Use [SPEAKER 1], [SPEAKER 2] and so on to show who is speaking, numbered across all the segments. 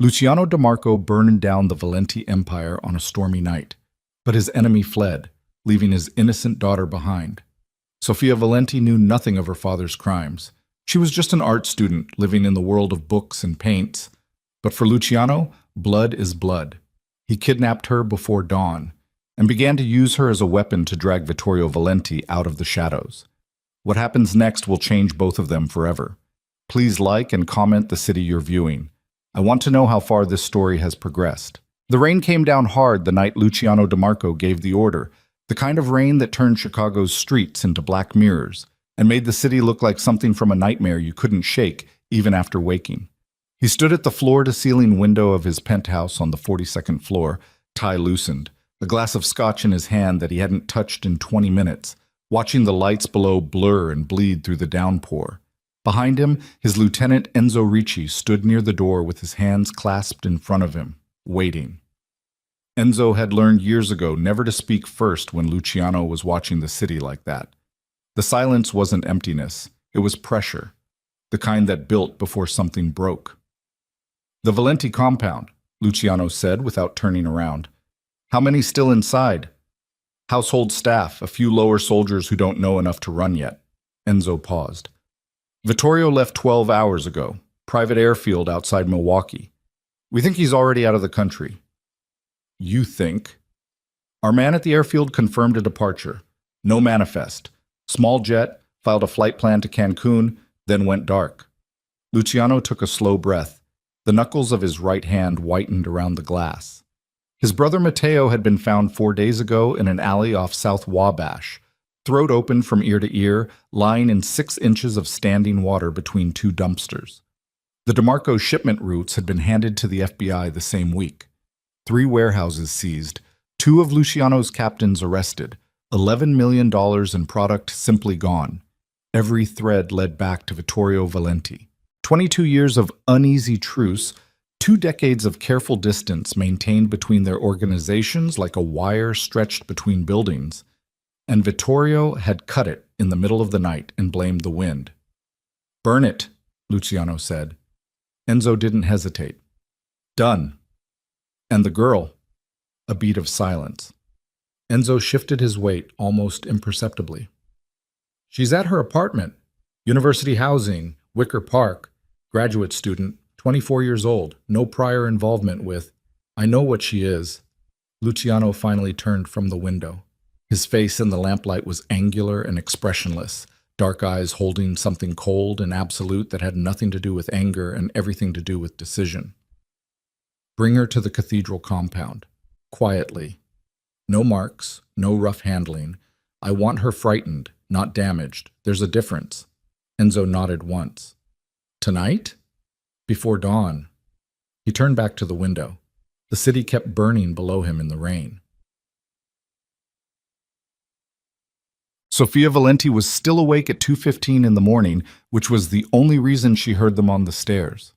[SPEAKER 1] Luciano DeMarco burned down the Valenti Empire on a stormy night, but his enemy fled, leaving his innocent daughter behind. Sofia Valenti knew nothing of her father's crimes. She was just an art student living in the world of books and paints. But for Luciano, blood is blood. He kidnapped her before dawn and began to use her as a weapon to drag Vittorio Valenti out of the shadows. What happens next will change both of them forever. Please like and comment the city you're viewing. I want to know how far this story has progressed. The rain came down hard the night Luciano DeMarco gave the order, the kind of rain that turned Chicago's streets into black mirrors and made the city look like something from a nightmare you couldn't shake even after waking. He stood at the floor-to-ceiling window of his penthouse on the 42nd floor, tie loosened, a glass of scotch in his hand that he hadn't touched in 20 minutes, watching the lights below blur and bleed through the downpour. Behind him, his lieutenant Enzo Ricci stood near the door with his hands clasped in front of him, waiting. Enzo had learned years ago never to speak first when Luciano was watching the city like that. The silence wasn't emptiness, it was pressure, the kind that built before something broke. "The Valenti compound," Luciano said without turning around. "How many still inside?" "Household staff, a few lower soldiers who don't know enough to run yet." Enzo paused. "Vittorio left 12 hours ago, private airfield outside Milwaukee. We think he's already out of the country." "You think?" "Our man at the airfield confirmed a departure. No manifest. Small jet, filed a flight plan to Cancun, then went dark." Luciano took a slow breath. The knuckles of his right hand whitened around the glass. His brother Matteo had been found 4 days ago in an alley off South Wabash, throat open from ear to ear, lying in 6 inches of standing water between 2 dumpsters. The DeMarco shipment routes had been handed to the FBI the same week. 3 warehouses seized, 2 of Luciano's captains arrested, $11 million in product simply gone. Every thread led back to Vittorio Valenti. 22 years of uneasy truce, 2 decades of careful distance maintained between their organizations like a wire stretched between buildings. And Vittorio had cut it in the middle of the night and blamed the wind. "Burn it," Luciano said. Enzo didn't hesitate. "Done." "And the girl?" A beat of silence. Enzo shifted his weight almost imperceptibly. "She's at her apartment. University housing, Wicker Park. Graduate student, 24 years old, no prior involvement with. I know what she is." Luciano finally turned from the window. His face in the lamplight was angular and expressionless, dark eyes holding something cold and absolute that had nothing to do with anger and everything to do with decision. "Bring her to the cathedral compound. Quietly. No marks, no rough handling. I want her frightened, not damaged. There's a difference." Enzo nodded once. "Tonight?" "Before dawn." He turned back to the window. The city kept burning below him in the rain. Sofia Valenti was still awake at 2:15 in the morning, which was the only reason she heard them on the stairs.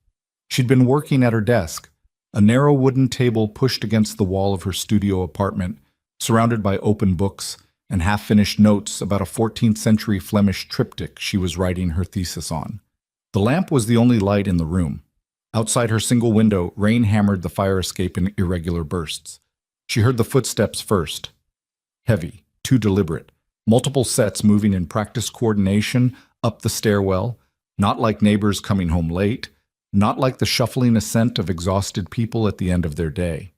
[SPEAKER 1] She'd been working at her desk, a narrow wooden table pushed against the wall of her studio apartment, surrounded by open books and half-finished notes about a 14th century Flemish triptych she was writing her thesis on. The lamp was the only light in the room. Outside her single window, rain hammered the fire escape in irregular bursts. She heard the footsteps first. Heavy, too deliberate. Multiple sets moving in practiced coordination up the stairwell, not like neighbors coming home late, not like the shuffling ascent of exhausted people at the end of their day.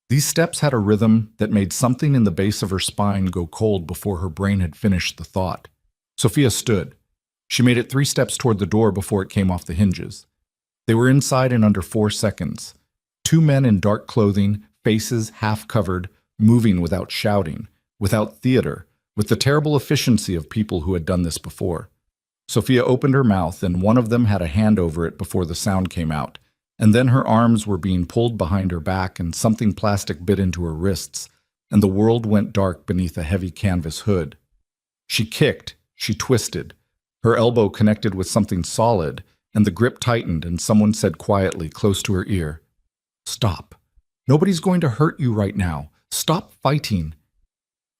[SPEAKER 1] These steps had a rhythm that made something in the base of her spine go cold before her brain had finished the thought. Sofia stood. She made it 3 steps toward the door before it came off the hinges. They were inside in under 4 seconds. 2 men in dark clothing, faces half covered, moving without shouting, without theater, with the terrible efficiency of people who had done this before. Sofia opened her mouth, and one of them had a hand over it before the sound came out, and then her arms were being pulled behind her back and something plastic bit into her wrists, and the world went dark beneath a heavy canvas hood. She kicked, she twisted. Her elbow connected with something solid, and the grip tightened, and someone said quietly, close to her ear, "Stop. Nobody's going to hurt you right now. Stop fighting."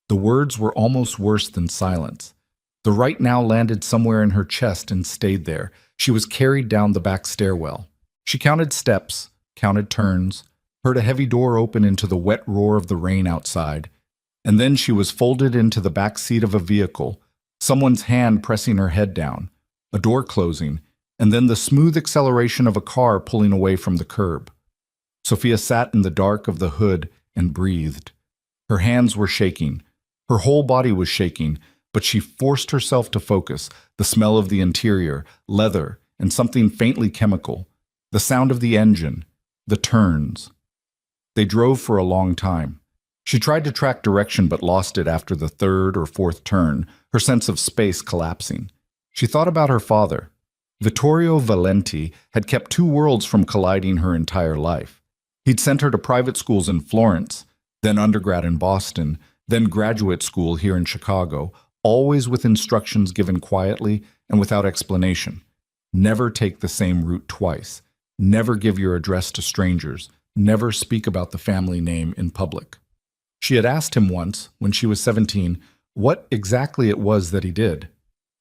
[SPEAKER 1] The words were almost worse than silence. The right now landed somewhere in her chest and stayed there. She was carried down the back stairwell. She counted steps, counted turns, heard a heavy door open into the wet roar of the rain outside, and then she was folded into the back seat of a vehicle, someone's hand pressing her head down, a door closing, and then the smooth acceleration of a car pulling away from the curb. Sophia sat in the dark of the hood and breathed. Her hands were shaking. Her whole body was shaking, but she forced herself to focus, the smell of the interior, leather, and something faintly chemical, the sound of the engine, the turns. They drove for a long time. She tried to track direction but lost it after the third or fourth turn, her sense of space collapsing. She thought about her father. Vittorio Valenti had kept two worlds from colliding her entire life. He'd sent her to private schools in Florence, then undergrad in Boston, then graduate school here in Chicago, always with instructions given quietly and without explanation. Never take the same route twice. Never give your address to strangers. Never speak about the family name in public. She had asked him once, when she was 17, what exactly it was that he did.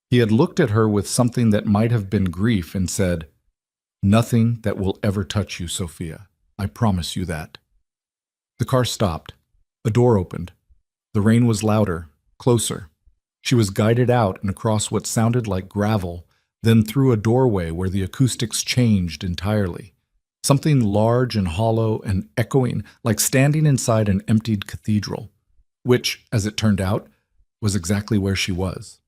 [SPEAKER 1] He had looked at her with something that might have been grief and said, "Nothing that will ever touch you, Sophia. I promise you that." The car stopped. A door opened. The rain was louder, closer. She was guided out and across what sounded like gravel, then through a doorway where the acoustics changed entirely. Something large and hollow and echoing, like standing inside an emptied cathedral, which, as it turned out, was exactly where she was.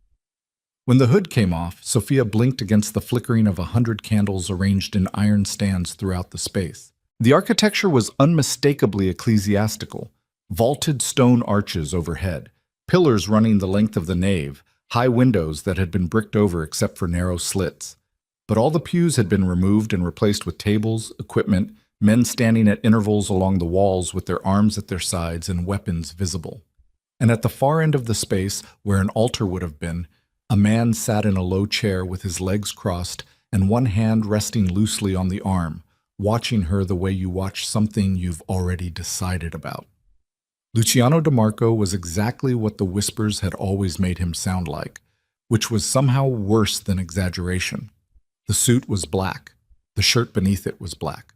[SPEAKER 1] When the hood came off, Sophia blinked against the flickering of 100 candles arranged in iron stands throughout the space. The architecture was unmistakably ecclesiastical, vaulted stone arches overhead, pillars running the length of the nave, high windows that had been bricked over except for narrow slits. But all the pews had been removed and replaced with tables, equipment, men standing at intervals along the walls with their arms at their sides and weapons visible. And at the far end of the space, where an altar would have been, a man sat in a low chair with his legs crossed and one hand resting loosely on the arm, watching her the way you watch something you've already decided about. Luciano DeMarco was exactly what the whispers had always made him sound like, which was somehow worse than exaggeration. The suit was black. The shirt beneath it was black.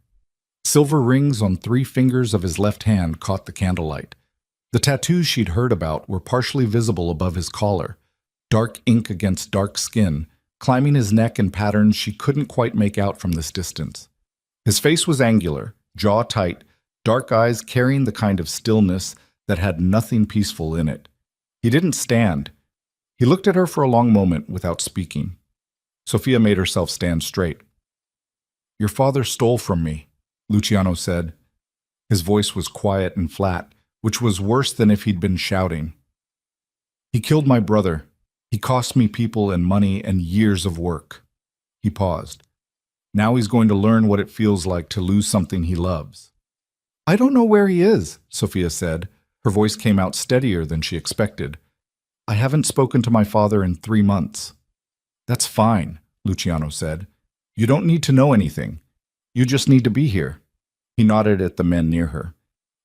[SPEAKER 1] Silver rings on 3 fingers of his left hand caught the candlelight. The tattoos she'd heard about were partially visible above his collar, dark ink against dark skin, climbing his neck in patterns she couldn't quite make out from this distance. His face was angular, jaw tight, dark eyes carrying the kind of stillness that had nothing peaceful in it. He didn't stand. He looked at her for a long moment without speaking. Sophia made herself stand straight. "Your father stole from me," Luciano said. His voice was quiet and flat, which was worse than if he'd been shouting. "He killed my brother. He cost me people and money and years of work." He paused. "Now he's going to learn what it feels like to lose something he loves." "I don't know where he is," Sophia said. Her voice came out steadier than she expected. "I haven't spoken to my father in 3 months." "That's fine," Luciano said. "You don't need to know anything. You just need to be here." He nodded at the men near her.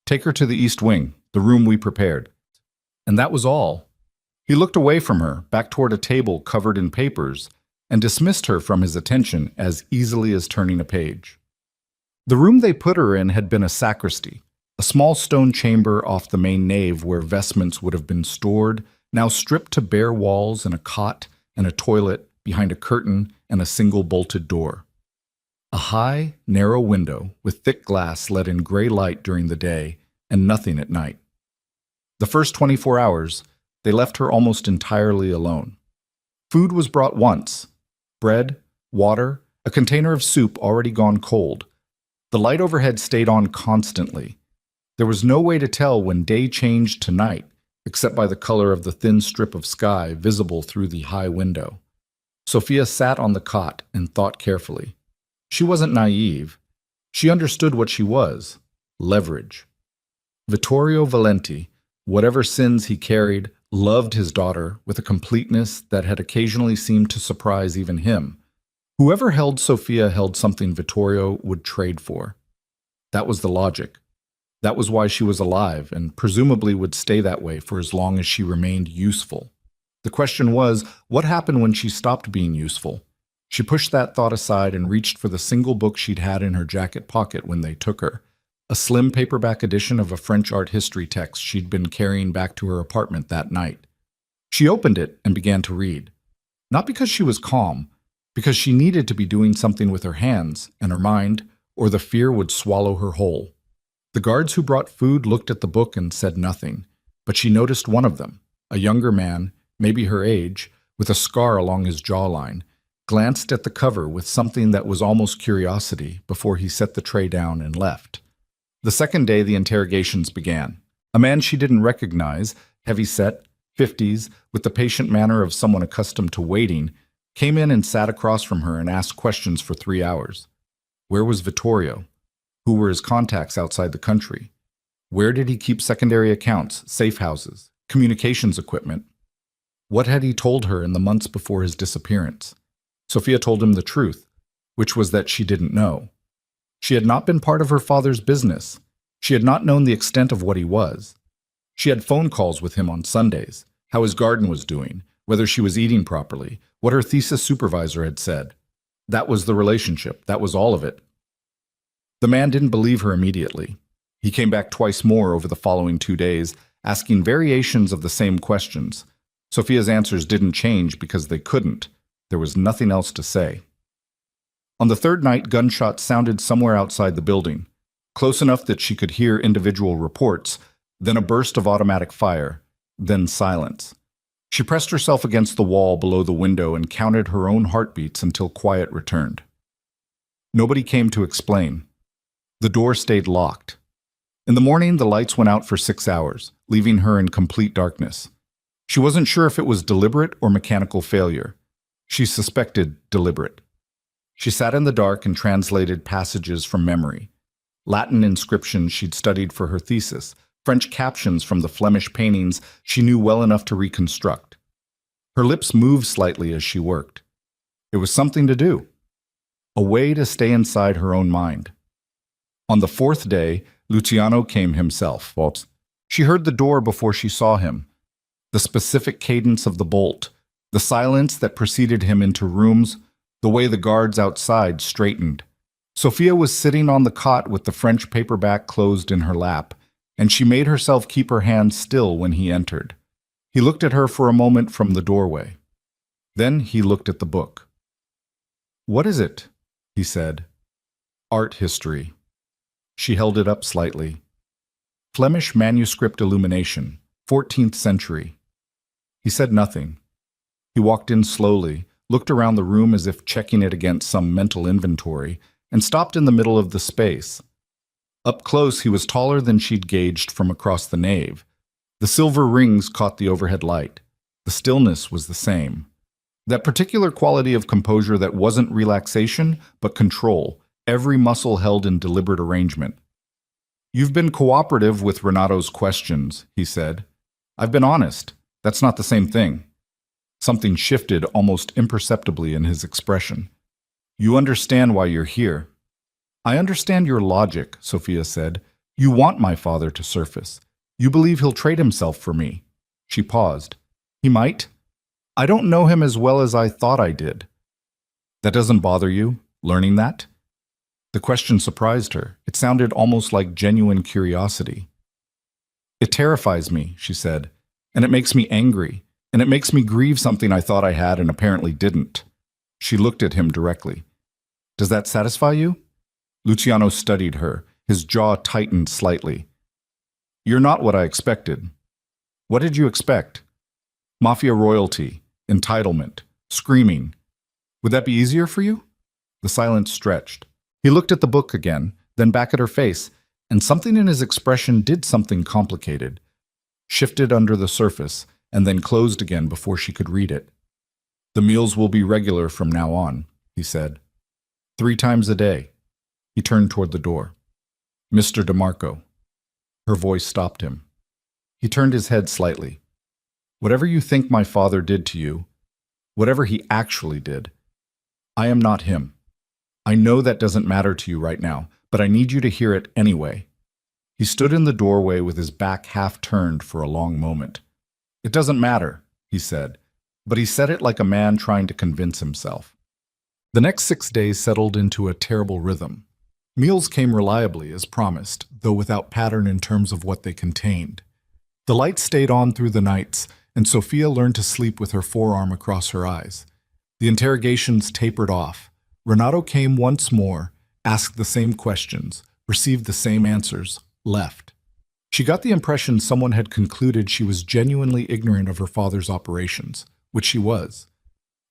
[SPEAKER 1] "Take her to the East Wing, the room we prepared." And that was all. He looked away from her, back toward a table covered in papers, and dismissed her from his attention as easily as turning a page. The room they put her in had been a sacristy, a small stone chamber off the main nave where vestments would have been stored, now stripped to bare walls and a cot and a toilet behind a curtain and a single bolted door. A high, narrow window with thick glass let in gray light during the day and nothing at night. The first 24 hours, they left her almost entirely alone. Food was brought once: bread, water, a container of soup already gone cold. The light overhead stayed on constantly. There was no way to tell when day changed to night, except by the color of the thin strip of sky visible through the high window. Sophia sat on the cot and thought carefully. She wasn't naive. She understood what she was: leverage. Vittorio Valenti, whatever sins he carried, loved his daughter with a completeness that had occasionally seemed to surprise even him. Whoever held Sophia held something Vittorio would trade for. That was the logic. That was why she was alive and presumably would stay that way for as long as she remained useful. The question was, what happened when she stopped being useful? She pushed that thought aside and reached for the single book she'd had in her jacket pocket when they took her, a slim paperback edition of a French art history text she'd been carrying back to her apartment that night. She opened it and began to read. Not because she was calm, because she needed to be doing something with her hands and her mind, or the fear would swallow her whole. The guards who brought food looked at the book and said nothing, but she noticed one of them, a younger man, maybe her age, with a scar along his jawline, glanced at the cover with something that was almost curiosity before he set the tray down and left. The second day, the interrogations began. A man she didn't recognize, heavy-set, 50s, with the patient manner of someone accustomed to waiting, came in and sat across from her and asked questions for 3 hours. Where was Vittorio? Who were his contacts outside the country? Where did he keep secondary accounts, safe houses, communications equipment? What had he told her in the months before his disappearance? Sophia told him the truth, which was that she didn't know. She had not been part of her father's business. She had not known the extent of what he was. She had phone calls with him on Sundays, how his garden was doing, whether she was eating properly, what her thesis supervisor had said. That was the relationship. That was all of it. The man didn't believe her immediately. He came back twice more over the following 2 days, asking variations of the same questions. Sophia's answers didn't change because they couldn't. There was nothing else to say. On the third night, gunshots sounded somewhere outside the building, close enough that she could hear individual reports, then a burst of automatic fire, then silence. She pressed herself against the wall below the window and counted her own heartbeats until quiet returned. Nobody came to explain. The door stayed locked. In the morning, the lights went out for 6 hours, leaving her in complete darkness. She wasn't sure if it was deliberate or mechanical failure. She suspected deliberate. She sat in the dark and translated passages from memory. Latin inscriptions she'd studied for her thesis, French captions from the Flemish paintings she knew well enough to reconstruct. Her lips moved slightly as she worked. It was something to do. A way to stay inside her own mind. On the fourth day, Luciano came himself. She heard the door before she saw him. The specific cadence of the bolt, the silence that preceded him into rooms, the way the guards outside straightened. Sophia was sitting on the cot with the French paperback closed in her lap, and she made herself keep her hands still when he entered. He looked at her for a moment from the doorway. Then he looked at the book. "What is it?" he said. "Art history." She held it up slightly. "Flemish manuscript illumination, 14th century." He said nothing. He walked in slowly, looked around the room as if checking it against some mental inventory, and stopped in the middle of the space. Up close, he was taller than she'd gauged from across the nave. The silver rings caught the overhead light. The stillness was the same. That particular quality of composure that wasn't relaxation, but control, every muscle held in deliberate arrangement. "You've been cooperative with Renato's questions," he said. "I've been honest. That's not the same thing." Something shifted almost imperceptibly in his expression. "You understand why you're here." "I understand your logic," Sophia said. "You want my father to surface. You believe he'll trade himself for me." She paused. "He might. I don't know him as well as I thought I did." "That doesn't bother you, learning that?" The question surprised her. It sounded almost like genuine curiosity. "It terrifies me," she said, "and it makes me angry, and it makes me grieve something I thought I had and apparently didn't." She looked at him directly. "Does that satisfy you?" Luciano studied her, his jaw tightened slightly. "You're not what I expected." "What did you expect?" "Mafia royalty, entitlement, screaming. Would that be easier for you?" The silence stretched. He looked at the book again, then back at her face, and something in his expression did something complicated. Shifted under the surface, and then closed again before she could read it. "The meals will be regular from now on," he said. 3 times a day. He turned toward the door. "Mr. DeMarco." Her voice stopped him. He turned his head slightly. "Whatever you think my father did to you, whatever he actually did, I am not him. I know that doesn't matter to you right now, but I need you to hear it anyway." He stood in the doorway with his back half turned for a long moment. "It doesn't matter," he said, but he said it like a man trying to convince himself. The next 6 days settled into a terrible rhythm. Meals came reliably, as promised, though without pattern in terms of what they contained. The light stayed on through the nights, and Sophia learned to sleep with her forearm across her eyes. The interrogations tapered off. Renato came once more, asked the same questions, received the same answers, left. She got the impression someone had concluded she was genuinely ignorant of her father's operations, which she was.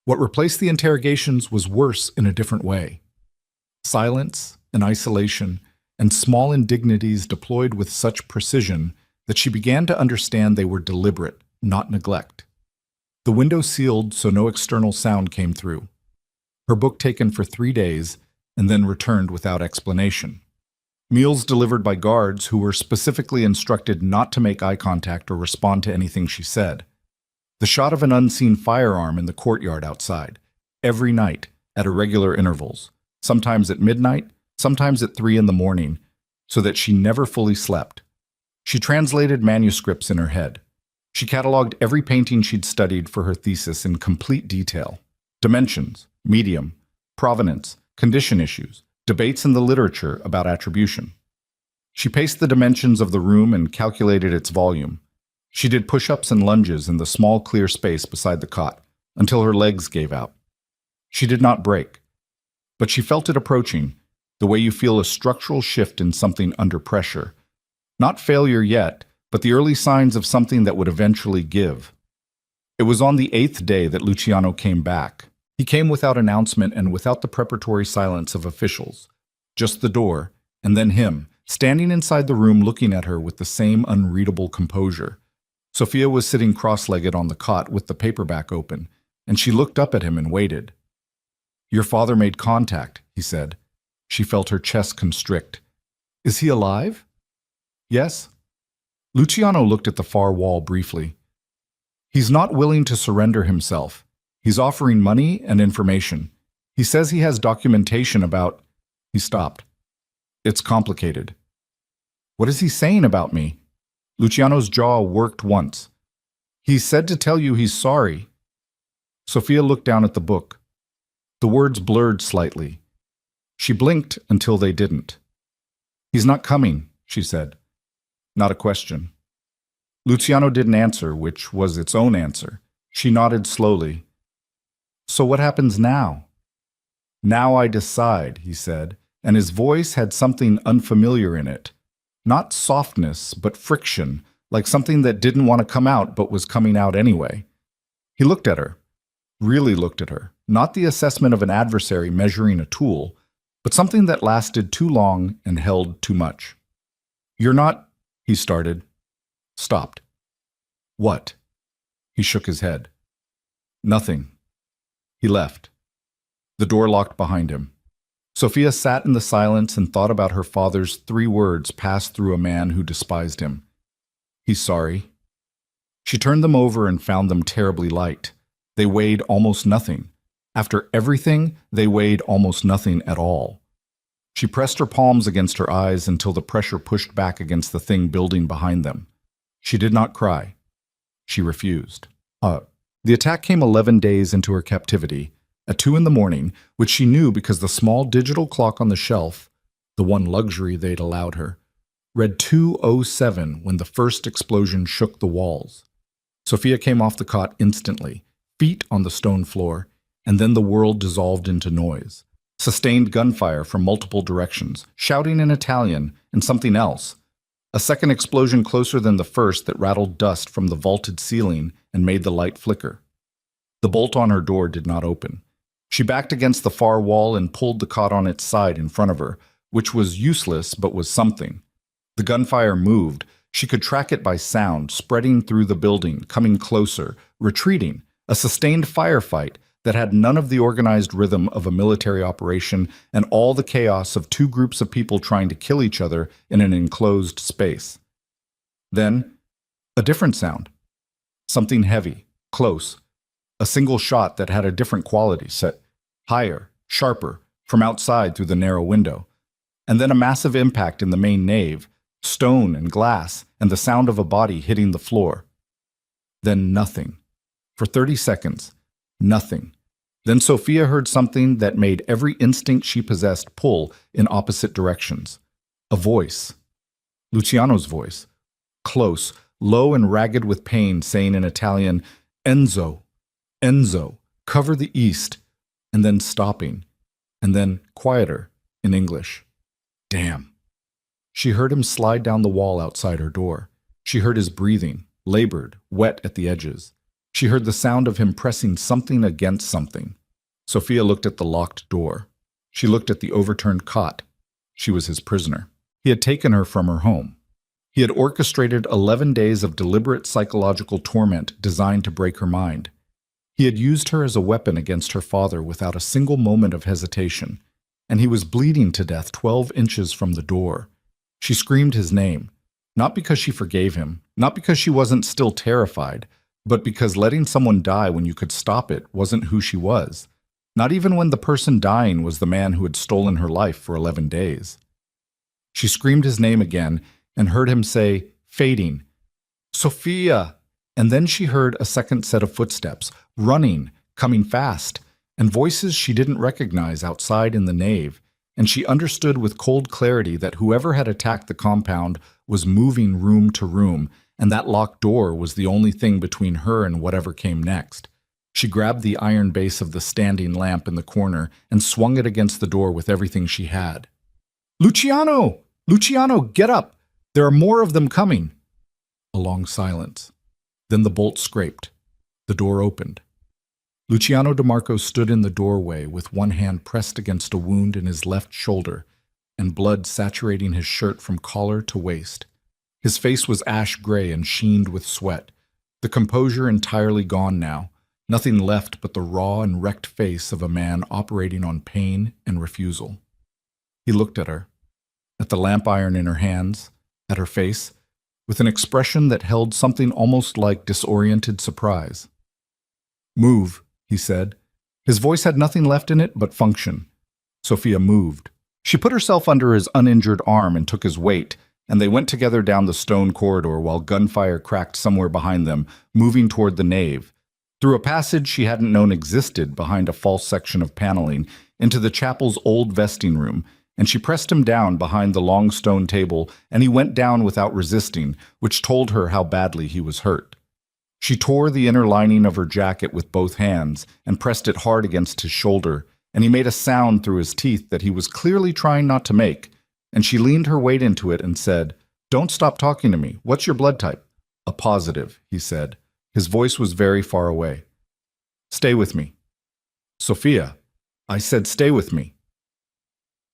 [SPEAKER 1] What replaced the interrogations was worse in a different way. Silence and isolation and small indignities deployed with such precision that she began to understand they were deliberate, not neglect. The window sealed so no external sound came through. Her book taken for 3 days and then returned without explanation. Meals delivered by guards who were specifically instructed not to make eye contact or respond to anything she said. The shot of an unseen firearm in the courtyard outside, every night at irregular intervals, sometimes at midnight, sometimes at 3 in the morning, so that she never fully slept. She translated manuscripts in her head. She cataloged every painting she'd studied for her thesis in complete detail. Dimensions, medium, provenance, condition issues, debates in the literature about attribution. She paced the dimensions of the room and calculated its volume. She did push-ups and lunges in the small clear space beside the cot until her legs gave out. She did not break, but she felt it approaching, the way you feel a structural shift in something under pressure. Not failure yet, but the early signs of something that would eventually give. It was on the 8th day that Luciano came back. He came without announcement and without the preparatory silence of officials. Just the door, and then him, standing inside the room looking at her with the same unreadable composure. Sophia was sitting cross-legged on the cot with the paperback open, and she looked up at him and waited. "Your father made contact," he said. She felt her chest constrict. "Is he alive?" "Yes." Luciano looked at the far wall briefly. "He's not willing to surrender himself. He's offering money and information. He says he has documentation about—" He stopped. "It's complicated." "What is he saying about me?" Luciano's jaw worked once. "He said to tell you he's sorry." Sophia looked down at the book. The words blurred slightly. She blinked until they didn't. "He's not coming," she said. Not a question. Luciano didn't answer, which was its own answer. She nodded slowly. "So what happens now?" "Now I decide," he said, and his voice had something unfamiliar in it. Not softness, but friction, like something that didn't want to come out but was coming out anyway. He looked at her, really looked at her, not the assessment of an adversary measuring a tool, but something that lasted too long and held too much. "You're not—" he started. Stopped. "What?" He shook his head. "Nothing." He left. The door locked behind him. Sophia sat in the silence and thought about her father's 3 words passed through a man who despised him. "He's sorry." She turned them over and found them terribly light. They weighed almost nothing. After everything, they weighed almost nothing at all. She pressed her palms against her eyes until the pressure pushed back against the thing building behind them. She did not cry. She refused. The attack came 11 days into her captivity, at 2 in the morning, which she knew because the small digital clock on the shelf, the one luxury they'd allowed her, read 2:07 when the first explosion shook the walls. Sophia came off the cot instantly, feet on the stone floor, and then the world dissolved into noise. Sustained gunfire from multiple directions, shouting in Italian, and something else. A second explosion closer than the first that rattled dust from the vaulted ceiling and made the light flicker. The bolt on her door did not open. She backed against the far wall and pulled the cot on its side in front of her, which was useless but was something. The gunfire moved. She could track it by sound, spreading through the building, coming closer, retreating, a sustained firefight that had none of the organized rhythm of a military operation and all the chaos of 2 groups of people trying to kill each other in an enclosed space. Then, a different sound. Something heavy, close. A single shot that had a different quality, set higher, sharper, from outside through the narrow window. And then a massive impact in the main nave, stone and glass, and the sound of a body hitting the floor. Then nothing. For 30 seconds, nothing. Then Sophia heard something that made every instinct she possessed pull in opposite directions. A voice. Luciano's voice. Close, low and ragged with pain, saying in Italian, Enzo, Enzo, cover the east, and then stopping, and then quieter in English. Damn. She heard him slide down the wall outside her door. She heard his breathing, labored, wet at the edges. She heard the sound of him pressing something against something. Sophia looked at the locked door. She looked at the overturned cot. She was his prisoner. He had taken her from her home. He had orchestrated 11 days of deliberate psychological torment designed to break her mind. He had used her as a weapon against her father without a single moment of hesitation, and he was bleeding to death 12 inches from the door. She screamed his name, not because she forgave him, not because she wasn't still terrified, but because letting someone die when you could stop it wasn't who she was, not even when the person dying was the man who had stolen her life for 11 days. She screamed his name again and heard him say, fading, Sophia! And then she heard a second set of footsteps, running, coming fast, and voices she didn't recognize outside in the nave, and she understood with cold clarity that whoever had attacked the compound was moving room to room, and that locked door was the only thing between her and whatever came next. She grabbed the iron base of the standing lamp in the corner and swung it against the door with everything she had. Luciano! Luciano, get up! There are more of them coming! A long silence. Then the bolt scraped. The door opened. Luciano DeMarco stood in the doorway with one hand pressed against a wound in his left shoulder and blood saturating his shirt from collar to waist. His face was ash gray and sheened with sweat, the composure entirely gone now, nothing left but the raw and wrecked face of a man operating on pain and refusal. He looked at her, at the lamp iron in her hands, at her face, with an expression that held something almost like disoriented surprise. Move, he said. His voice had nothing left in it but function. Sophia moved. She put herself under his uninjured arm and took his weight, and they went together down the stone corridor while gunfire cracked somewhere behind them, moving toward the nave, through a passage she hadn't known existed behind a false section of paneling, into the chapel's old vesting room, and she pressed him down behind the long stone table, and he went down without resisting, which told her how badly he was hurt. She tore the inner lining of her jacket with both hands and pressed it hard against his shoulder, and he made a sound through his teeth that he was clearly trying not to make, and she leaned her weight into it and said, Don't stop talking to me. What's your blood type? A positive, he said. His voice was very far away. Stay with me. Sophia, I said stay with me.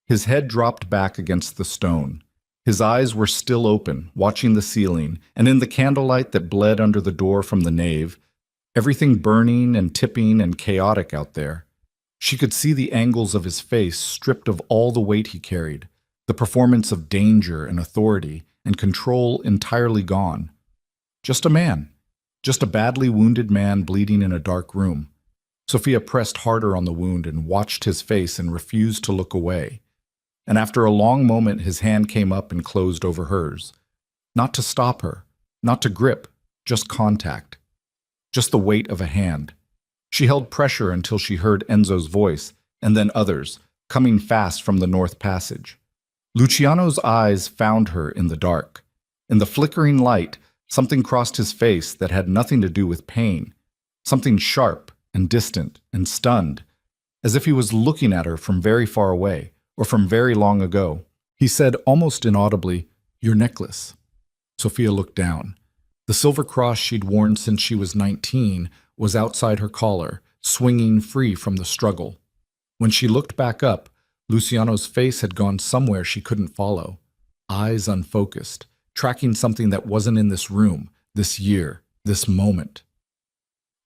[SPEAKER 1] His head dropped back against the stone. His eyes were still open, watching the ceiling, and in the candlelight that bled under the door from the nave, everything burning and tipping and chaotic out there, she could see the angles of his face stripped of all the weight he carried, the performance of danger and authority and control entirely gone. Just a man. Just a badly wounded man bleeding in a dark room. Sophia pressed harder on the wound and watched his face and refused to look away. And after a long moment, his hand came up and closed over hers. Not to stop her, not to grip, just contact. Just the weight of a hand. She held pressure until she heard Enzo's voice, and then others, coming fast from the north passage. Luciano's eyes found her in the dark. In the flickering light, something crossed his face that had nothing to do with pain, something sharp and distant and stunned, as if he was looking at her from very far away or from very long ago. He said almost inaudibly, Your necklace. Sophia looked down. The silver cross she'd worn since she was 19 was outside her collar, swinging free from the struggle. When she looked back up, Luciano's face had gone somewhere she couldn't follow, eyes unfocused, tracking something that wasn't in this room, this year, this moment.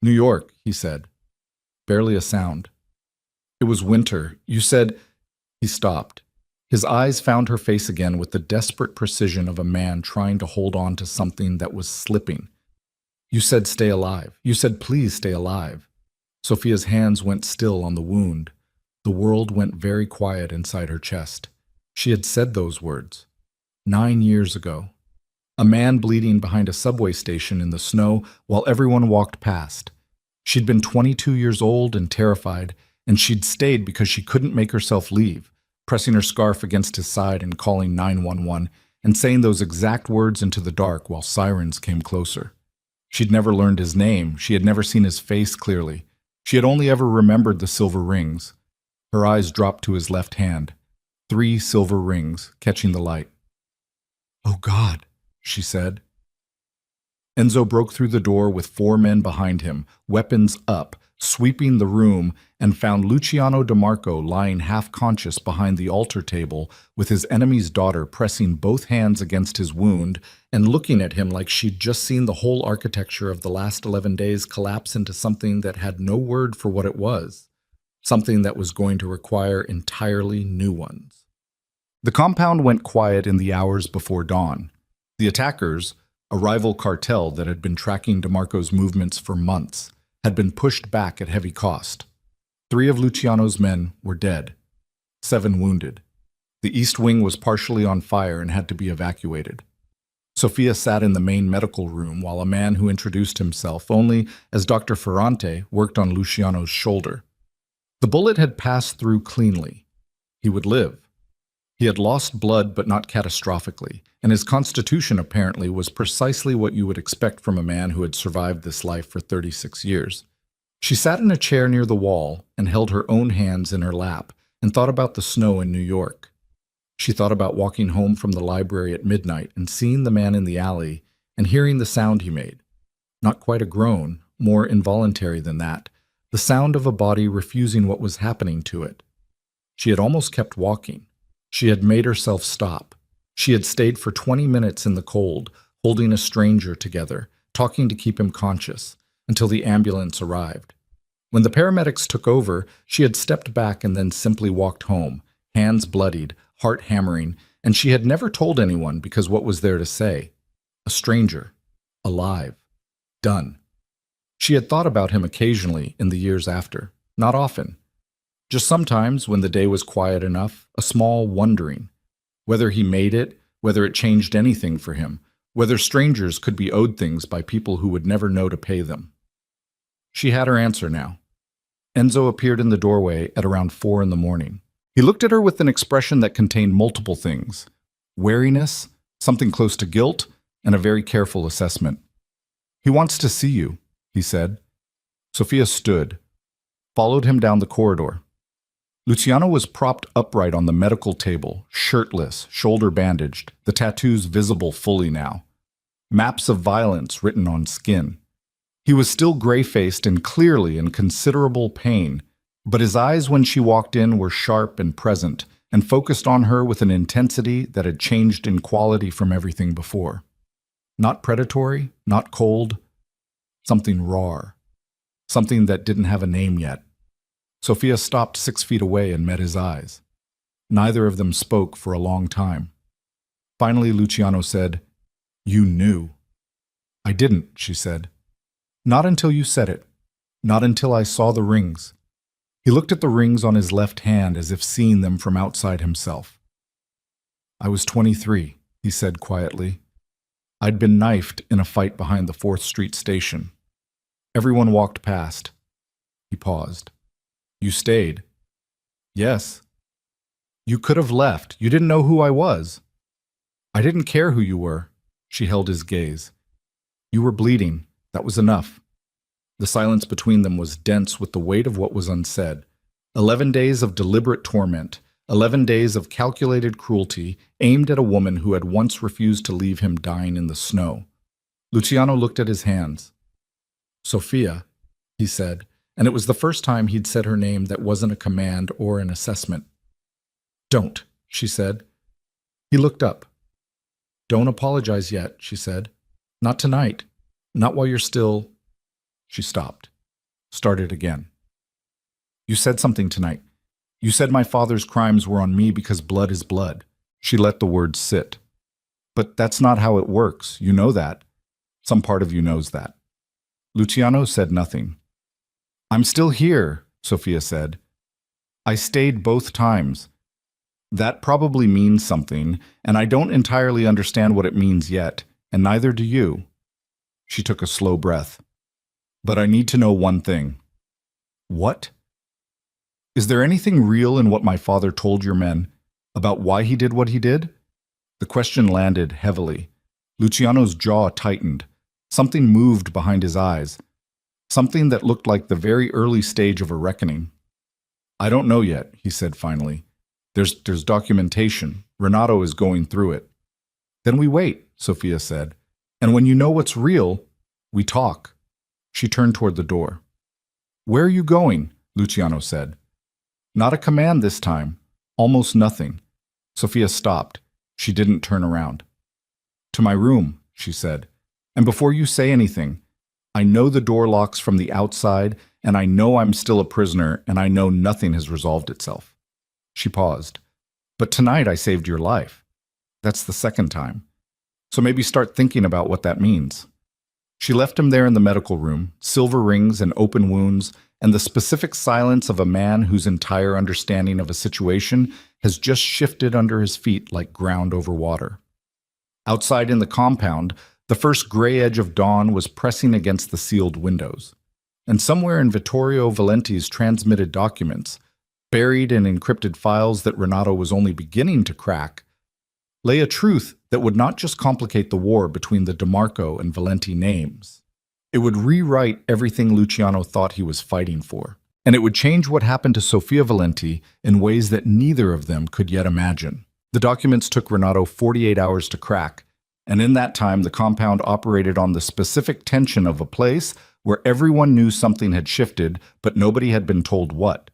[SPEAKER 1] New York, he said. Barely a sound. It was winter. You said... He stopped. His eyes found her face again with the desperate precision of a man trying to hold on to something that was slipping. You said stay alive. You said please stay alive. Sophia's hands went still on the wound. The world went very quiet inside her chest. She had said those words. 9 years ago. A man bleeding behind a subway station in the snow while everyone walked past. She'd been 22 years old and terrified, and she'd stayed because she couldn't make herself leave, pressing her scarf against his side and calling 911 and saying those exact words into the dark while sirens came closer. She'd never learned his name. She had never seen his face clearly. She had only ever remembered the silver rings. Her eyes dropped to his left hand. 3 silver rings, catching the light. "Oh God," she said. Enzo broke through the door with 4 men behind him, weapons up, sweeping the room, and found Luciano DeMarco lying half-conscious behind the altar table with his enemy's daughter pressing both hands against his wound and looking at him like she'd just seen the whole architecture of the last 11 days collapse into something that had no word for what it was, something that was going to require entirely new ones. The compound went quiet in the hours before dawn. The attackers, a rival cartel that had been tracking DeMarco's movements for months, had been pushed back at heavy cost. 3 of Luciano's men were dead, 7 wounded. The east wing was partially on fire and had to be evacuated. Sofia sat in the main medical room while a man who introduced himself only as Dr. Ferrante worked on Luciano's shoulder. The bullet had passed through cleanly. He would live. He had lost blood, but not catastrophically, and his constitution apparently was precisely what you would expect from a man who had survived this life for 36 years. She sat in a chair near the wall and held her own hands in her lap and thought about the snow in New York. She thought about walking home from the library at midnight and seeing the man in the alley and hearing the sound he made. Not quite a groan, more involuntary than that, the sound of a body refusing what was happening to it. She had almost kept walking. She had made herself stop. She had stayed for 20 minutes in the cold, holding a stranger together, talking to keep him conscious, until the ambulance arrived. When the paramedics took over, she had stepped back and then simply walked home, hands bloodied, heart hammering, and she had never told anyone because what was there to say? A stranger. Alive. Done. She had thought about him occasionally in the years after, not often. Just sometimes, when the day was quiet enough, a small wondering. Whether he made it, whether it changed anything for him, whether strangers could be owed things by people who would never know to pay them. She had her answer now. Enzo appeared in the doorway at around 4 in the morning. He looked at her with an expression that contained multiple things: wariness, something close to guilt, and a very careful assessment. "He wants to see you," he said. Sofia stood, followed him down the corridor. Luciano was propped upright on the medical table, shirtless, shoulder bandaged, the tattoos visible fully now. Maps of violence written on skin. He was still gray-faced and clearly in considerable pain, but his eyes when she walked in were sharp and present, and focused on her with an intensity that had changed in quality from everything before. Not predatory, not cold, something raw. Something that didn't have a name yet. Sofia stopped 6 feet away and met his eyes. Neither of them spoke for a long time. Finally, Luciano said, "You knew." "I didn't," she said. "Not until you said it. Not until I saw the rings." He looked at the rings on his left hand as if seeing them from outside himself. "I was 23, he said quietly. "I'd been knifed in a fight behind the 4th Street station. Everyone walked past." He paused. "You stayed." "Yes." "You could have left. You didn't know who I was." "I didn't care who you were." She held his gaze. "You were bleeding. That was enough." The silence between them was dense with the weight of what was unsaid. 11 days of deliberate torment, 11 days of calculated cruelty aimed at a woman who had once refused to leave him dying in the snow. Luciano looked at his hands. "Sofia," he said, and it was the first time he'd said her name that wasn't a command or an assessment. "Don't," she said. He looked up. "Don't apologize yet," she said. "Not tonight. Not while you're still—" She stopped. Started again. "You said something tonight. You said my father's crimes were on me because blood is blood." She let the words sit. "But that's not how it works. You know that. Some part of you knows that." Luciano said nothing. "I'm still here," Sofia said. "I stayed both times. That probably means something, and I don't entirely understand what it means yet, and neither do you." She took a slow breath. But I need to know one thing. What? Is there anything real in what my father told your men about why he did what he did? The question landed heavily. Luciano's jaw tightened. Something moved behind his eyes. Something that looked like the very early stage of a reckoning. I don't know yet, he said finally. There's documentation. Renato is going through it. Then we wait, Sophia said. And when you know what's real, we talk. She turned toward the door. Where are you going? Luciano said. Not a command this time. Almost nothing. Sophia stopped. She didn't turn around. To my room, she said. And before you say anything, I know the door locks from the outside, and I know I'm still a prisoner, and I know nothing has resolved itself. She paused. But tonight I saved your life. That's the second time. So maybe start thinking about what that means. She left him there in the medical room, silver rings and open wounds, and the specific silence of a man whose entire understanding of a situation has just shifted under his feet like ground over water. Outside in the compound, the first gray edge of dawn was pressing against the sealed windows. And somewhere in Vittorio Valenti's transmitted documents, buried in encrypted files that Renato was only beginning to crack, lay a truth that would not just complicate the war between the DeMarco and Valenti names. It would rewrite everything Luciano thought he was fighting for. And it would change what happened to Sofia Valenti in ways that neither of them could yet imagine. The documents took Renato 48 hours to crack, and in that time the compound operated on the specific tension of a place where everyone knew something had shifted, but nobody had been told what.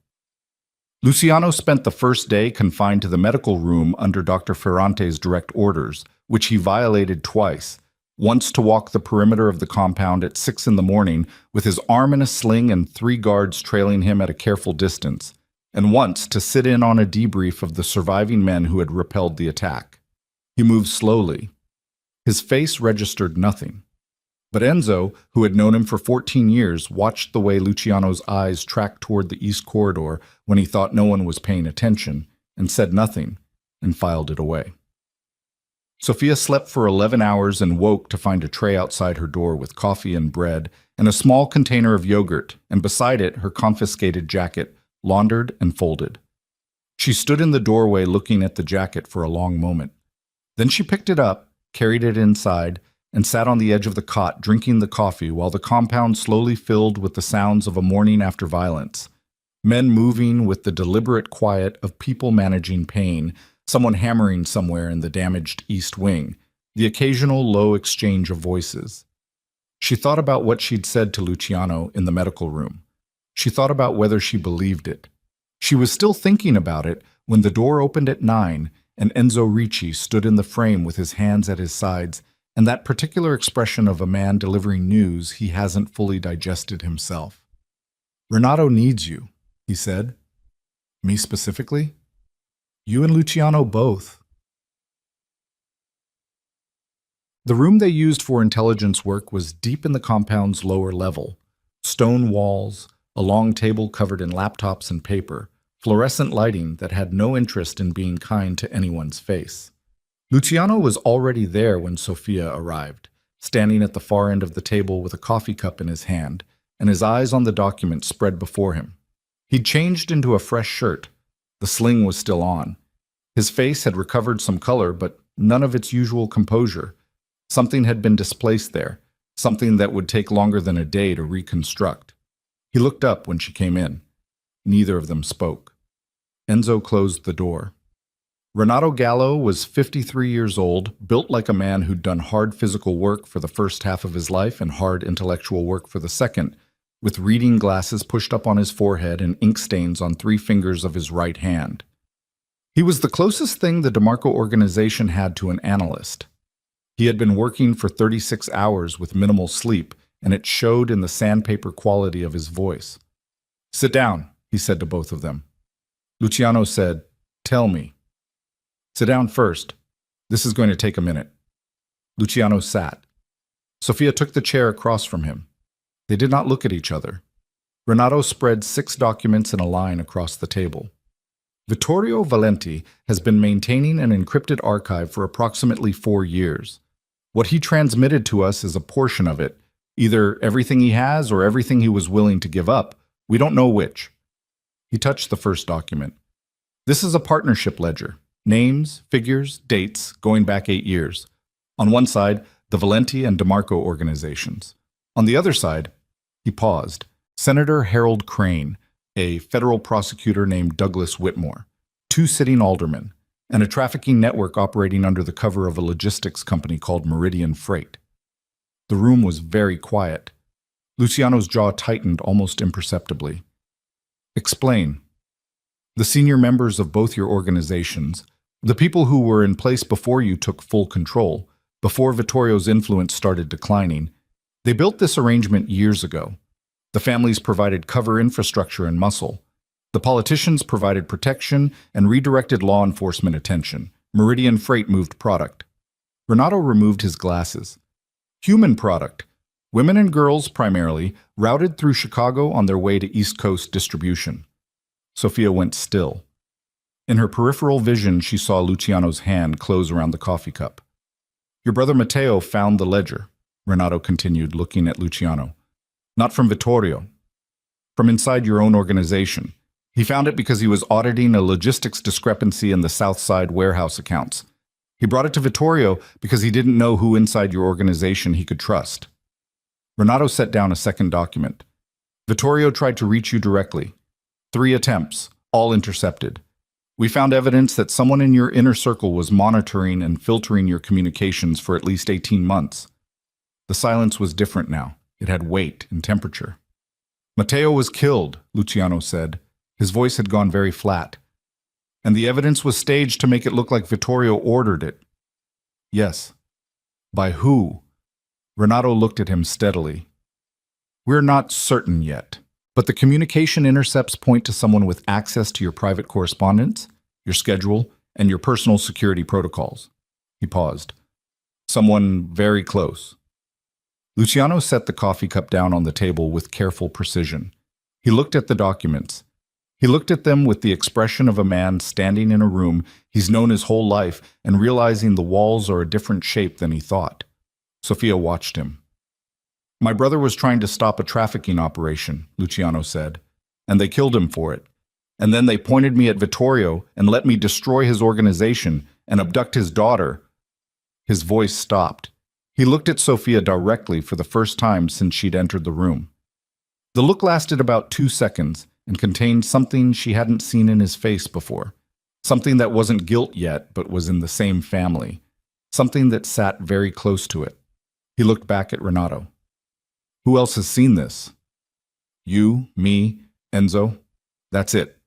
[SPEAKER 1] Luciano spent the first day confined to the medical room under Dr. Ferrante's direct orders, which he violated twice. Once to walk the perimeter of the compound at 6 in the morning with his arm in a sling and 3 guards trailing him at a careful distance, and once to sit in on a debrief of the surviving men who had repelled the attack. He moved slowly. His face registered nothing. But Enzo, who had known him for 14 years, watched the way Luciano's eyes tracked toward the east corridor when he thought no one was paying attention, and said nothing, and filed it away. Sophia slept for 11 hours and woke to find a tray outside her door with coffee and bread and a small container of yogurt, and beside it her confiscated jacket, laundered and folded. She stood in the doorway looking at the jacket for a long moment. Then she picked it up, carried it inside, and sat on the edge of the cot drinking the coffee while the compound slowly filled with the sounds of a morning after violence. Men moving with the deliberate quiet of people managing pain, someone hammering somewhere in the damaged east wing, the occasional low exchange of voices. She thought about what she'd said to Luciano in the medical room. She thought about whether she believed it. She was still thinking about it when the door opened at 9 and Enzo Ricci stood in the frame with his hands at his sides and that particular expression of a man delivering news he hasn't fully digested himself. "Renato needs you," he said. "Me specifically?" "You and Luciano both." The room they used for intelligence work was deep in the compound's lower level. Stone walls, a long table covered in laptops and paper, fluorescent lighting that had no interest in being kind to anyone's face. Luciano was already there when Sophia arrived, standing at the far end of the table with a coffee cup in his hand, and his eyes on the document spread before him. He'd changed into a fresh shirt. The sling was still on. His face had recovered some color, but none of its usual composure. Something had been displaced there, something that would take longer than a day to reconstruct. He looked up when she came in. Neither of them spoke. Enzo closed the door. Renato Gallo was 53 years old, built like a man who'd done hard physical work for the first half of his life and hard intellectual work for the second, with reading glasses pushed up on his forehead and ink stains on 3 fingers of his right hand. He was the closest thing the DeMarco organization had to an analyst. He had been working for 36 hours with minimal sleep, and it showed in the sandpaper quality of his voice. "Sit down," he said to both of them. Luciano said, "Tell me." "Sit down first. This is going to take a minute." Luciano sat. Sophia took the chair across from him. They did not look at each other. Renato spread 6 documents in a line across the table. Vittorio Valenti has been maintaining an encrypted archive for approximately 4 years. What he transmitted to us is a portion of it, Either everything he has or everything he was willing to give up. We don't know which. He touched the first document. This is a partnership ledger. Names, figures, dates, going back 8 years. On one side, the Valenti and DeMarco organizations. On the other side, he paused, Senator Harold Crane, a federal prosecutor named Douglas Whitmore, 2 sitting aldermen, and a trafficking network operating under the cover of a logistics company called Meridian Freight. The room was very quiet. Luciano's jaw tightened almost imperceptibly. Explain. The senior members of both your organizations, the people who were in place before you took full control, before Vittorio's influence started declining, they built this arrangement years ago. The families provided cover infrastructure and muscle. The politicians provided protection and redirected law enforcement attention. Meridian Freight moved product. Renato removed his glasses. Human product. Women and girls, primarily, routed through Chicago on their way to East Coast distribution. Sophia went still. In her peripheral vision, she saw Luciano's hand close around the coffee cup. Your brother Matteo found the ledger, Renato continued, looking at Luciano. Not from Vittorio. From inside your own organization. He found it because he was auditing a logistics discrepancy in the South Side warehouse accounts. He brought it to Vittorio because he didn't know who inside your organization he could trust. Renato set down a second document. Vittorio tried to reach you directly. 3 attempts, all intercepted. We found evidence that someone in your inner circle was monitoring and filtering your communications for at least 18 months. The silence was different now. It had weight and temperature. Matteo was killed, Luciano said. His voice had gone very flat. And the evidence was staged to make it look like Vittorio ordered it. Yes. By who? Renato looked at him steadily. We're not certain yet, but the communication intercepts point to someone with access to your private correspondence, your schedule, and your personal security protocols. He paused. Someone very close. Luciano set the coffee cup down on the table with careful precision. He looked at the documents. He looked at them with the expression of a man standing in a room he's known his whole life and realizing the walls are a different shape than he thought. Sophia watched him. My brother was trying to stop a trafficking operation, Luciano said, and they killed him for it. And then they pointed me at Vittorio and let me destroy his organization and abduct his daughter. His voice stopped. He looked at Sophia directly for the first time since she'd entered the room. The look lasted about 2 seconds and contained something she hadn't seen in his face before. Something that wasn't guilt yet, but was in the same family. Something that sat very close to it. He looked back at Renato. Who else has seen this? You, me, Enzo. That's it.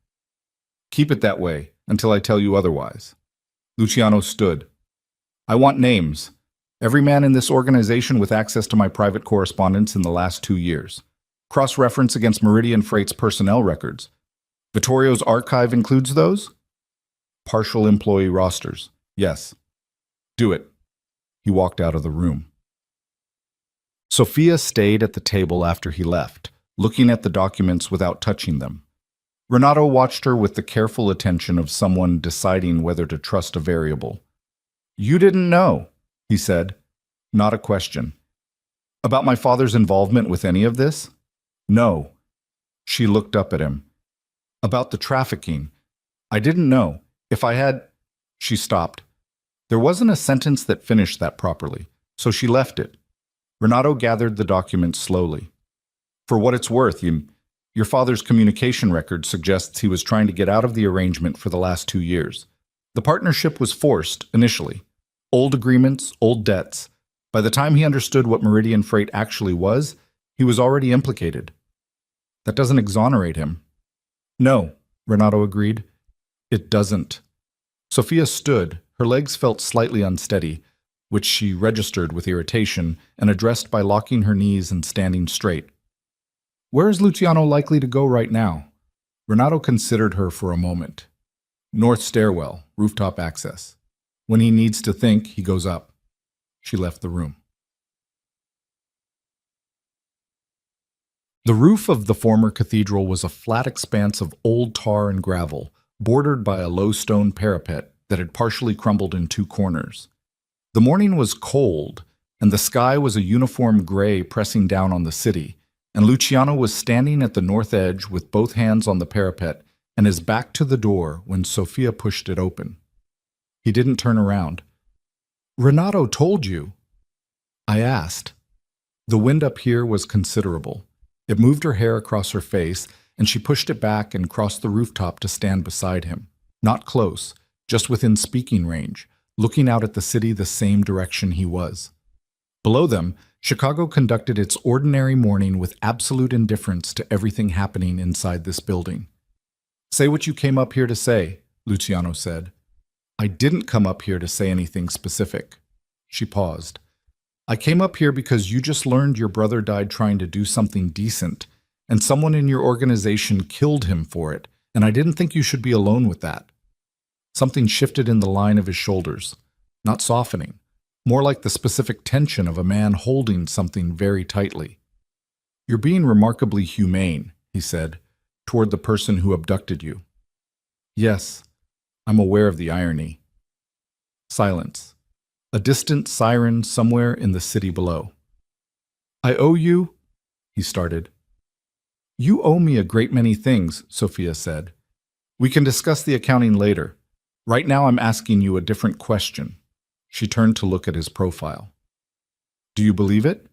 [SPEAKER 1] Keep it that way until I tell you otherwise. Luciano stood. I want names. Every man in this organization with access to my private correspondence in the last 2 years. Cross-reference against Meridian Freight's personnel records. Vittorio's archive includes those? Partial employee rosters. Yes. Do it. He walked out of the room. Sophia stayed at the table after he left, looking at the documents without touching them. Renato watched her with the careful attention of someone deciding whether to trust a variable. You didn't know, he said. Not a question. About my father's involvement with any of this? No. She looked up at him. About the trafficking. I didn't know. If I had... She stopped. There wasn't a sentence that finished that properly, so she left it. Renato gathered the document slowly. For what it's worth, your father's communication record suggests he was trying to get out of the arrangement for the last 2 years. The partnership was forced, initially. Old agreements, old debts. By the time he understood what Meridian Freight actually was, he was already implicated. That doesn't exonerate him. No, Renato agreed. It doesn't. Sophia stood. Her legs felt slightly unsteady, which she registered with irritation and addressed by locking her knees and standing straight. Where is Luciano likely to go right now? Renato considered her for a moment. North stairwell, rooftop access. When he needs to think, he goes up. She left the room. The roof of the former cathedral was a flat expanse of old tar and gravel, bordered by a low stone parapet that had partially crumbled in 2 corners. The morning was cold, and the sky was a uniform gray pressing down on the city, and Luciano was standing at the north edge with both hands on the parapet and his back to the door when Sophia pushed it open. He didn't turn around. "Renato told you?" I asked. The wind up here was considerable. It moved her hair across her face, and she pushed it back and crossed the rooftop to stand beside him. Not close, just within speaking range, looking out at the city the same direction he was. Below them, Chicago conducted its ordinary morning with absolute indifference to everything happening inside this building. "Say what you came up here to say," Luciano said. "I didn't come up here to say anything specific." She paused. "I came up here because you just learned your brother died trying to do something decent, and someone in your organization killed him for it, and I didn't think you should be alone with that." Something shifted in the line of his shoulders, not softening, more like the specific tension of a man holding something very tightly. "You're being remarkably humane," he said, "toward the person who abducted you." "Yes, I'm aware of the irony." Silence. A distant siren somewhere in the city below. "I owe you," he started. "You owe me a great many things," Sophia said. "We can discuss the accounting later. Right now I'm asking you a different question." She turned to look at his profile. "Do you believe it?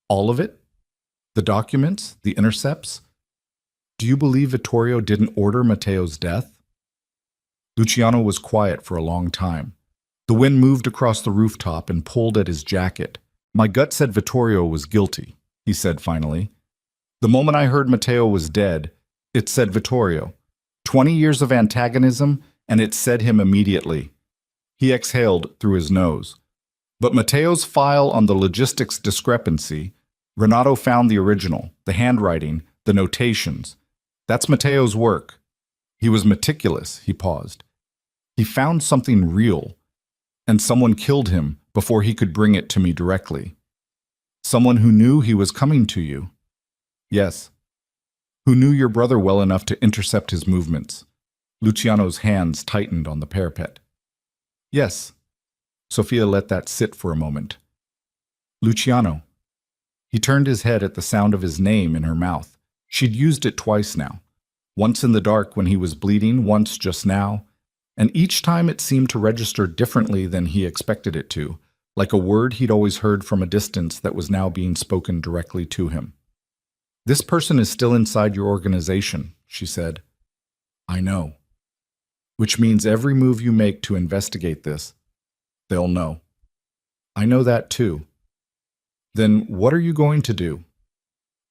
[SPEAKER 1] All of it? The documents? The intercepts? Do you believe Vittorio didn't order Matteo's death?" Luciano was quiet for a long time. The wind moved across the rooftop and pulled at his jacket. "My gut said Vittorio was guilty," he said finally. "The moment I heard Matteo was dead, it said Vittorio. 20 years of antagonism, and it said him immediately." He exhaled through his nose. "But Matteo's file on the logistics discrepancy, Renato found the original, the handwriting, the notations. That's Matteo's work. He was meticulous," he paused. "He found something real, and someone killed him before he could bring it to me directly. Someone who knew he was coming to you." "Yes." "Who knew your brother well enough to intercept his movements." Luciano's hands tightened on the parapet. "Yes." Sophia let that sit for a moment. "Luciano." He turned his head at the sound of his name in her mouth. She'd used it twice now. Once in the dark when he was bleeding, once just now, and each time it seemed to register differently than he expected it to, like a word he'd always heard from a distance that was now being spoken directly to him. "This person is still inside your organization," she said. "I know. Which means every move you make to investigate this, they'll know." "I know that too." "Then what are you going to do?"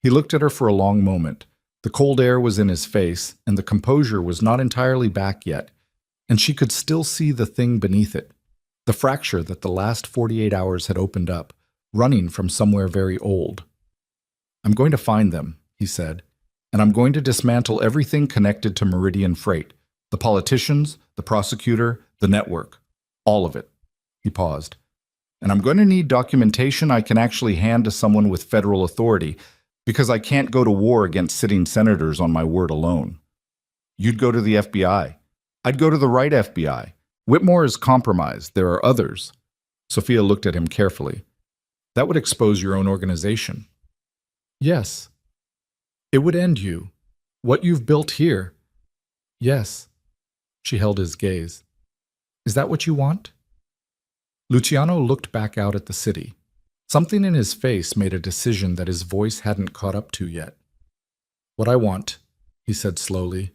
[SPEAKER 1] He looked at her for a long moment. The cold air was in his face, and the composure was not entirely back yet, and she could still see the thing beneath it, the fracture that the last 48 hours had opened up, running from somewhere very old. "I'm going to find them," he said, "and I'm going to dismantle everything connected to Meridian Freight. The politicians, the prosecutor, the network. All of it." He paused. "And I'm going to need documentation I can actually hand to someone with federal authority, because I can't go to war against sitting senators on my word alone." "You'd go to the FBI." "I'd go to the right FBI. Whitmore is compromised. There are others." Sophia looked at him carefully. "That would expose your own organization." "Yes." "It would end you. What you've built here." "Yes." She held his gaze. "Is that what you want?" Luciano looked back out at the city. Something in his face made a decision that his voice hadn't caught up to yet. "What I want," he said slowly,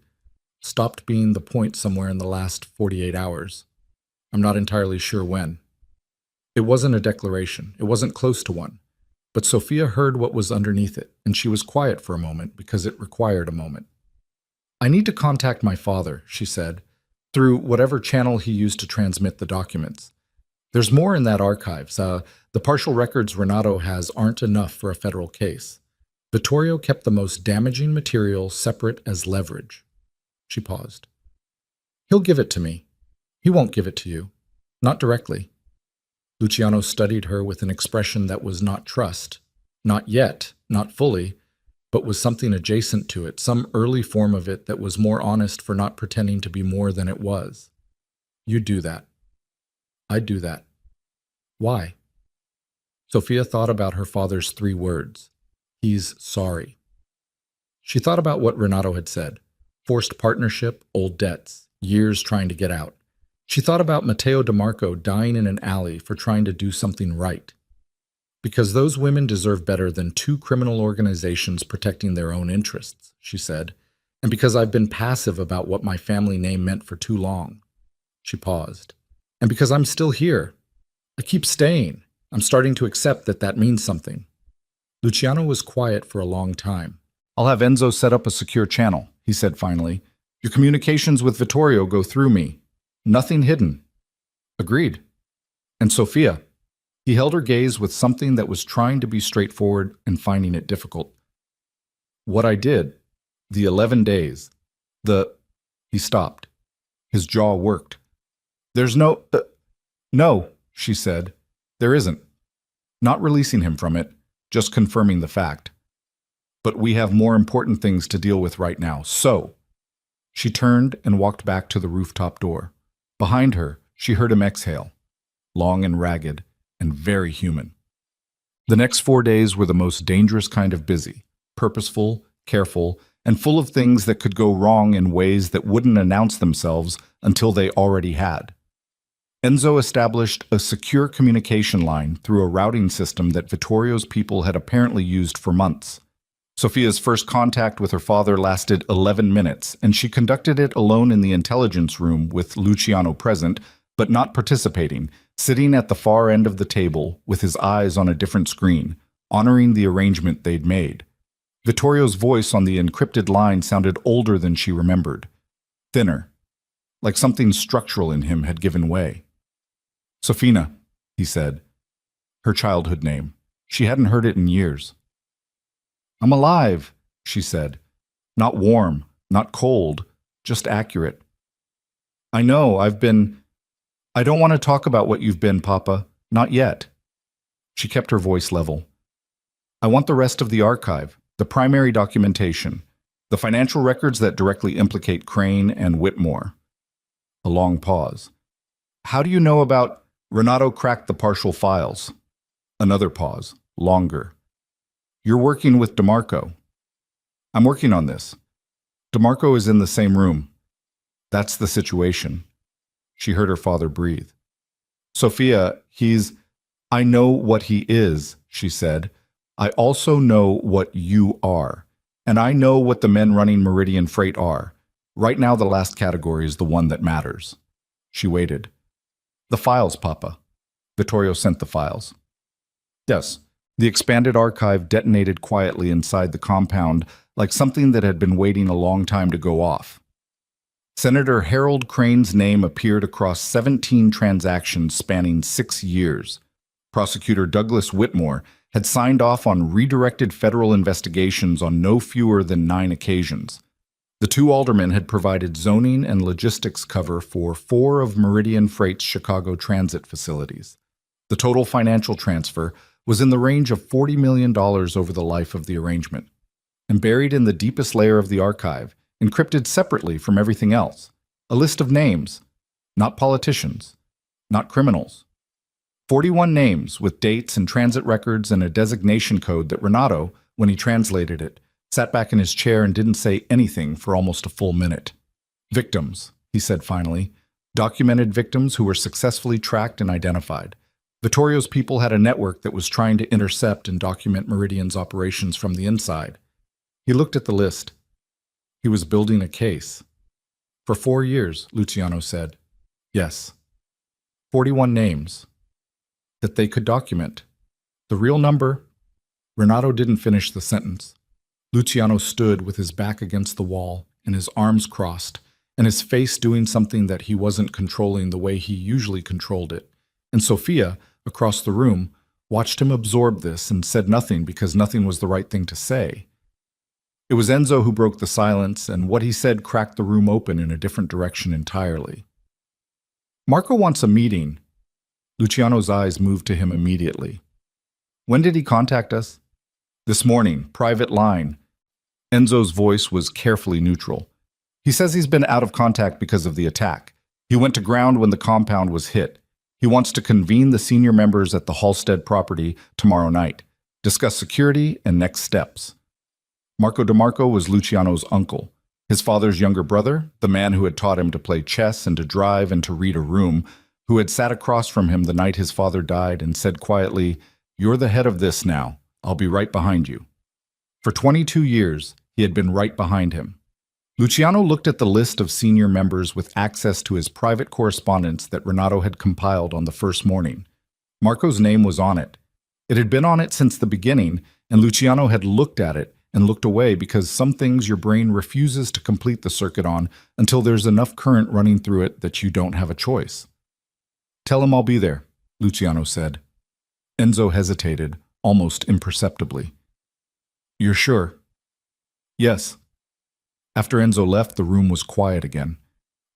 [SPEAKER 1] "stopped being the point somewhere in the last 48 hours. I'm not entirely sure when." It wasn't a declaration. It wasn't close to one. But Sophia heard what was underneath it, and she was quiet for a moment because it required a moment. "I need to contact my father," she said, "through whatever channel he used to transmit the documents. There's more in that archives. The partial records Renato has aren't enough for a federal case. Vittorio kept the most damaging material separate as leverage." She paused. "He'll give it to me. He won't give it to you. Not directly." Luciano studied her with an expression that was not trust. Not yet, not fully, but was something adjacent to it, some early form of it that was more honest for not pretending to be more than it was. "You'd do that." "I'd do that." "Why?" Sophia thought about her father's 3 words. He's sorry. She thought about what Renato had said. Forced partnership, old debts, years trying to get out. She thought about Matteo DeMarco dying in an alley for trying to do something right. Because those women deserve better than 2 criminal organizations protecting their own interests, she said, and because I've been passive about what my family name meant for too long. She paused. And because I'm still here. I keep staying. I'm starting to accept that that means something. Luciano was quiet for a long time. I'll have Enzo set up a secure channel, he said finally. Your communications with Vittorio go through me. Nothing hidden. Agreed. And Sophia. He held her gaze with something that was trying to be straightforward and finding it difficult. What I did, the 11 days, He stopped. His jaw worked. There's no, she said. There isn't. Not releasing him from it, just confirming the fact. But we have more important things to deal with right now, so. She turned and walked back to the rooftop door. Behind her, she heard him exhale, long and ragged, and very human. The next 4 days were the most dangerous kind of busy, purposeful, careful, and full of things that could go wrong in ways that wouldn't announce themselves until they already had. Enzo established a secure communication line through a routing system that Vittorio's people had apparently used for months. Sophia's first contact with her father lasted 11 minutes, and she conducted it alone in the intelligence room with Luciano present, but not participating, sitting at the far end of the table with his eyes on a different screen, honoring the arrangement they'd made. Vittorio's voice on the encrypted line sounded older than she remembered, thinner, like something structural in him had given way. Sofina, he said, her childhood name. She hadn't heard it in years. I'm alive, she said. Not warm, not cold, just accurate. I know, I don't want to talk about what you've been, Papa. Not yet. She kept her voice level. I want the rest of the archive, the primary documentation, the financial records that directly implicate Crane and Whitmore. A long pause. How do you know about Renato cracked the partial files? Another pause, longer. You're working with DeMarco. I'm working on this. DeMarco is in the same room. That's the situation. She heard her father breathe. Sophia, I know what he is, she said. I also know what you are. And I know what the men running Meridian Freight are. Right now, the last category is the one that matters. She waited. The files, Papa. Vittorio sent the files. Yes. The expanded archive detonated quietly inside the compound like something that had been waiting a long time to go off. Senator Harold Crane's name appeared across 17 transactions spanning 6 years. Prosecutor Douglas Whitmore had signed off on redirected federal investigations on no fewer than 9 occasions. The 2 aldermen had provided zoning and logistics cover for 4 of Meridian Freight's Chicago transit facilities. The total financial transfer was in the range of $40 million over the life of the arrangement. And buried in the deepest layer of the archive, encrypted separately from everything else, a list of names, not politicians, not criminals. 41 names with dates and transit records and a designation code that Renato, when he translated it, sat back in his chair and didn't say anything for almost a full minute. Victims, he said finally, documented victims who were successfully tracked and identified. Vittorio's people had a network that was trying to intercept and document Meridian's operations from the inside. He looked at the list. He was building a case. For 4 years, Luciano said. Yes. 41 names. That they could document. The real number? Renato didn't finish the sentence. Luciano stood with his back against the wall and his arms crossed, and his face doing something that he wasn't controlling the way he usually controlled it. And Sophia, across the room, watched him absorb this and said nothing because nothing was the right thing to say. It was Enzo who broke the silence, and what he said cracked the room open in a different direction entirely. Marco wants a meeting. Luciano's eyes moved to him immediately. When did he contact us? This morning, private line. Enzo's voice was carefully neutral. He says he's been out of contact because of the attack. He went to ground when the compound was hit. He wants to convene the senior members at the Halstead property tomorrow night, discuss security and next steps. Marco DeMarco was Luciano's uncle, his father's younger brother, the man who had taught him to play chess and to drive and to read a room, who had sat across from him the night his father died and said quietly, "You're the head of this now. I'll be right behind you." For 22 years, he had been right behind him. Luciano looked at the list of senior members with access to his private correspondence that Renato had compiled on the first morning. Marco's name was on it. It had been on it since the beginning, and Luciano had looked at it and looked away because some things your brain refuses to complete the circuit on until there's enough current running through it that you don't have a choice. "Tell him I'll be there," Luciano said. Enzo hesitated, almost imperceptibly. "You're sure?" "Yes." After Enzo left, the room was quiet again.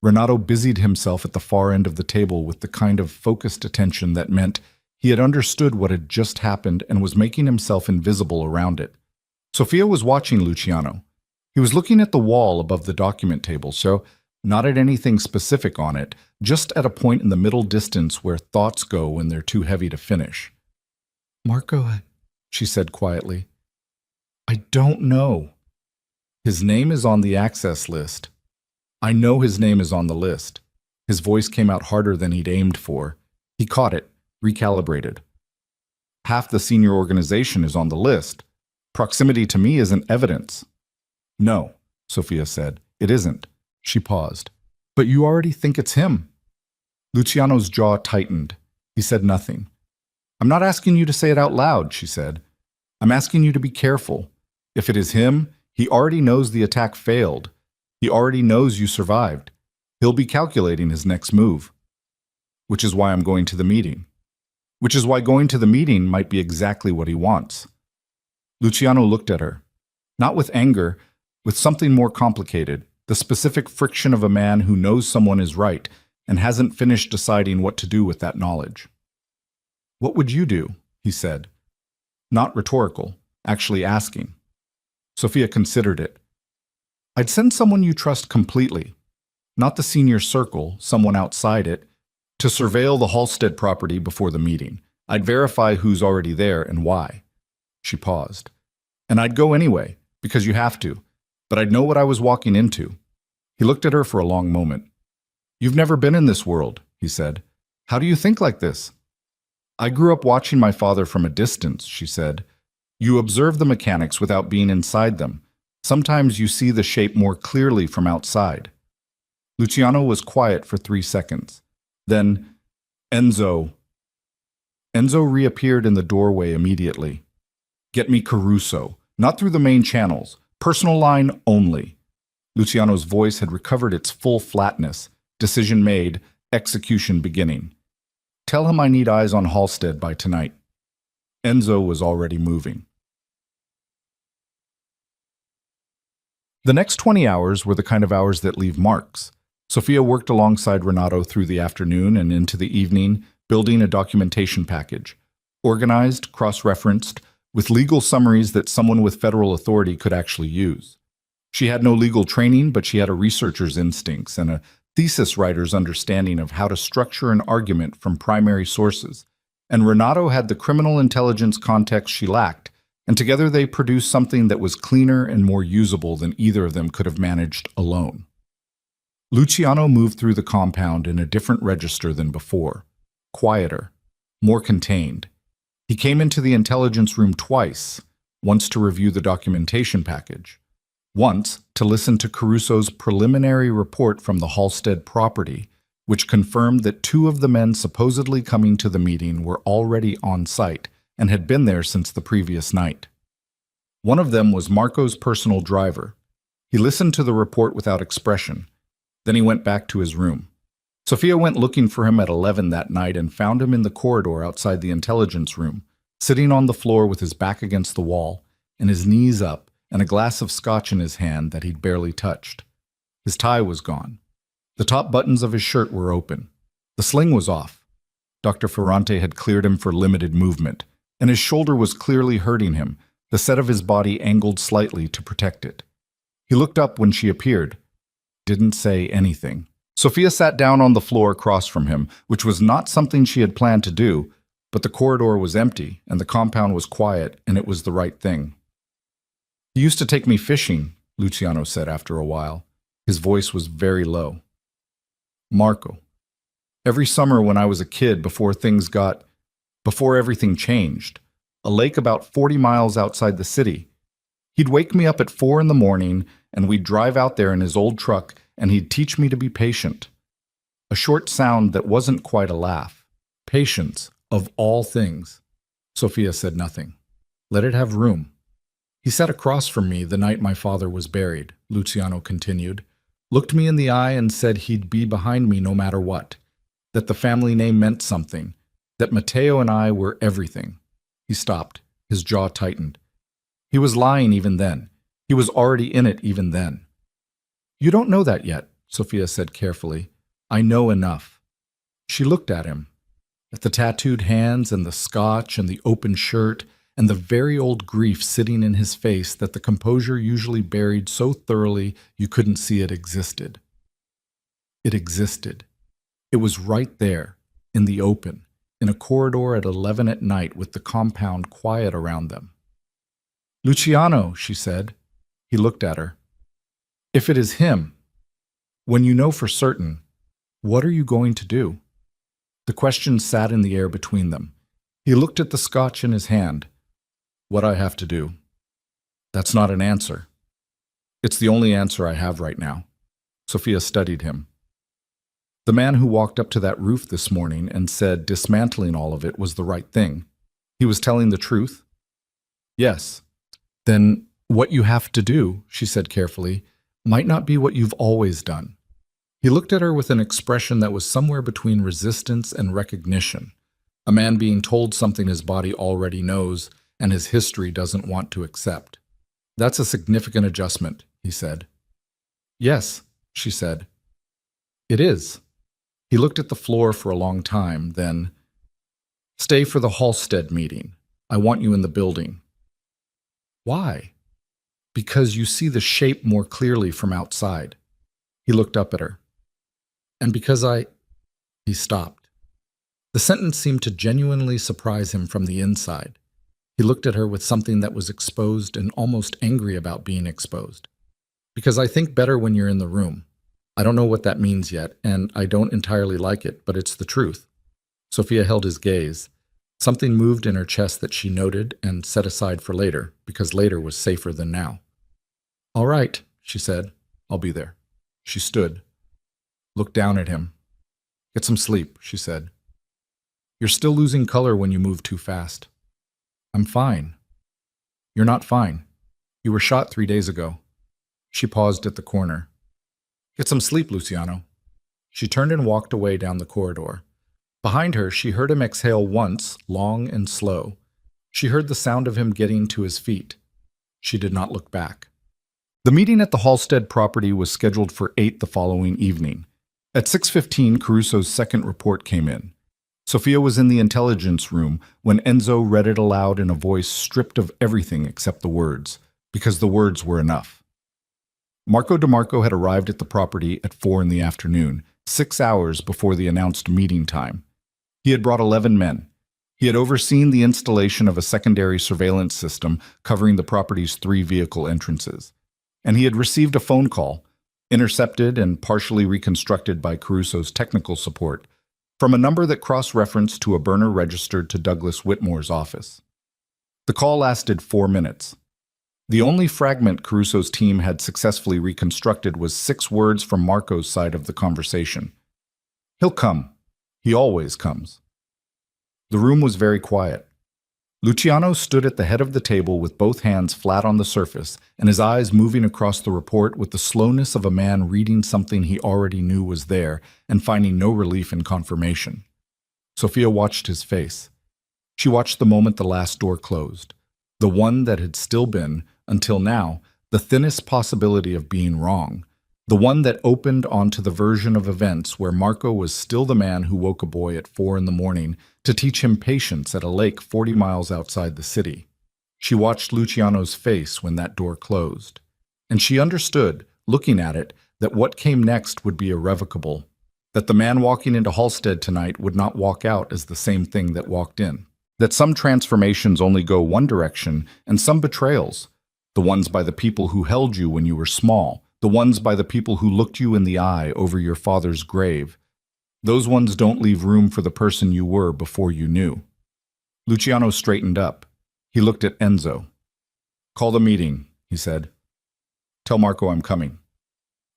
[SPEAKER 1] Renato busied himself at the far end of the table with the kind of focused attention that meant he had understood what had just happened and was making himself invisible around it. Sofia was watching Luciano. He was looking at the wall above the document table, so not at anything specific on it, just at a point in the middle distance where thoughts go when they're too heavy to finish. "Marco," she said quietly, "I don't know. His name is on the access list. I know his name is on the list." His voice came out harder than he'd aimed for. He caught it, recalibrated. "Half the senior organization is on the list. Proximity to me isn't evidence." "No," Sofia said, "it isn't." She paused. "But you already think it's him." Luciano's jaw tightened. He said nothing. "I'm not asking you to say it out loud," she said. "I'm asking you to be careful. If it is him, he already knows the attack failed. He already knows you survived. He'll be calculating his next move. Which is why I'm going to the meeting. Which is why going to the meeting might be exactly what he wants." Luciano looked at her. Not with anger, with something more complicated, the specific friction of a man who knows someone is right and hasn't finished deciding what to do with that knowledge. "What would you do?" he said. Not rhetorical, actually asking. Sofia considered it. "I'd send someone you trust completely, not the senior circle, someone outside it, to surveil the Halstead property before the meeting. I'd verify who's already there and why." She paused. "And I'd go anyway, because you have to, but I'd know what I was walking into." He looked at her for a long moment. "You've never been in this world," he said. "How do you think like this?" "I grew up watching my father from a distance," she said. "You observe the mechanics without being inside them. Sometimes you see the shape more clearly from outside." Luciano was quiet for 3 seconds. Then, Enzo reappeared in the doorway immediately. "Get me Caruso, not through the main channels, personal line only." Luciano's voice had recovered its full flatness. Decision made, execution beginning. "Tell him I need eyes on Halstead by tonight." Enzo was already moving. The next 20 hours were the kind of hours that leave marks. Sofia worked alongside Renato through the afternoon and into the evening, building a documentation package. Organized, cross-referenced, with legal summaries that someone with federal authority could actually use. She had no legal training, but she had a researcher's instincts and a thesis writer's understanding of how to structure an argument from primary sources. And Renato had the criminal intelligence context she lacked, and together they produced something that was cleaner and more usable than either of them could have managed alone. Luciano moved through the compound in a different register than before. Quieter, more contained. He came into the intelligence room twice, once to review the documentation package, once to listen to Caruso's preliminary report from the Halstead property, which confirmed that 2 of the men supposedly coming to the meeting were already on site and had been there since the previous night. One of them was Marco's personal driver. He listened to the report without expression. Then he went back to his room. Sofia went looking for him at 11 that night and found him in the corridor outside the intelligence room, sitting on the floor with his back against the wall and his knees up and a glass of scotch in his hand that he'd barely touched. His tie was gone. The top buttons of his shirt were open. The sling was off. Dr. Ferrante had cleared him for limited movement, and his shoulder was clearly hurting him, the set of his body angled slightly to protect it. He looked up when she appeared. Didn't say anything. Sophia sat down on the floor across from him, which was not something she had planned to do, but the corridor was empty and the compound was quiet, and it was the right thing. He used to take me fishing, Luciano said after a while. His voice was very low. Marco. Every summer when I was a kid, before everything changed, a lake about 40 miles outside the city. He'd wake me up at 4 in the morning, and we'd drive out there in his old truck, and he'd teach me to be patient. A short sound that wasn't quite a laugh. Patience, of all things. Sophia said nothing. Let it have room. He sat across from me the night my father was buried, Luciano continued, looked me in the eye and said he'd be behind me no matter what, that the family name meant something, that Matteo and I were everything. He stopped. His jaw tightened. He was lying even then. He was already in it even then. You don't know that yet, Sophia said carefully. I know enough. She looked at him, at the tattooed hands and the scotch and the open shirt and the very old grief sitting in his face that the composure usually buried so thoroughly you couldn't see it existed. It existed. It was right there, in the open, in a corridor at 11 at night with the compound quiet around them. Luciano, she said. He looked at her. If it is him, when you know for certain, what are you going to do? The question sat in the air between them. He looked at the scotch in his hand. What I have to do. That's not an answer. It's the only answer I have right now. Sophia studied him. The man who walked up to that roof this morning and said dismantling all of it was the right thing. He was telling the truth? Yes. Then what you have to do, she said carefully, might not be what you've always done. He looked at her with an expression that was somewhere between resistance and recognition. A man being told something his body already knows and his history doesn't want to accept. That's a significant adjustment, he said. Yes, she said. It is. He looked at the floor for a long time, then, stay for the Halstead meeting. I want you in the building. Why? Because you see the shape more clearly from outside. He looked up at her. And because He stopped. The sentence seemed to genuinely surprise him from the inside. He looked at her with something that was exposed and almost angry about being exposed. Because I think better when you're in the room. I don't know what that means yet, and I don't entirely like it, but it's the truth. Sophia held his gaze. Something moved in her chest that she noted and set aside for later, because later was safer than now. All right, she said. I'll be there. She stood, looked down at him. Get some sleep, she said. You're still losing color when you move too fast. I'm fine. You're not fine. You were shot 3 days ago. She paused at the corner. Get some sleep, Luciano. She turned and walked away down the corridor. Behind her, she heard him exhale once, long and slow. She heard the sound of him getting to his feet. She did not look back. The meeting at the Halstead property was scheduled for 8 the following evening. At 6:15, Caruso's second report came in. Sophia was in the intelligence room when Enzo read it aloud in a voice stripped of everything except the words, because the words were enough. Marco DeMarco had arrived at the property at 4 in the afternoon, 6 hours before the announced meeting time. He had brought 11 men. He had overseen the installation of a secondary surveillance system covering the property's 3 vehicle entrances. And he had received a phone call, intercepted and partially reconstructed by Caruso's technical support, from a number that cross-referenced to a burner registered to Douglas Whitmore's office. The call lasted 4 minutes. The only fragment Caruso's team had successfully reconstructed was 6 words from Marco's side of the conversation. He'll come. He always comes. The room was very quiet. Luciano stood at the head of the table with both hands flat on the surface and his eyes moving across the report with the slowness of a man reading something he already knew was there and finding no relief in confirmation. Sophia watched his face. She watched the moment the last door closed, the one that had still been, until now, the thinnest possibility of being wrong, the one that opened onto the version of events where Marco was still the man who woke a boy at 4 in the morning to teach him patience at a lake 40 miles outside the city. She watched Luciano's face when that door closed, and she understood, looking at it, that what came next would be irrevocable, that the man walking into Halstead tonight would not walk out as the same thing that walked in, that some transformations only go one direction and some betrayals, the ones by the people who held you when you were small, the ones by the people who looked you in the eye over your father's grave. Those ones don't leave room for the person you were before you knew. Luciano straightened up. He looked at Enzo. "Call the meeting," he said. "Tell Marco I'm coming."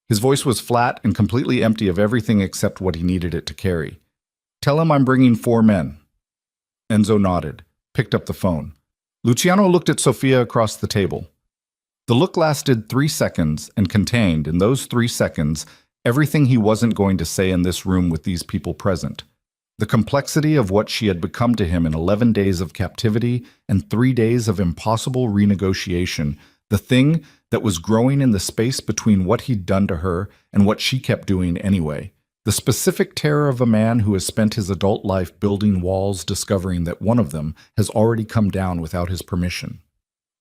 [SPEAKER 1] His voice was flat and completely empty of everything except what he needed it to carry. "Tell him I'm bringing 4 men." Enzo nodded, picked up the phone. Luciano looked at Sofia across the table. The look lasted 3 seconds and contained, in those 3 seconds, everything he wasn't going to say in this room with these people present. The complexity of what she had become to him in 11 days of captivity and 3 days of impossible renegotiation, the thing that was growing in the space between what he'd done to her and what she kept doing anyway. The specific terror of a man who has spent his adult life building walls, discovering that one of them has already come down without his permission.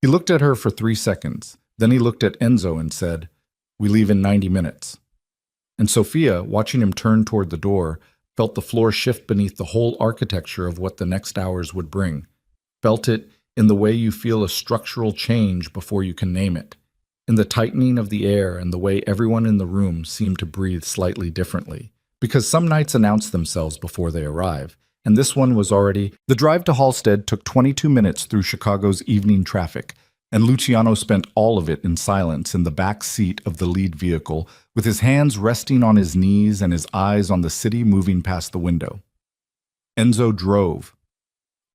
[SPEAKER 1] He looked at her for 3 seconds. Then he looked at Enzo and said, "We leave in 90 minutes." And Sofia, watching him turn toward the door, felt the floor shift beneath the whole architecture of what the next hours would bring. Felt it in the way you feel a structural change before you can name it, in the tightening of the air and the way everyone in the room seemed to breathe slightly differently. Because some nights announce themselves before they arrive, and this one was already... The drive to Halstead took 22 minutes through Chicago's evening traffic, and Luciano spent all of it in silence in the back seat of the lead vehicle, with his hands resting on his knees and his eyes on the city moving past the window. Enzo drove.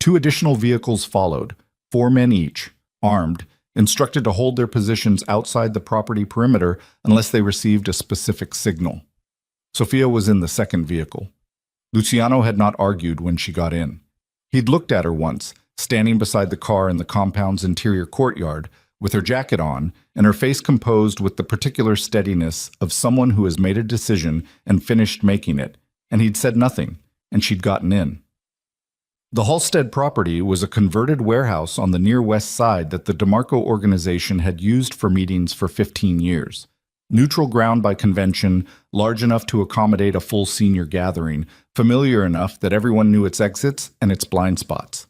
[SPEAKER 1] 2 additional vehicles followed, 4 men each, armed, instructed to hold their positions outside the property perimeter unless they received a specific signal. Sofia was in the second vehicle. Luciano had not argued when she got in. He'd looked at her once, standing beside the car in the compound's interior courtyard, with her jacket on and her face composed with the particular steadiness of someone who has made a decision and finished making it, and he'd said nothing, and she'd gotten in. The Halstead property was a converted warehouse on the near west side that the DeMarco organization had used for meetings for 15 years. Neutral ground by convention, large enough to accommodate a full senior gathering, familiar enough that everyone knew its exits and its blind spots.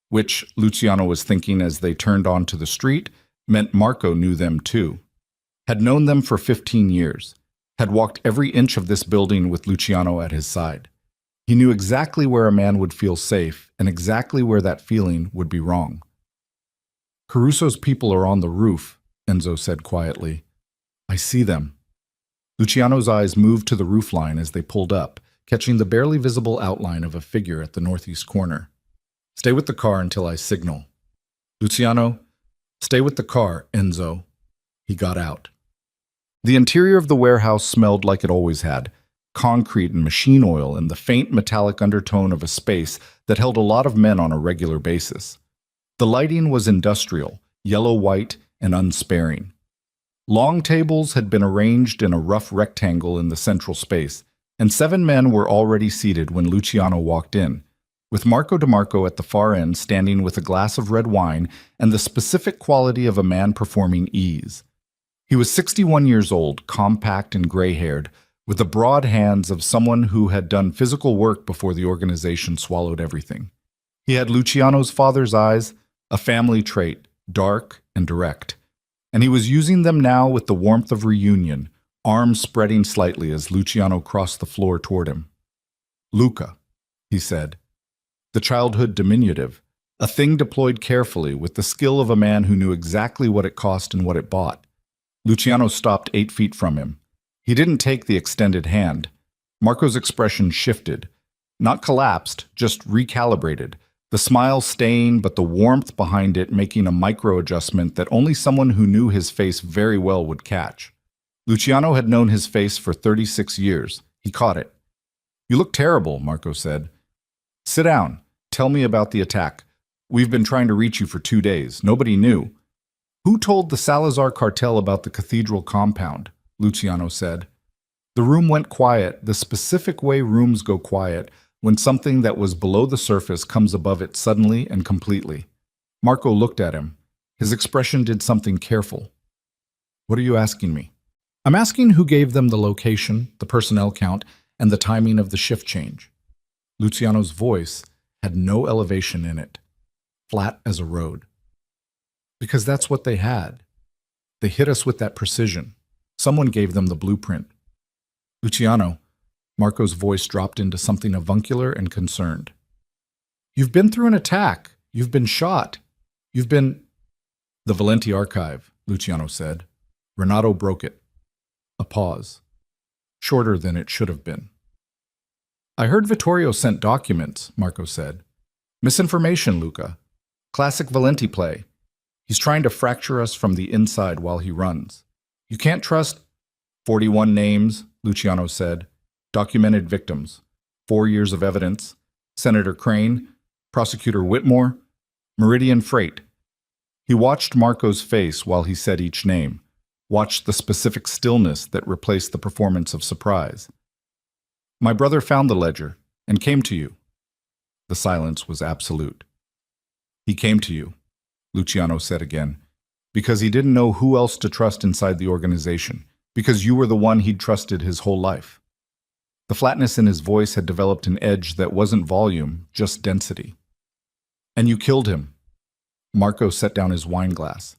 [SPEAKER 1] Which, Luciano was thinking as they turned onto the street, meant Marco knew them too. Had known them for 15 years. Had walked every inch of this building with Luciano at his side. He knew exactly where a man would feel safe and exactly where that feeling would be wrong. "Caruso's people are on the roof," Enzo said quietly. "I see them." Luciano's eyes moved to the roofline as they pulled up, catching the barely visible outline of a figure at the northeast corner. "Stay with the car until I signal." "Luciano, stay with the car, Enzo." He got out. The interior of the warehouse smelled like it always had, concrete and machine oil and the faint metallic undertone of a space that held a lot of men on a regular basis. The lighting was industrial, yellow-white, and unsparing. Long tables had been arranged in a rough rectangle in the central space, and 7 men were already seated when Luciano walked in, with Marco DeMarco at the far end standing with a glass of red wine and the specific quality of a man performing ease. He was 61 years old, compact and gray-haired, with the broad hands of someone who had done physical work before the organization swallowed everything. He had Luciano's father's eyes, a family trait, dark and direct, and he was using them now with the warmth of reunion, arms spreading slightly as Luciano crossed the floor toward him. "Luca," he said. The childhood diminutive, a thing deployed carefully with the skill of a man who knew exactly what it cost and what it bought. Luciano stopped 8 feet from him. He didn't take the extended hand. Marco's expression shifted. Not collapsed, just recalibrated. The smile staying, but the warmth behind it making a micro-adjustment that only someone who knew his face very well would catch. Luciano had known his face for 36 years. He caught it. "You look terrible," Marco said. "Sit down. Tell me about the attack. We've been trying to reach you for 2 days. Nobody knew." "Who told the Salazar cartel about the cathedral compound?" Luciano said. The room went quiet, the specific way rooms go quiet, when something that was below the surface comes above it suddenly and completely. Marco looked at him. His expression did something careful. "What are you asking me?" I'm asking who gave them the location, the personnel count, and the timing of the shift change. Luciano's voice had no elevation in it, flat as a road. Because that's what they had. They hit us with that precision. Someone gave them the blueprint. Luciano, Marco's voice dropped into something avuncular and concerned. You've been through an attack. You've been shot. You've been... The Valenti archive, Luciano said. Renato broke it. A pause. Shorter than it should have been. I heard Vittorio sent documents, Marco said. Misinformation, Luca. Classic Valenti play. He's trying to fracture us from the inside while he runs. You can't trust... 41 names, Luciano said. Documented victims. 4 years of evidence. Senator Crane, Prosecutor Whitmore, Meridian Freight. He watched Marco's face while he said each name, watched the specific stillness that replaced the performance of surprise. My brother found the ledger and came to you. The silence was absolute. He came to you, Luciano said again, because he didn't know who else to trust inside the organization, because you were the one he'd trusted his whole life. The flatness in his voice had developed an edge that wasn't volume, just density. And you killed him. Marco set down his wine glass.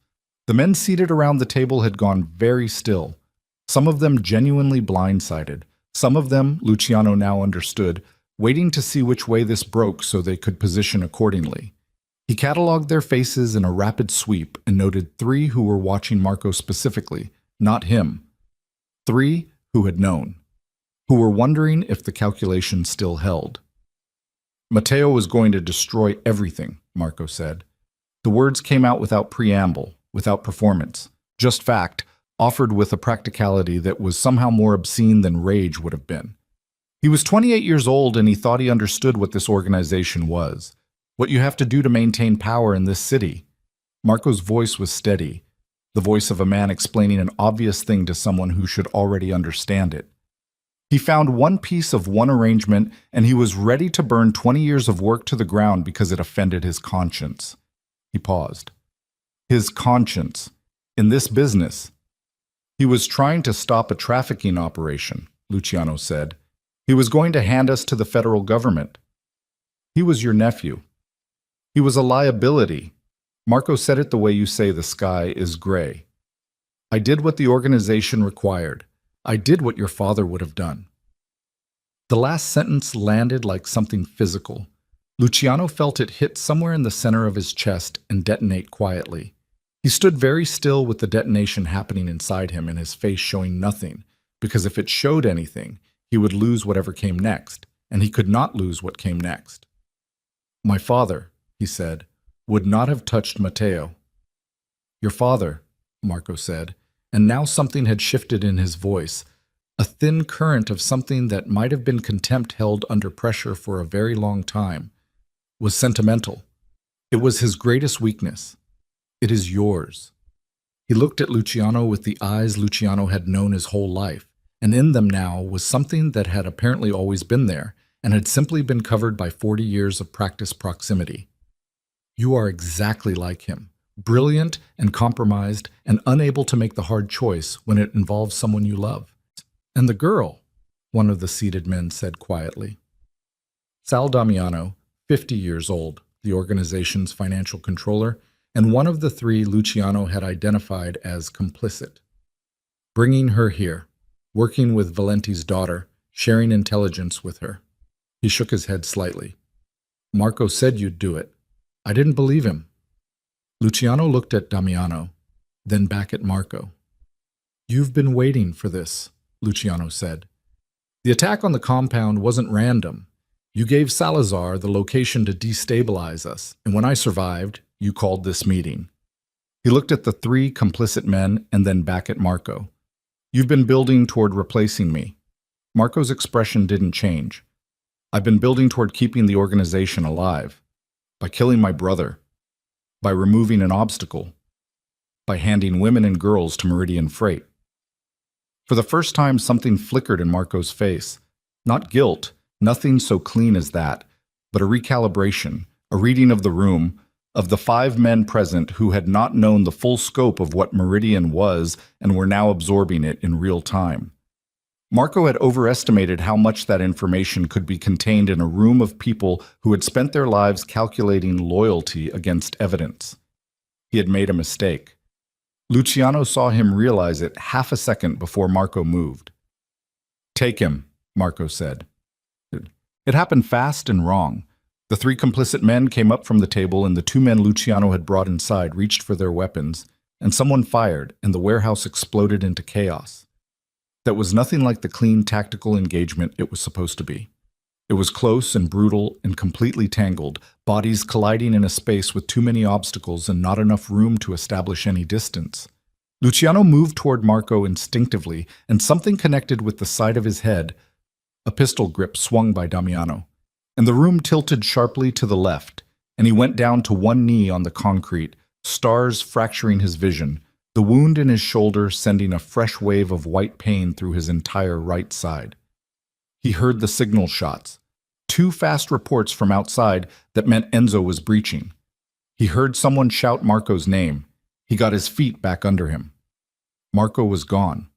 [SPEAKER 1] The men seated around the table had gone very still, some of them genuinely blindsided, some of them, Luciano now understood, waiting to see which way this broke so they could position accordingly. He cataloged their faces in a rapid sweep and noted 3 who were watching Marco specifically, not him. 3 who had known, who were wondering if the calculation still held. Matteo was going to destroy everything, Marco said. The words came out without preamble, without performance, just fact, offered with a practicality that was somehow more obscene than rage would have been. He was 28 years old and he thought he understood what this organization was, what you have to do to maintain power in this city. Marco's voice was steady, the voice of a man explaining an obvious thing to someone who should already understand it. He found one piece of one arrangement and he was ready to burn 20 years of work to the ground because it offended his conscience. He paused. His conscience. In this business. He was trying to stop a trafficking operation, Luciano said. He was going to hand us to the federal government. He was your nephew. He was a liability. Marco said it the way you say the sky is gray. I did what the organization required. I did what your father would have done. The last sentence landed like something physical. Luciano felt it hit somewhere in the center of his chest and detonate quietly. He stood very still with the detonation happening inside him and his face showing nothing, because if it showed anything, he would lose whatever came next, and he could not lose what came next. My father, he said, would not have touched Matteo. Your father, Marco said, and now something had shifted in his voice, a thin current of something that might have been contempt held under pressure for a very long time, was sentimental. It was his greatest weakness. It is yours. He looked at Luciano with the eyes Luciano had known his whole life, and in them now was something that had apparently always been there and had simply been covered by 40 years of practiced proximity. You are exactly like him, brilliant and compromised and unable to make the hard choice when it involves someone you love. And the girl, one of the seated men said quietly. Sal Damiano, 50 years old, the organization's financial controller, and one of the 3 Luciano had identified as complicit. Bringing her here, working with Valenti's daughter, sharing intelligence with her. He shook his head slightly. Marco said you'd do it. I didn't believe him. Luciano looked at Damiano, then back at Marco. You've been waiting for this, Luciano said. The attack on the compound wasn't random. You gave Salazar the location to destabilize us, and when I survived, you called this meeting. He looked at the 3 complicit men and then back at Marco. You've been building toward replacing me. Marco's expression didn't change. I've been building toward keeping the organization alive. By killing my brother. By removing an obstacle. By handing women and girls to Meridian Freight. For the first time, something flickered in Marco's face. Not guilt, nothing so clean as that, but a recalibration, a reading of the room, of the 5 men present who had not known the full scope of what Meridian was and were now absorbing it in real time. Marco had overestimated how much that information could be contained in a room of people who had spent their lives calculating loyalty against evidence. He had made a mistake. Luciano saw him realize it half a second before Marco moved. "Take him," Marco said. It happened fast and wrong. The 3 complicit men came up from the table, and the 2 men Luciano had brought inside reached for their weapons, and someone fired, and the warehouse exploded into chaos. That was nothing like the clean tactical engagement it was supposed to be. It was close and brutal and completely tangled, bodies colliding in a space with too many obstacles and not enough room to establish any distance. Luciano moved toward Marco instinctively, and something connected with the side of his head. A pistol grip swung by Damiano, and the room tilted sharply to the left, and he went down to one knee on the concrete, stars fracturing his vision, the wound in his shoulder sending a fresh wave of white pain through his entire right side. He heard the signal shots, 2 fast reports from outside that meant Enzo was breaching. He heard someone shout Marco's name. He got his feet back under him. Marco was gone.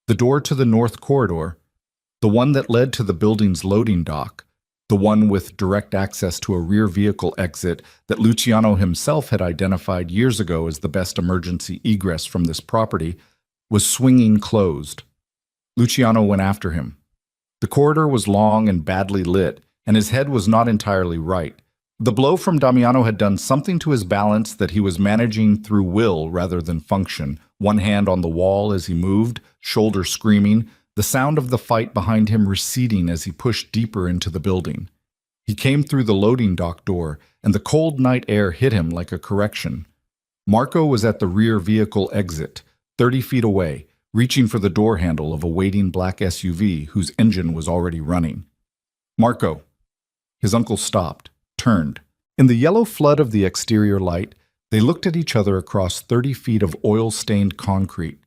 [SPEAKER 1] The door to the north corridor, the one that led to the building's loading dock, the one with direct access to a rear vehicle exit that Luciano himself had identified years ago as the best emergency egress from this property, was swinging closed. Luciano went after him. The corridor was long and badly lit, and his head was not entirely right. The blow from Damiano had done something to his balance that he was managing through will rather than function, one hand on the wall as he moved, shoulder screaming, the sound of the fight behind him receding as he pushed deeper into the building. He came through the loading dock door, and the cold night air hit him like a correction. Marco was at the rear vehicle exit, 30 feet away, reaching for the door handle of a waiting black SUV whose engine was already running. "Marco." His uncle stopped, turned. In the yellow flood of the exterior light, they looked at each other across 30 feet of oil-stained concrete.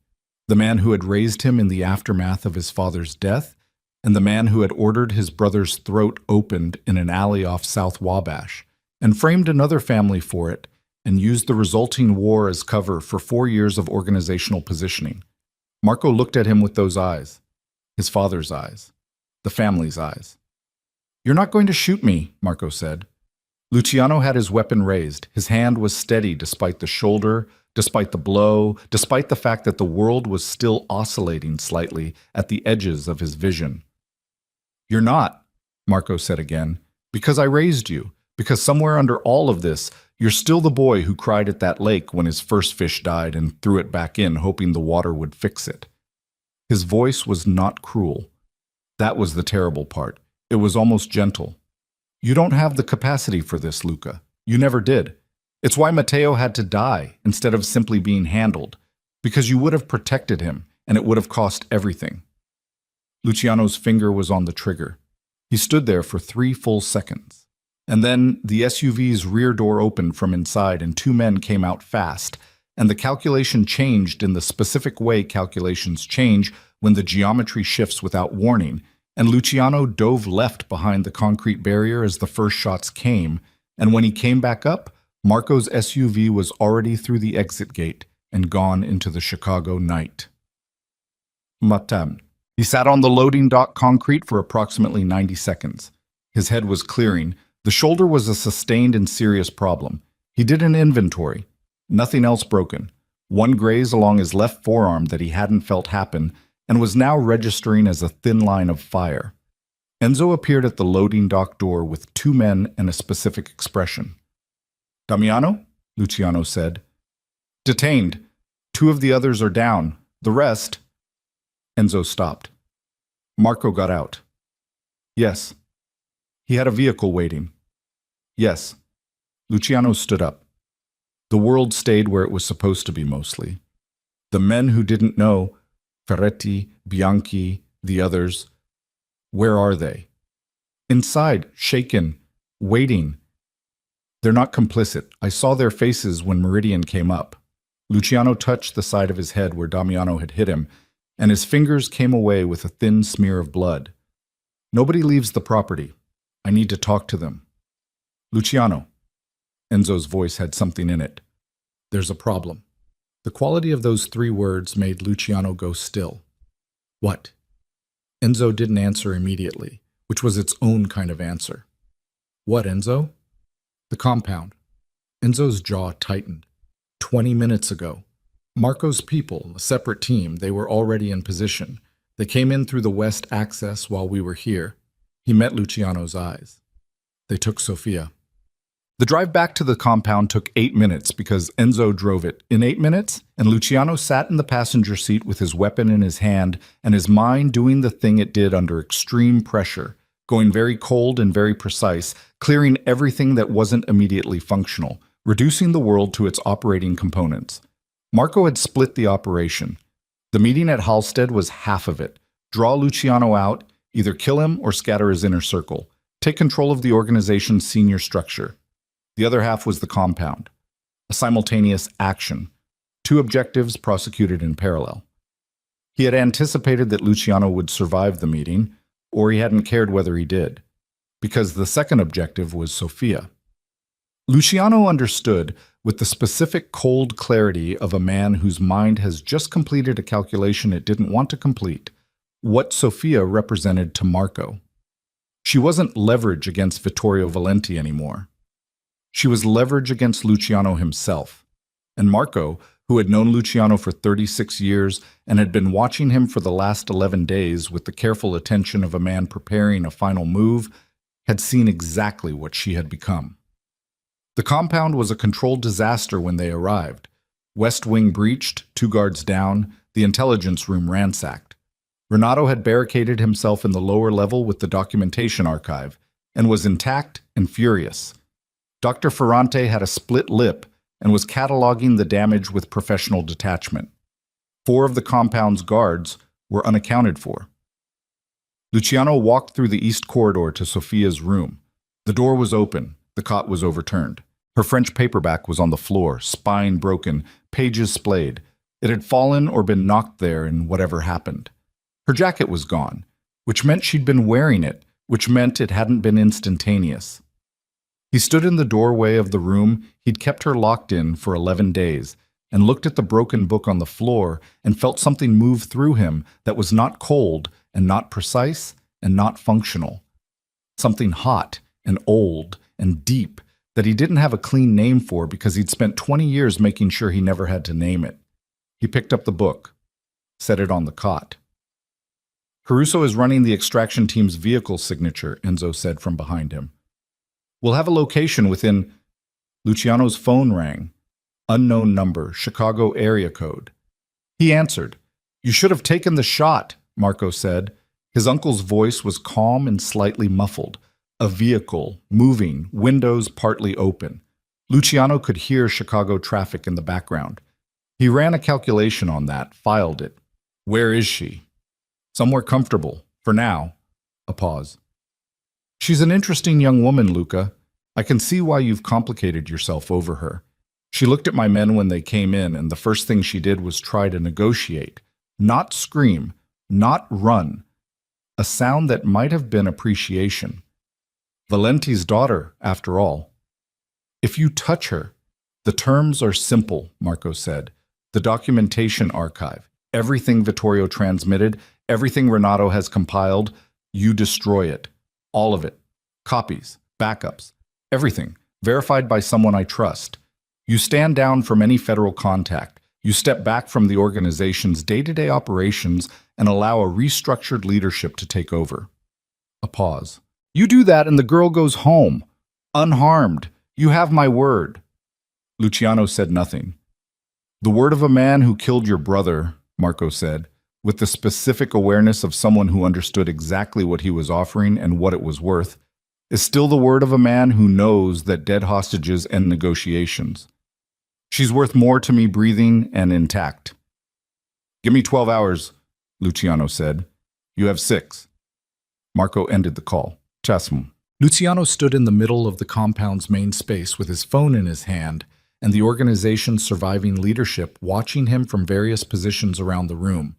[SPEAKER 1] The man who had raised him in the aftermath of his father's death, and the man who had ordered his brother's throat opened in an alley off South Wabash, and framed another family for it, and used the resulting war as cover for 4 years of organizational positioning. Marco looked at him with those eyes, his father's eyes, the family's eyes. "You're not going to shoot me," Marco said. Luciano had his weapon raised. His hand was steady despite the shoulder, despite the blow, despite the fact that the world was still oscillating slightly at the edges of his vision. "You're not," Marco said again, "because I raised you, because somewhere under all of this, you're still the boy who cried at that lake when his first fish died and threw it back in hoping the water would fix it." His voice was not cruel. That was the terrible part. It was almost gentle. "You don't have the capacity for this, Luca. You never did. It's why Matteo had to die instead of simply being handled, because you would have protected him, and it would have cost everything." Luciano's finger was on the trigger. He stood there for 3 full seconds. And then the SUV's rear door opened from inside and 2 men came out fast, and the calculation changed in the specific way calculations change when the geometry shifts without warning, and Luciano dove left behind the concrete barrier as the first shots came, and when he came back up, Marco's SUV was already through the exit gate and gone into the Chicago night. Matam. He sat on the loading dock concrete for approximately 90 seconds. His head was clearing. The shoulder was a sustained and serious problem. He did an inventory. Nothing else broken. One graze along his left forearm that he hadn't felt happen and was now registering as a thin line of fire. Enzo appeared at the loading dock door with 2 men and a specific expression. "Damiano?" Luciano said. "Detained. 2 of the others are down. The rest—" Enzo stopped. Marco got out. "Yes." "He had a vehicle waiting." "Yes." Luciano stood up. The world stayed where it was supposed to be mostly. The men who didn't know, Ferretti, Bianchi, the others, where are they? Inside, shaken, waiting. They're not complicit. I saw their faces when Meridian came up. Luciano touched the side of his head where Damiano had hit him, and his fingers came away with a thin smear of blood. "Nobody leaves the property. I need to talk to them." "Luciano." Enzo's voice had something in it. There's a problem. The quality of those 3 words made Luciano go still. What? Enzo didn't answer immediately, which was its own kind of answer. What, Enzo? The compound. Enzo's jaw tightened. 20 minutes ago. Marco's people, a separate team, they were already in position. They came in through the west access while we were here. He met Luciano's eyes. They took Sofia. The drive back to the compound took 8 minutes because Enzo drove it in 8 minutes, and Luciano sat in the passenger seat with his weapon in his hand and his mind doing the thing it did under extreme pressure, going very cold and very precise, clearing everything that wasn't immediately functional, reducing the world to its operating components. Marco had split the operation. The meeting at Halstead was half of it. Draw Luciano out, either kill him or scatter his inner circle. Take control of the organization's senior structure. The other half was the compound. A simultaneous action. 2 objectives prosecuted in parallel. He had anticipated that Luciano would survive the meeting, or he hadn't cared whether he did, because the second objective was Sofia. Luciano understood, with the specific cold clarity of a man whose mind has just completed a calculation it didn't want to complete, what Sofia represented to Marco. She wasn't leverage against Vittorio Valenti anymore. She was leverage against Luciano himself. And Marco, who had known Luciano for 36 years and had been watching him for the last 11 days with the careful attention of a man preparing a final move, had seen exactly what she had become. The compound was a controlled disaster when they arrived. West Wing breached, 2 guards down, the intelligence room ransacked. Renato had barricaded himself in the lower level with the documentation archive and was intact and furious. Dr. Ferrante had a split lip and was cataloging the damage with professional detachment. 4 of the compound's guards were unaccounted for. Luciano walked through the east corridor to Sofia's room. The door was open. The cot was overturned. Her French paperback was on the floor, spine broken, pages splayed. It had fallen or been knocked there in whatever happened. Her jacket was gone, which meant she'd been wearing it, which meant it hadn't been instantaneous. He stood in the doorway of the room he'd kept her locked in for 11 days and looked at the broken book on the floor and felt something move through him that was not cold and not precise and not functional. Something hot and old and deep that he didn't have a clean name for because he'd spent 20 years making sure he never had to name it. He picked up the book, set it on the cot. Caruso is running the extraction team's vehicle signature, Enzo said from behind him. We'll have a location within... Luciano's phone rang. Unknown number, Chicago area code. He answered. You should have taken the shot, Marco said. His uncle's voice was calm and slightly muffled. A vehicle, moving, windows partly open. Luciano could hear Chicago traffic in the background. He ran a calculation on that, filed it. Where is she? Somewhere comfortable, for now. A pause. She's an interesting young woman, Luca. I can see why you've complicated yourself over her. She looked at my men when they came in, and the first thing she did was try to negotiate. Not scream, not run. A sound that might have been appreciation. Valenti's daughter, after all. If you touch her, the terms are simple, Marco said. The documentation archive, everything Vittorio transmitted, everything Renato has compiled, you destroy it. All of it. Copies, backups, everything, verified by someone I trust. You stand down from any federal contact. You step back from the organization's day-to-day operations and allow a restructured leadership to take over. A pause. You do that and the girl goes home, unharmed. You have my word. Luciano said nothing. The word of a man who killed your brother, Marco said, with the specific awareness of someone who understood exactly what he was offering and what it was worth, is still the word of a man who knows that dead hostages end negotiations. She's worth more to me breathing and intact. Give me 12 hours, Luciano said. You have 6. Marco ended the call. Chasm. Luciano stood in the middle of the compound's main space with his phone in his hand and the organization's surviving leadership watching him from various positions around the room.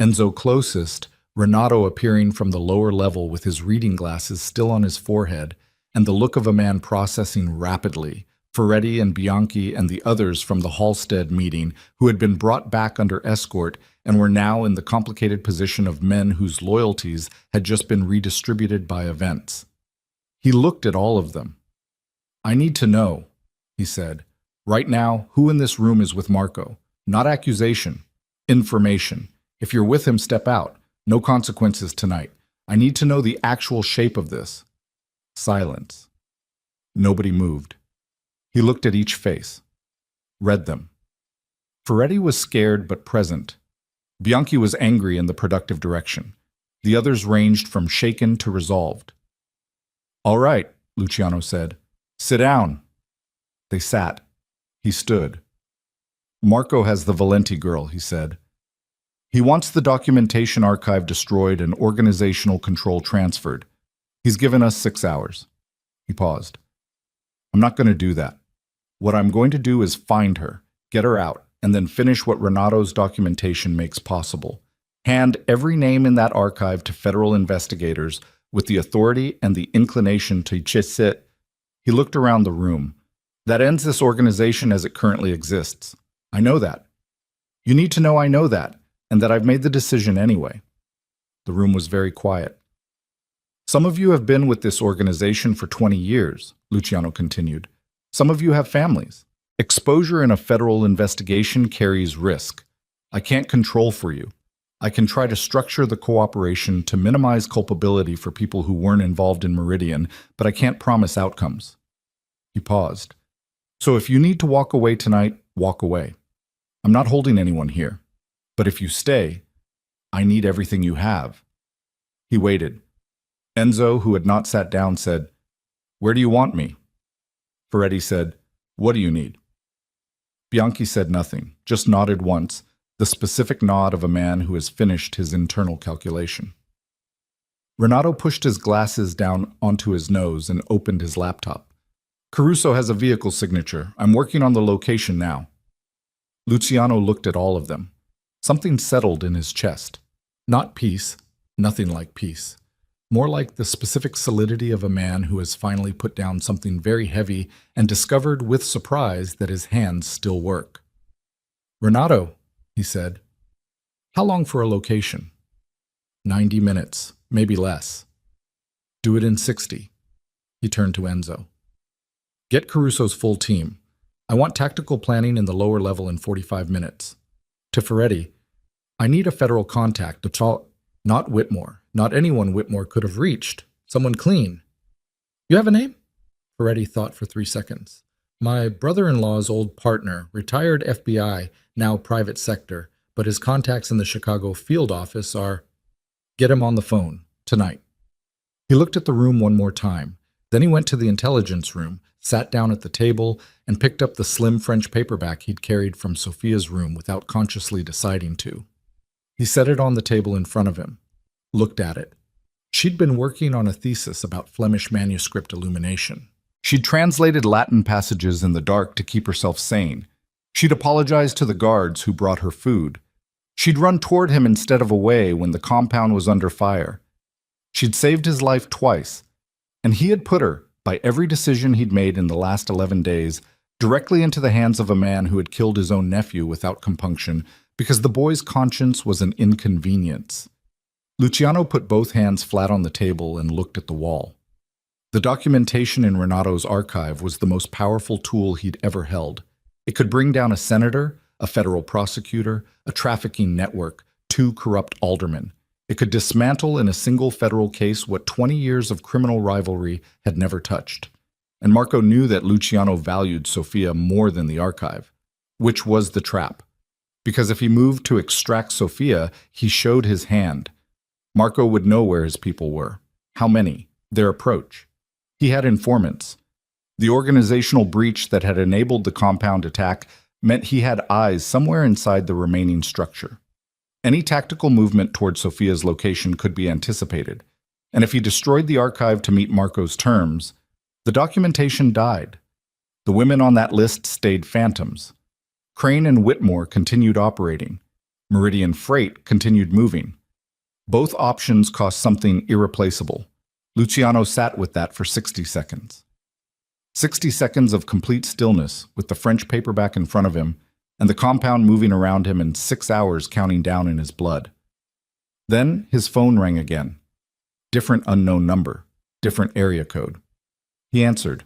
[SPEAKER 1] Enzo closest, Renato appearing from the lower level with his reading glasses still on his forehead and the look of a man processing rapidly, Ferretti and Bianchi and the others from the Halstead meeting who had been brought back under escort and were now in the complicated position of men whose loyalties had just been redistributed by events. He looked at all of them. "I need to know," he said, "right now, who in this room is with Marco. Not accusation, information. If you're with him, step out. No consequences tonight. I need to know the actual shape of this." Silence. Nobody moved. He looked at each face, read them. Ferretti was scared but present. Bianchi was angry in the productive direction. The others ranged from shaken to resolved. "All right," Luciano said. "Sit down." They sat. He stood. "Marco has the Valenti girl," he said. "He wants the documentation archive destroyed and organizational control transferred. He's given us 6 hours. He paused. "I'm not going to do that. What I'm going to do is find her, get her out, and then finish what Renato's documentation makes possible. Hand every name in that archive to federal investigators with the authority and the inclination to chase it." He looked around the room. "That ends this organization as it currently exists. I know that. You need to know I know that, and that I've made the decision anyway." The room was very quiet. "Some of you have been with this organization for 20 years, Luciano continued. Some of you have families. Exposure in a federal investigation carries risk. I can't control for you. I can try to structure the cooperation to minimize culpability for people who weren't involved in Meridian, but I can't promise outcomes." He paused. "So if you need to walk away tonight, walk away. I'm not holding anyone here. But if you stay, I need everything you have." He waited. Enzo, who had not sat down, said, "Where do you want me?" Ferretti said, "What do you need?" Bianchi said nothing, just nodded once, the specific nod of a man who has finished his internal calculation. Renato pushed his glasses down onto his nose and opened his laptop. "Caruso has a vehicle signature. I'm working on the location now." Luciano looked at all of them. Something settled in his chest. Not peace, nothing like peace. More like the specific solidity of a man who has finally put down something very heavy and discovered with surprise that his hands still work. "Renato," he said, "how long for a location?" 90 minutes, maybe less." "Do it in 60. He turned to Enzo. "Get Caruso's full team. I want tactical planning in the lower level in 45 minutes. To Ferretti, I need a federal contact to talk. Not Whitmore. Not anyone Whitmore could have reached. Someone clean." "You have a name?" Ferretti thought for 3 seconds. "My brother-in-law's old partner, retired FBI, now private sector, but his contacts in the Chicago field office are—" "Get him on the phone, tonight." He looked at the room one more time. Then he went to the intelligence room, sat down at the table, and picked up the slim French paperback he'd carried from Sophia's room without consciously deciding to. He set it on the table in front of him, looked at it. She'd been working on a thesis about Flemish manuscript illumination. She'd translated Latin passages in the dark to keep herself sane. She'd apologized to the guards who brought her food. She'd run toward him instead of away when the compound was under fire. She'd saved his life twice, and he had put her, by every decision he'd made in the last 11 days, directly into the hands of a man who had killed his own nephew without compunction, because the boy's conscience was an inconvenience. Luciano put both hands flat on the table and looked at the wall. The documentation in Renato's archive was the most powerful tool he'd ever held. It could bring down a senator, a federal prosecutor, a trafficking network, 2 corrupt aldermen. It could dismantle in a single federal case what 20 years of criminal rivalry had never touched. And Marco knew that Luciano valued Sophia more than the archive, which was the trap. Because if he moved to extract Sophia, he showed his hand. Marco would know where his people were, how many, their approach. He had informants. The organizational breach that had enabled the compound attack meant he had eyes somewhere inside the remaining structure. Any tactical movement toward Sophia's location could be anticipated, and if he destroyed the archive to meet Marco's terms, the documentation died. The women on that list stayed phantoms. Crane and Whitmore continued operating. Meridian Freight continued moving. Both options cost something irreplaceable. Luciano sat with that for 60 seconds. 60 seconds of complete stillness with the French paperback in front of him and the compound moving around him and 6 hours counting down in his blood. Then his phone rang again. Different unknown number, different area code. He answered.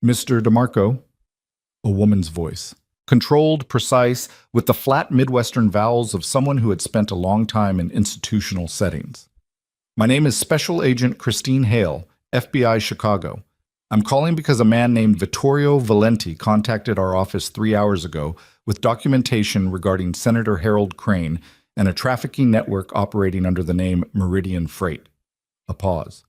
[SPEAKER 1] "Mr. DeMarco?" A woman's voice. Controlled, precise, with the flat Midwestern vowels of someone who had spent a long time in institutional settings. "My name is Special Agent Christine Hale, FBI Chicago. I'm calling because a man named Vittorio Valenti contacted our office 3 hours ago with documentation regarding Senator Harold Crane and a trafficking network operating under the name Meridian Freight." A pause.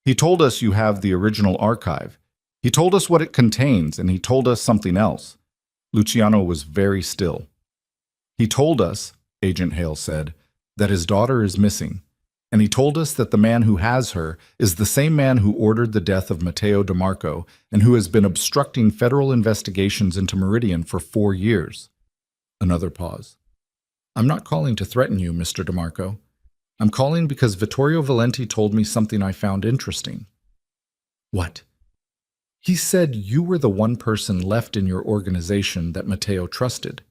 [SPEAKER 1] "He told us you have the original archive. He told us what it contains, and he told us something else." Luciano was very still. "He told us," Agent Hale said, "that his daughter is missing. And he told us that the man who has her is the same man who ordered the death of Matteo DeMarco and who has been obstructing federal investigations into Meridian for 4 years. Another pause. "I'm not calling to threaten you, Mr. DeMarco. I'm calling because Vittorio Valenti told me something I found interesting." "What?" "He said you were the one person left in your organization that Matteo trusted."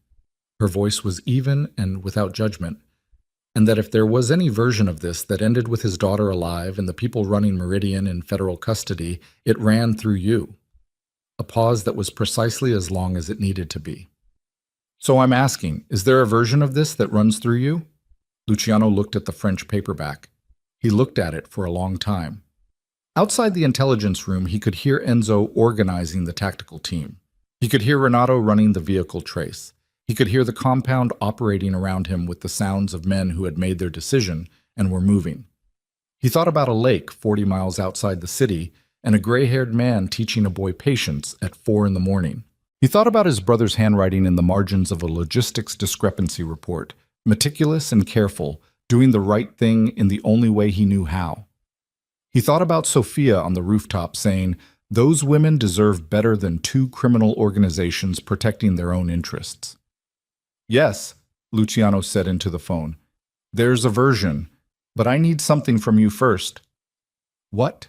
[SPEAKER 1] Her voice was even and without judgment. "And that if there was any version of this that ended with his daughter alive and the people running Meridian in federal custody, it ran through you." A pause that was precisely as long as it needed to be. "So I'm asking, is there a version of this that runs through you?" Luciano looked at the French paperback. He looked at it for a long time. Outside the intelligence room, he could hear Enzo organizing the tactical team. He could hear Renato running the vehicle trace. He could hear the compound operating around him with the sounds of men who had made their decision and were moving. He thought about a lake 40 miles outside the city and a gray-haired man teaching a boy patience at 4 in the morning. He thought about his brother's handwriting in the margins of a logistics discrepancy report, meticulous and careful, doing the right thing in the only way he knew how. He thought about Sophia on the rooftop saying, "Those women deserve better than 2 criminal organizations protecting their own interests." "Yes," Luciano said into the phone. "There's a version, but I need something from you first." "What?"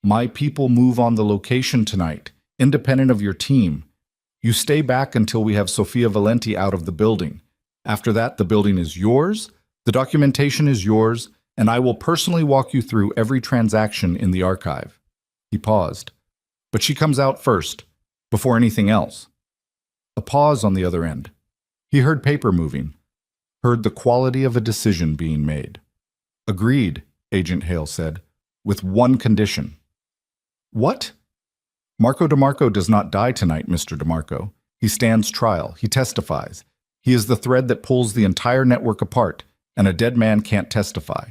[SPEAKER 1] "My people move on the location tonight, independent of your team. You stay back until we have Sofia Valenti out of the building. After that, the building is yours, the documentation is yours, and I will personally walk you through every transaction in the archive." He paused. "But she comes out first, before anything else." A pause on the other end. He heard paper moving, heard the quality of a decision being made. "Agreed," Agent Hale said, "with one condition." "What?" "Marco DeMarco does not die tonight, Mr. DeMarco. He stands trial. He testifies. He is the thread that pulls the entire network apart, and a dead man can't testify."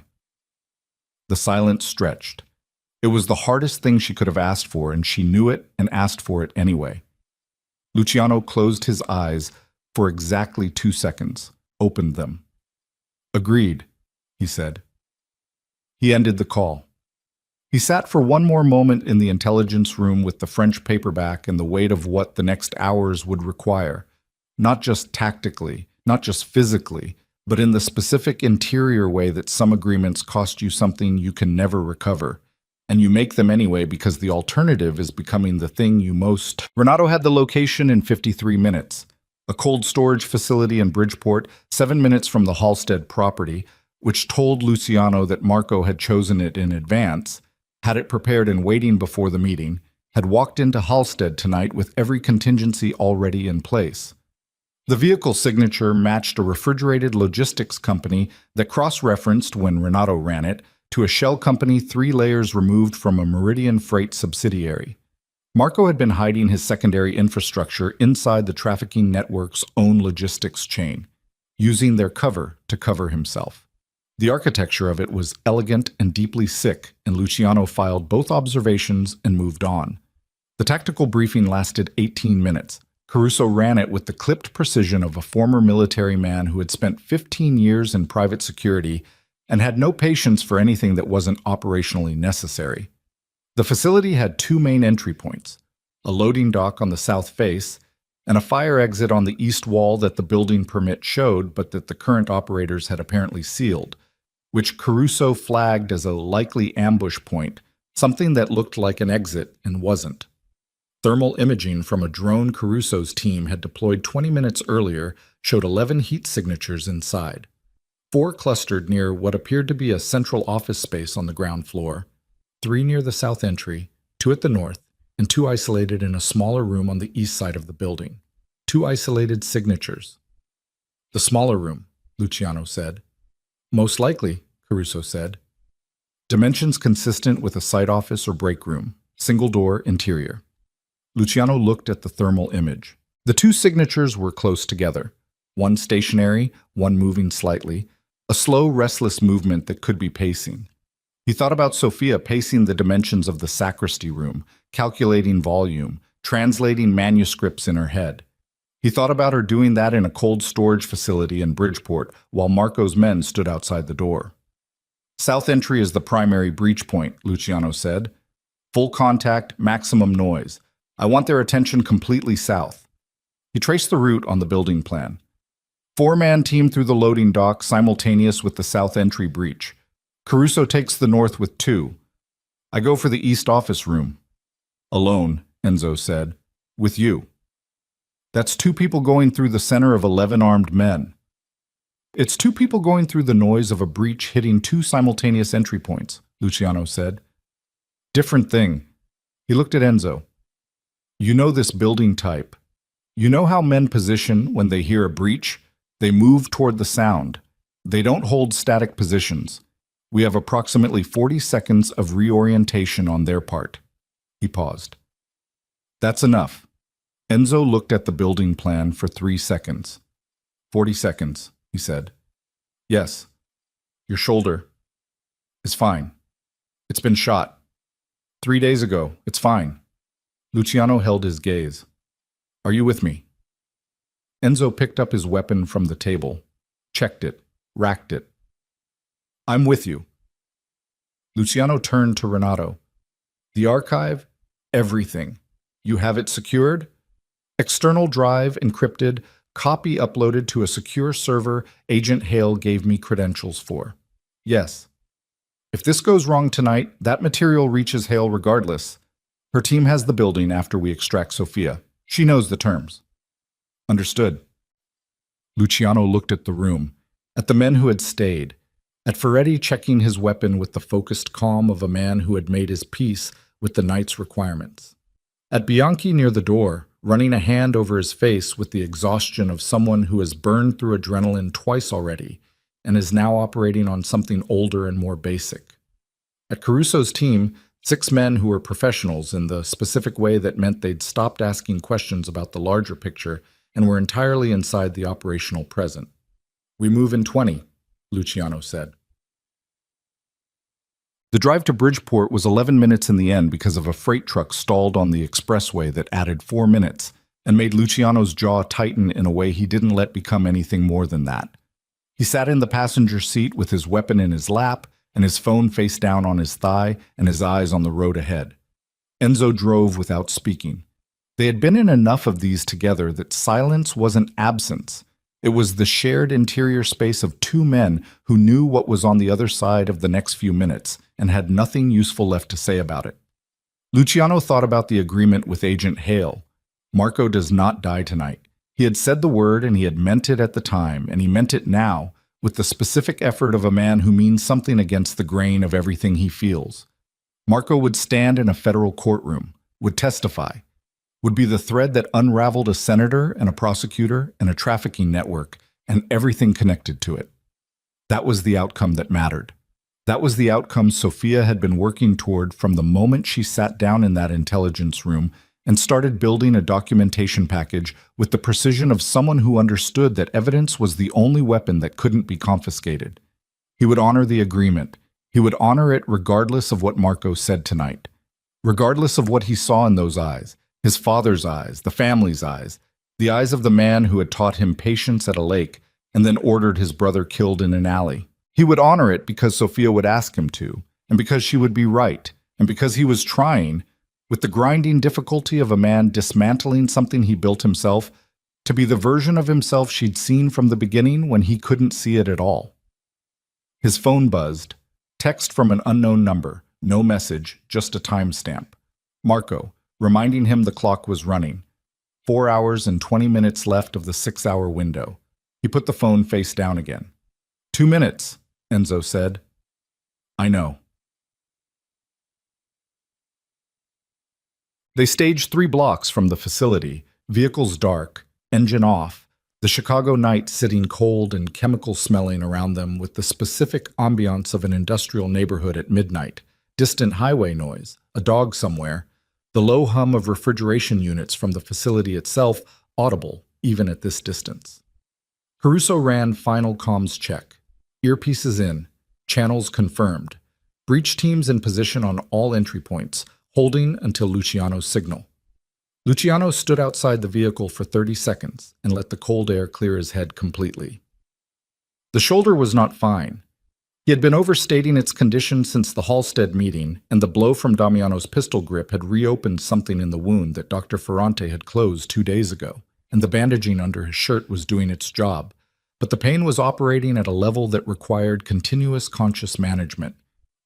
[SPEAKER 1] The silence stretched. It was the hardest thing she could have asked for, and she knew it and asked for it anyway. Luciano closed his eyes for exactly 2 seconds, opened them. "Agreed," he said. He ended the call. He sat for one more moment in the intelligence room with the French paperback and the weight of what the next hours would require, not just tactically, not just physically, but in the specific interior way that some agreements cost you something you can never recover, and you make them anyway because the alternative is becoming the thing you most. Renato had the location in 53 minutes. A cold storage facility in Bridgeport, 7 minutes from the Halstead property, which told Luciano that Marco had chosen it in advance, had it prepared and waiting before the meeting, had walked into Halstead tonight with every contingency already in place. The vehicle signature matched a refrigerated logistics company that cross-referenced, when Renato ran it, to a shell company 3 layers removed from a Meridian Freight subsidiary. Marco had been hiding his secondary infrastructure inside the trafficking network's own logistics chain, using their cover to cover himself. The architecture of it was elegant and deeply sick, and Luciano filed both observations and moved on. The tactical briefing lasted 18 minutes. Caruso ran it with the clipped precision of a former military man who had spent 15 years in private security and had no patience for anything that wasn't operationally necessary. The facility had 2 main entry points, a loading dock on the south face and a fire exit on the east wall that the building permit showed but that the current operators had apparently sealed, which Caruso flagged as a likely ambush point, something that looked like an exit and wasn't. Thermal imaging from a drone Caruso's team had deployed 20 minutes earlier showed 11 heat signatures inside. 4 clustered near what appeared to be a central office space on the ground floor, 3 near the south entry, 2 at the north, and 2 isolated in a smaller room on the east side of the building. 2 isolated signatures. The smaller room, Luciano said. Most likely, Caruso said. Dimensions consistent with a site office or break room, single door, interior. Luciano looked at the thermal image. The 2 signatures were close together, one stationary, one moving slightly, a slow, restless movement that could be pacing. He thought about Sophia pacing the dimensions of the sacristy room, calculating volume, translating manuscripts in her head. He thought about her doing that in a cold storage facility in Bridgeport while Marco's men stood outside the door. South entry is the primary breach point, Luciano said. Full contact, maximum noise. I want their attention completely south. He traced the route on the building plan. 4-man team through the loading dock simultaneous with the south entry breach. Caruso takes the north with 2. I go for the east office room. Alone, Enzo said. With you. That's 2 people going through the center of 11 armed men. It's 2 people going through the noise of a breach hitting 2 simultaneous entry points, Luciano said. Different thing. He looked at Enzo. You know this building type. You know how men position when they hear a breach? They move toward the sound. They don't hold static positions. We have approximately 40 seconds of reorientation on their part. He paused. That's enough. Enzo looked at the building plan for 3 seconds. 40 seconds, he said. Yes. Your shoulder is fine. It's been shot. 3 days ago. It's fine. Luciano held his gaze. Are you with me? Enzo picked up his weapon from the table, checked it, racked it. I'm with you. Luciano turned to Renato. The archive? Everything. You have it secured? External drive encrypted, copy uploaded to a secure server Agent Hale gave me credentials for. Yes. If this goes wrong tonight, that material reaches Hale regardless. Her team has the building after we extract Sophia. She knows the terms. Understood. Luciano looked at the room, at the men who had stayed, at Ferretti checking his weapon with the focused calm of a man who had made his peace with the night's requirements, at Bianchi near the door, running a hand over his face with the exhaustion of someone who has burned through adrenaline twice already and is now operating on something older and more basic. At Caruso's team, 6 men who were professionals in the specific way that meant they'd stopped asking questions about the larger picture and were entirely inside the operational present. We move in 20, Luciano said. The drive to Bridgeport was 11 minutes in the end because of a freight truck stalled on the expressway that added 4 minutes and made Luciano's jaw tighten in a way he didn't let become anything more than that. He sat in the passenger seat with his weapon in his lap and his phone face down on his thigh and his eyes on the road ahead. Enzo drove without speaking. They had been in enough of these together that silence wasn't absence. It was the shared interior space of 2 men who knew what was on the other side of the next few minutes and had nothing useful left to say about it. Luciano thought about the agreement with Agent Hale. Marco does not die tonight. He had said the word and he had meant it at the time, and he meant it now, with the specific effort of a man who means something against the grain of everything he feels. Marco would stand in a federal courtroom, would testify, would be the thread that unraveled a senator and a prosecutor and a trafficking network and everything connected to it. That was the outcome that mattered. That was the outcome Sophia had been working toward from the moment she sat down in that intelligence room and started building a documentation package with the precision of someone who understood that evidence was the only weapon that couldn't be confiscated. He would honor the agreement. He would honor it regardless of what Marco said tonight, regardless of what he saw in those eyes, his father's eyes, the family's eyes, the eyes of the man who had taught him patience at a lake and then ordered his brother killed in an alley. He would honor it because Sophia would ask him to, and because she would be right, and because he was trying, with the grinding difficulty of a man dismantling something he built himself, to be the version of himself she'd seen from the beginning when he couldn't see it at all. His phone buzzed. Text from an unknown number. No message, just a timestamp. Marco, reminding him the clock was running. 4 hours and 20 minutes left of the 6-hour window. He put the phone face down again. 2 minutes, Enzo said. I know. They staged 3 blocks from the facility, vehicles dark, engine off, the Chicago night sitting cold and chemical smelling around them with the specific ambiance of an industrial neighborhood at midnight, distant highway noise, a dog somewhere, the low hum of refrigeration units from the facility itself audible even at this distance. Caruso ran final comms check. Earpieces in, channels confirmed. Breach teams in position on all entry points, holding until Luciano's signal. Luciano stood outside the vehicle for 30 seconds and let the cold air clear his head completely. The shoulder was not fine. He had been overstating its condition since the Halstead meeting, and the blow from Damiano's pistol grip had reopened something in the wound that Dr. Ferrante had closed 2 days ago, and the bandaging under his shirt was doing its job. But the pain was operating at a level that required continuous conscious management.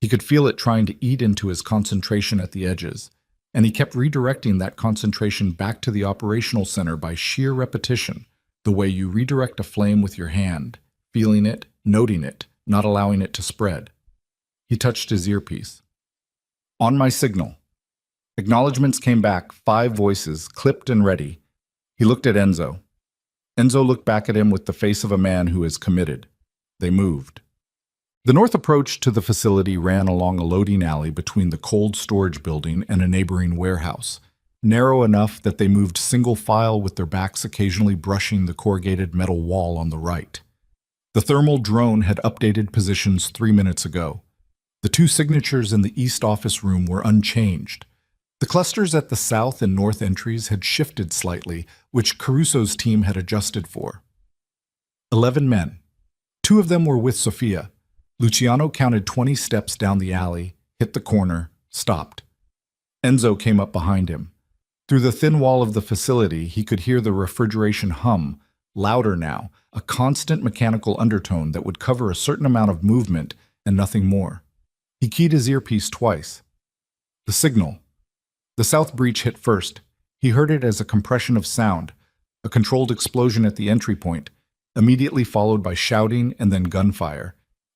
[SPEAKER 1] He could feel it trying to eat into his concentration at the edges, and he kept redirecting that concentration back to the operational center by sheer repetition, the way you redirect a flame with your hand, feeling it, noting it, not allowing it to spread. He touched his earpiece. On my signal. Acknowledgements came back, 5 voices, clipped and ready. He looked at Enzo. Enzo looked back at him with the face of a man who is committed. They moved. The north approach to the facility ran along a loading alley between the cold storage building and a neighboring warehouse, narrow enough that they moved single file with their backs occasionally brushing the corrugated metal wall on the right. The thermal drone had updated positions 3 minutes ago. The 2 signatures in the east office room were unchanged. The clusters at the south and north entries had shifted slightly, which Caruso's team had adjusted for. 11 men. 2 of them were with Sofia. Luciano counted 20 steps down the alley, hit the corner, stopped. Enzo came up behind him. Through the thin wall of the facility, he could hear the refrigeration hum, louder now, a constant mechanical undertone that would cover a certain amount of movement and nothing more. He keyed his earpiece twice. The signal. The south breach hit first. He heard it as a compression of sound, a controlled explosion at the entry point, immediately followed by shouting and then gunfire,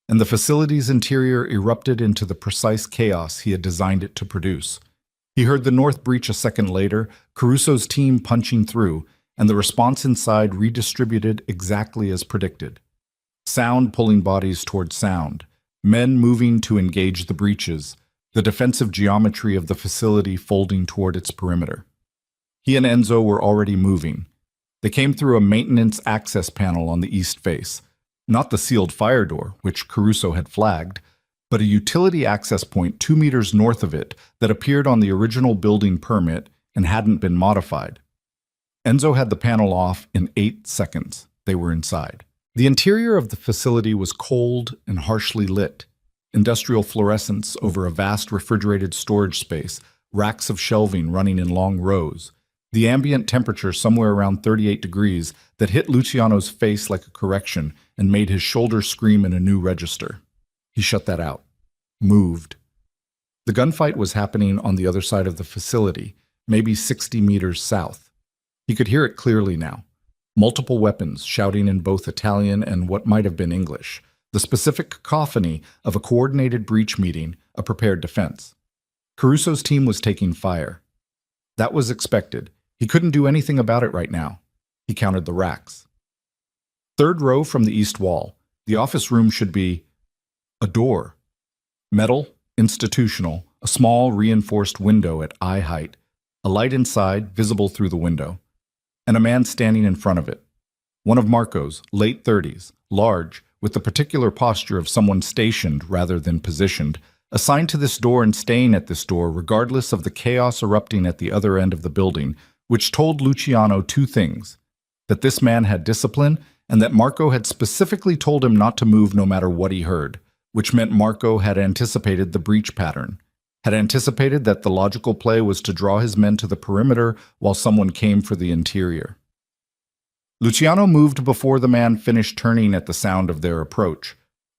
[SPEAKER 1] and the facility's interior erupted into the precise chaos he had designed it to produce. He heard the north breach a second later, Caruso's team punching through, and the response inside redistributed exactly as predicted. Sound pulling bodies toward sound, men moving to engage the breaches, the defensive geometry of the facility folding toward its perimeter. He and Enzo were already moving. They came through a maintenance access panel on the east face, not the sealed fire door, which Caruso had flagged, but a utility access point 2 meters north of it that appeared on the original building permit and hadn't been modified. Enzo had the panel off in 8 seconds. They were inside. The interior of the facility was cold and harshly lit. Industrial fluorescence over a vast refrigerated storage space, racks of shelving running in long rows. The ambient temperature somewhere around 38 degrees that hit Luciano's face like a correction and made his shoulder scream in a new register. He shut that out. Moved. The gunfight was happening on the other side of the facility, maybe 60 meters south. He could hear it clearly now. Multiple weapons shouting in both Italian and what might have been English. The specific cacophony of a coordinated breach meeting, a prepared defense. Caruso's team was taking fire. That was expected. He couldn't do anything about it right now. He counted the racks. 3rd row from the east wall. The office room should be a door. Metal, institutional, a small reinforced window at eye height, a light inside visible through the window, and a man standing in front of it. One of Marco's, late 30s, large, with the particular posture of someone stationed rather than positioned, assigned to this door and staying at this door regardless of the chaos erupting at the other end of the building, which told Luciano 2 things: that this man had discipline and that Marco had specifically told him not to move no matter what he heard, which meant Marco had anticipated the breach pattern, had anticipated that the logical play was to draw his men to the perimeter while someone came for the interior. Luciano moved before the man finished turning at the sound of their approach,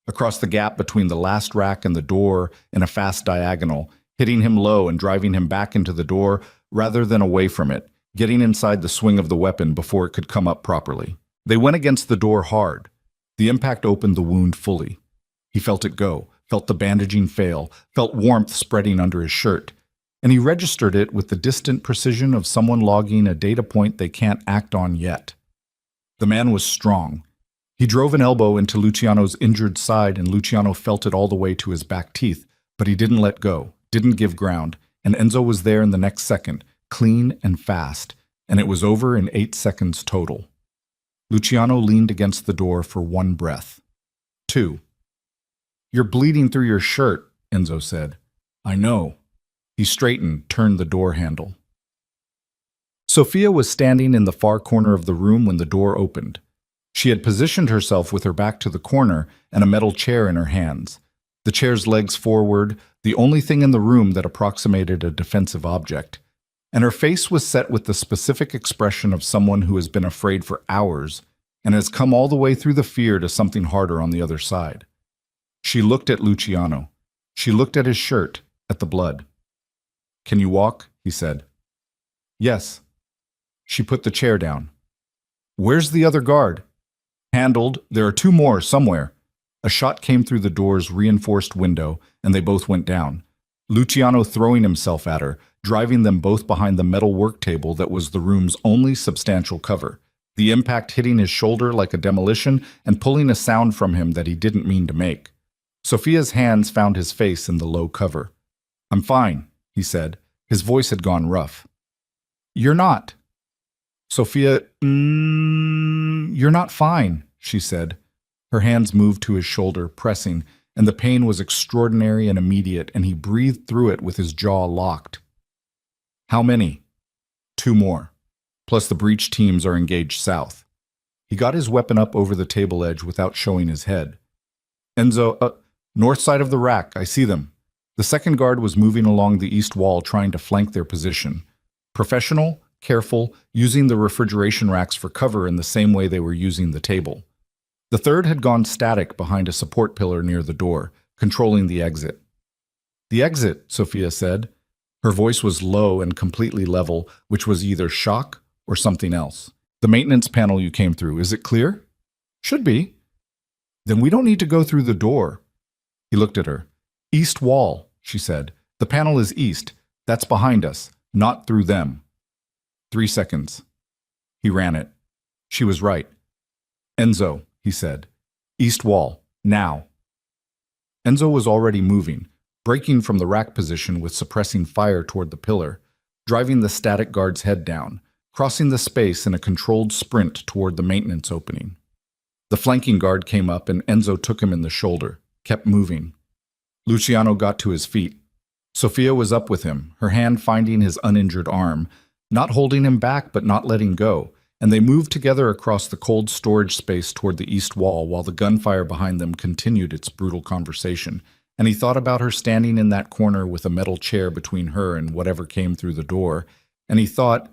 [SPEAKER 1] across the gap between the last rack and the door in a fast diagonal, hitting him low and driving him back into the door rather than away from it, getting inside the swing of the weapon before it could come up properly. They went against the door hard. The impact opened the wound fully. He felt it go, felt the bandaging fail, felt warmth spreading under his shirt, and he registered it with the distant precision of someone logging a data point they can't act on yet. The man was strong. He drove an elbow into Luciano's injured side, and Luciano felt it all the way to his back teeth, but he didn't let go, didn't give ground, and Enzo was there in the next second, clean and fast, and it was over in 8 seconds total. Luciano leaned against the door for one breath. 2. "You're bleeding through your shirt," Enzo said. "I know." He straightened, turned the door handle. Sophia was standing in the far corner of the room when the door opened. She had positioned herself with her back to the corner and a metal chair in her hands. The chair's legs forward, the only thing in the room that approximated a defensive object. And her face was set with the specific expression of someone who has been afraid for hours and has come all the way through the fear to something harder on the other side. She looked at Luciano. She looked at his shirt, at the blood. "Can you walk?" he said. "Yes." She put the chair down. "Where's the other guard?" "Handled. There are 2 more somewhere." A shot came through the door's reinforced window, and they both went down. Luciano throwing himself at her, driving them both behind the metal work table that was the room's only substantial cover, the impact hitting his shoulder like a demolition and pulling a sound from him that he didn't mean to make. Sophia's hands found his face in the low cover. "I'm fine," he said. His voice had gone rough. "You're not." Sophia, "You're not fine," she said. Her hands moved to his shoulder, pressing, and the pain was extraordinary and immediate, and he breathed through it with his jaw locked. "How many?" 2 more. Plus the breach teams are engaged south. He got his weapon up over the table edge without showing his head. "Enzo, north side of the rack, I see them." The second guard was moving along the east wall trying to flank their position. Professional, careful, using the refrigeration racks for cover in the same way they were using the table. The third had gone static behind a support pillar near the door, controlling the exit. "The exit," Sophia said. Her voice was low and completely level, which was either shock or something else. "The maintenance panel you came through, is it clear?" "Should be." "Then we don't need to go through the door." He looked at her. "East wall," she said. "The panel is east. That's behind us, not through them." 3 seconds. He ran it. She was right. "Enzo," he said. "East wall, now." Enzo was already moving, breaking from the rack position with suppressing fire toward the pillar, driving the static guard's head down, crossing the space in a controlled sprint toward the maintenance opening. The flanking guard came up and Enzo took him in the shoulder, kept moving. Luciano got to his feet. Sophia was up with him, her hand finding his uninjured arm, not holding him back but not letting go, and they moved together across the cold storage space toward the east wall while the gunfire behind them continued its brutal conversation, and he thought about her standing in that corner with a metal chair between her and whatever came through the door, and he thought,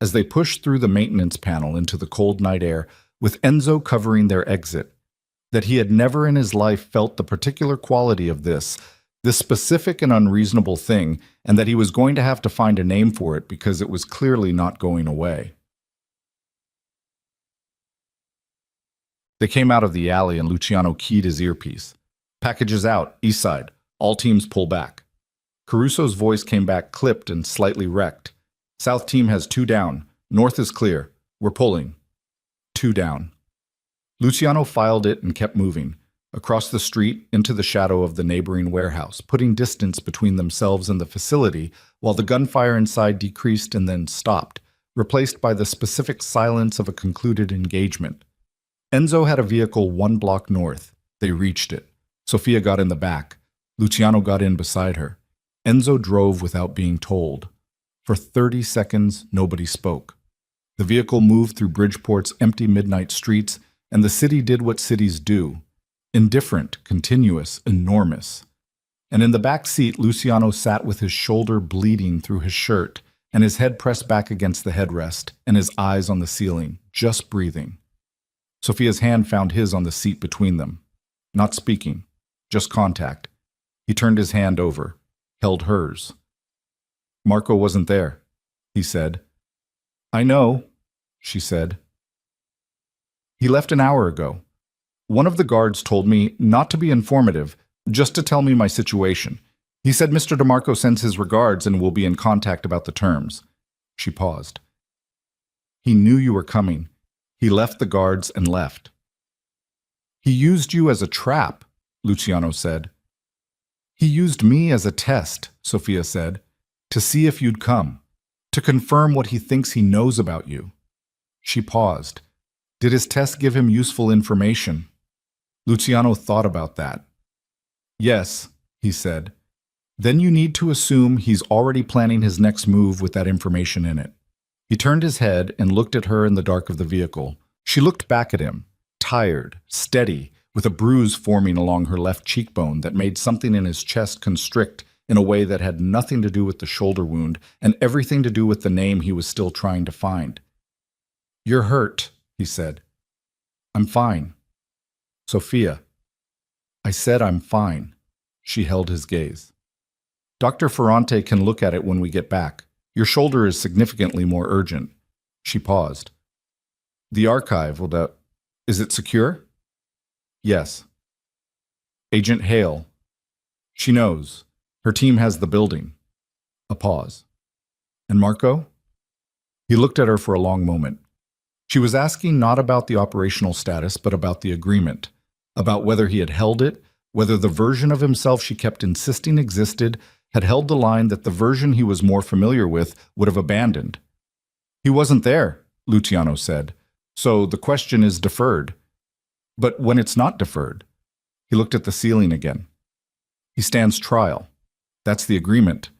[SPEAKER 1] as they pushed through the maintenance panel into the cold night air, with Enzo covering their exit, that he had never in his life felt the particular quality of this specific and unreasonable thing, and that he was going to have to find a name for it because it was clearly not going away. They came out of the alley and Luciano keyed his earpiece. "Packages out, east side. All teams pull back." Caruso's voice came back clipped and slightly wrecked. "South team has 2 down. North is clear. We're pulling." 2 down. Luciano filed it and kept moving. Across the street, into the shadow of the neighboring warehouse, putting distance between themselves and the facility, while the gunfire inside decreased and then stopped, replaced by the specific silence of a concluded engagement. Enzo had a vehicle 1 block north. They reached it. Sophia got in the back. Luciano got in beside her. Enzo drove without being told. For 30 seconds, nobody spoke. The vehicle moved through Bridgeport's empty midnight streets, and the city did what cities do. Indifferent, continuous, enormous. And in the back seat, Luciano sat with his shoulder bleeding through his shirt and his head pressed back against the headrest and his eyes on the ceiling, just breathing. Sophia's hand found his on the seat between them. Not speaking, just contact. He turned his hand over, held hers. Marco wasn't there. he said. I know, she said. He left an hour ago. One of the guards told me not to be informative, just to tell me my situation. He said Mr. DeMarco sends his regards and will be in contact about the terms. She paused. He knew you were coming. He left the guards and left. He used you as a trap, Luciano said. He used me as a test, Sophia said, to see if you'd come, to confirm what he thinks he knows about you. She paused. Did his test give him useful information? Luciano thought about that. Yes, he said. Then you need to assume he's already planning his next move with that information in it. He turned his head and looked at her in the dark of the vehicle. She looked back at him, tired, steady, with a bruise forming along her left cheekbone that made something in his chest constrict in a way that had nothing to do with the shoulder wound and everything to do with the name he was still trying to find. You're hurt, he said. I'm fine. Sophia. I said I'm fine. She held his gaze. Dr. Ferrante can look at it when we get back. Your shoulder is significantly more urgent. She paused. The archive will Is it secure? Yes. Agent Hale. She knows. Her team has the building. A pause. And Marco? He looked at her for a long moment. She was asking not about the operational status, but about the agreement, about whether he had held it, whether the version of himself she kept insisting existed had held the line that the version he was more familiar with would have abandoned. He wasn't there, Luciano said, so the question is deferred. But when it's not deferred, he looked at the ceiling again. He stands trial. That's the agreement.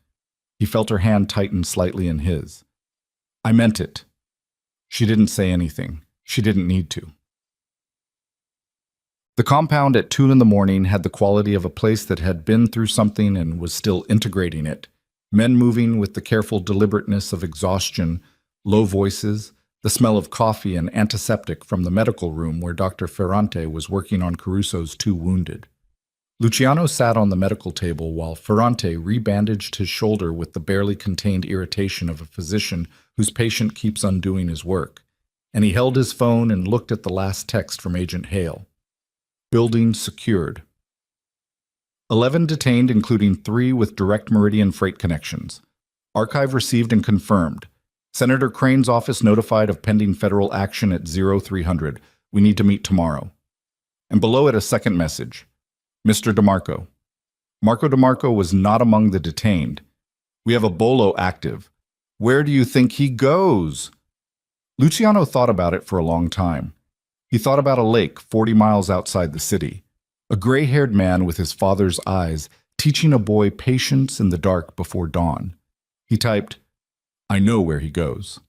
[SPEAKER 1] He felt her hand tighten slightly in his. I meant it. She didn't say anything. She didn't need to. The compound at 2 in the morning had the quality of a place that had been through something and was still integrating it. Men moving with the careful deliberateness of exhaustion, low voices, the smell of coffee and antiseptic from the medical room where Dr. Ferrante was working on Caruso's 2 wounded. Luciano sat on the medical table while Ferrante rebandaged his shoulder with the barely contained irritation of a physician whose patient keeps undoing his work, and he held his phone and looked at the last text from Agent Hale. Building secured. 11 detained, including 3 with direct Meridian freight connections. Archive received and confirmed. Senator Crane's office notified of pending federal action at 0300. We need to meet tomorrow. And below it a second message. Mr. DeMarco. Marco DeMarco was not among the detained. We have a bolo active. Where do you think he goes? Luciano thought about it for a long time. He thought about a lake 40 miles outside the city. A gray-haired man with his father's eyes teaching a boy patience in the dark before dawn. He typed, I know where he goes.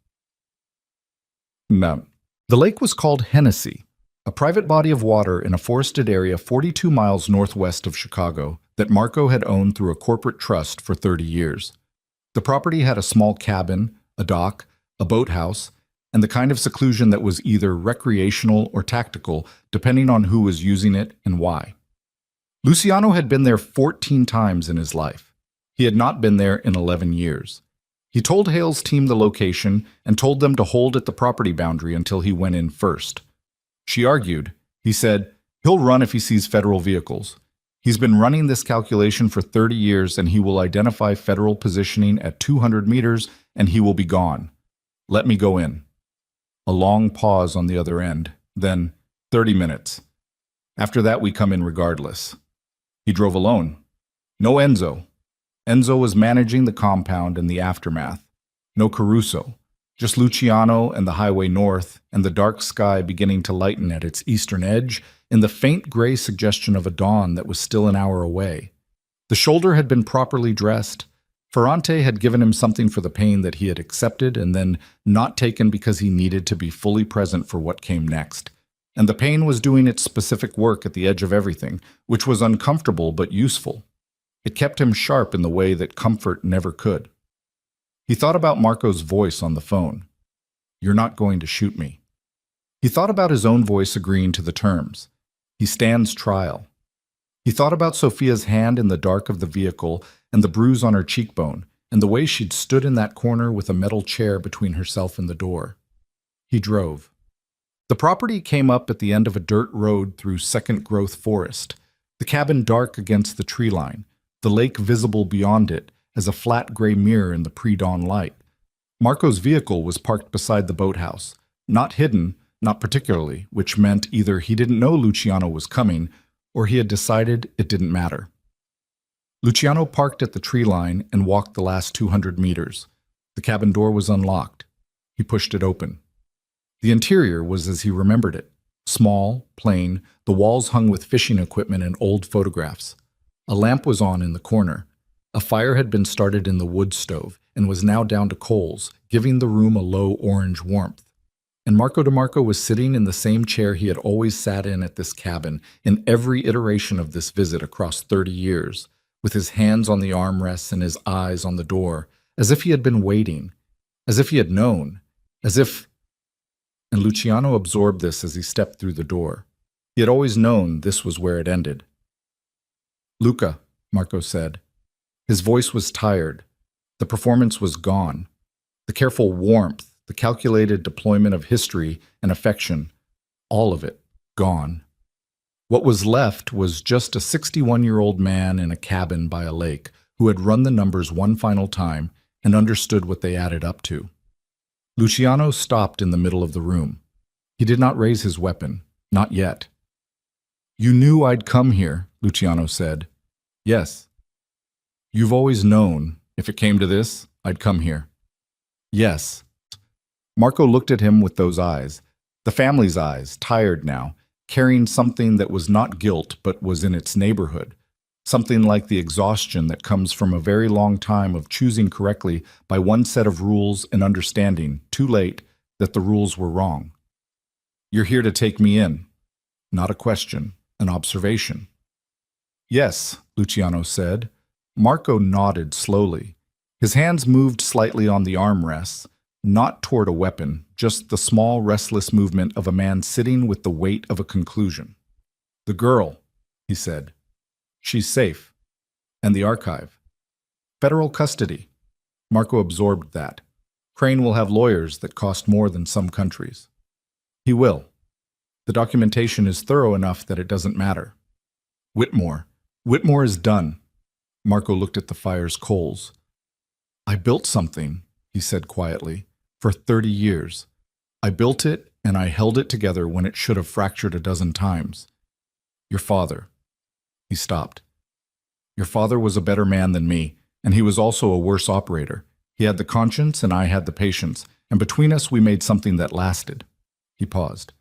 [SPEAKER 1] No. The lake was called Hennessy, a private body of water in a forested area 42 miles northwest of Chicago that Marco had owned through a corporate trust for 30 years. The property had a small cabin, a dock, a boathouse, and the kind of seclusion that was either recreational or tactical, depending on who was using it and why. Luciano had been there 14 times in his life. He had not been there in 11 years. He told Hale's team the location and told them to hold at the property boundary until he went in first. She argued. He said, he'll run if he sees federal vehicles. He's been running this calculation for 30 years and he will identify federal positioning at 200 meters and he will be gone. Let me go in. A long pause on the other end, then 30 minutes. After that, we come in regardless. He drove alone. No Enzo. Enzo was managing the compound and the aftermath. No Caruso. Just Luciano and the highway north and the dark sky beginning to lighten at its eastern edge in the faint gray suggestion of a dawn that was still an hour away. The shoulder had been properly dressed. Ferrante had given him something for the pain that he had accepted and then not taken because he needed to be fully present for what came next. And the pain was doing its specific work at the edge of everything, which was uncomfortable but useful. It kept him sharp in the way that comfort never could. He thought about Marco's voice on the phone. You're not going to shoot me. He thought about his own voice agreeing to the terms. He stands trial. He thought about Sophia's hand in the dark of the vehicle and the bruise on her cheekbone, and the way she'd stood in that corner with a metal chair between herself and the door. He drove. The property came up at the end of a dirt road through second-growth forest, the cabin dark against the tree line, the lake visible beyond it as a flat gray mirror in the pre-dawn light. Marco's vehicle was parked beside the boathouse, not hidden, not particularly, which meant either he didn't know Luciano was coming or he had decided it didn't matter. Luciano parked at the tree line and walked the last 200 meters. The cabin door was unlocked. He pushed it open. The interior was as he remembered it. Small, plain, the walls hung with fishing equipment and old photographs. A lamp was on in the corner. A fire had been started in the wood stove and was now down to coals, giving the room a low orange warmth. And Marco DeMarco was sitting in the same chair he had always sat in at this cabin in every iteration of this visit across 30 years, with his hands on the armrests and his eyes on the door, as if he had been waiting, as if he had known, as if... And Luciano absorbed this as he stepped through the door. He had always known this was where it ended. "Luca," Marco said. His voice was tired. The performance was gone. The careful warmth, the calculated deployment of history and affection, all of it gone. What was left was just a 61-year-old man in a cabin by a lake who had run the numbers one final time and understood what they added up to. Luciano stopped in the middle of the room. He did not raise his weapon, not yet. "You knew I'd come here," Luciano said. "Yes." "You've always known, if it came to this, I'd come here." "Yes." Marco looked at him with those eyes, the family's eyes, tired now, carrying something that was not guilt but was in its neighborhood, something like the exhaustion that comes from a very long time of choosing correctly by one set of rules and understanding, too late, that the rules were wrong. "You're here to take me in." Not a question, an observation. "Yes," Luciano said. Marco nodded slowly. His hands moved slightly on the armrests, not toward a weapon, just the small, restless movement of a man sitting with the weight of a conclusion. "The girl," he said. "She's safe. And the archive. Federal custody." Marco absorbed that. Crane will have lawyers that cost more than some countries. He will. The documentation is thorough enough that it doesn't matter. Whitmore. Whitmore is done. Marco looked at the fire's coals. "I built something," he said quietly, "for 30 years. I built it and I held it together when it should have fractured a dozen times. Your father." He stopped. "Your father was a better man than me, and he was also a worse operator. He had the conscience and I had the patience, and between us we made something that lasted." He paused.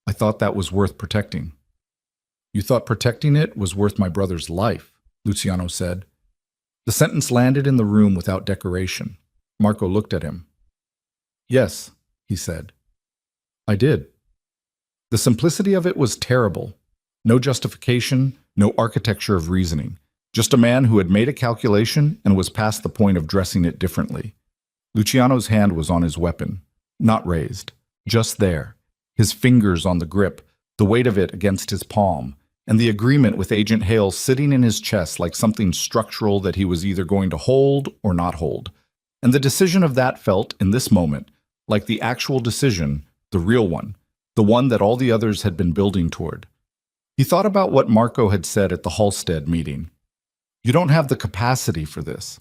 [SPEAKER 1] "I thought that was worth protecting." "You thought protecting it was worth my brother's life," Luciano said. The sentence landed in the room without decoration. Marco looked at him. "Yes," he said. "I did." The simplicity of it was terrible. No justification, no architecture of reasoning. Just a man who had made a calculation and was past the point of dressing it differently. Luciano's hand was on his weapon, not raised, just there, his fingers on the grip, the weight of it against his palm, and the agreement with Agent Hale sitting in his chest like something structural that he was either going to hold or not hold. And the decision of that felt, in this moment, like the actual decision, the real one, the one that all the others had been building toward. He thought about what Marco had said at the Halstead meeting. "You don't have the capacity for this."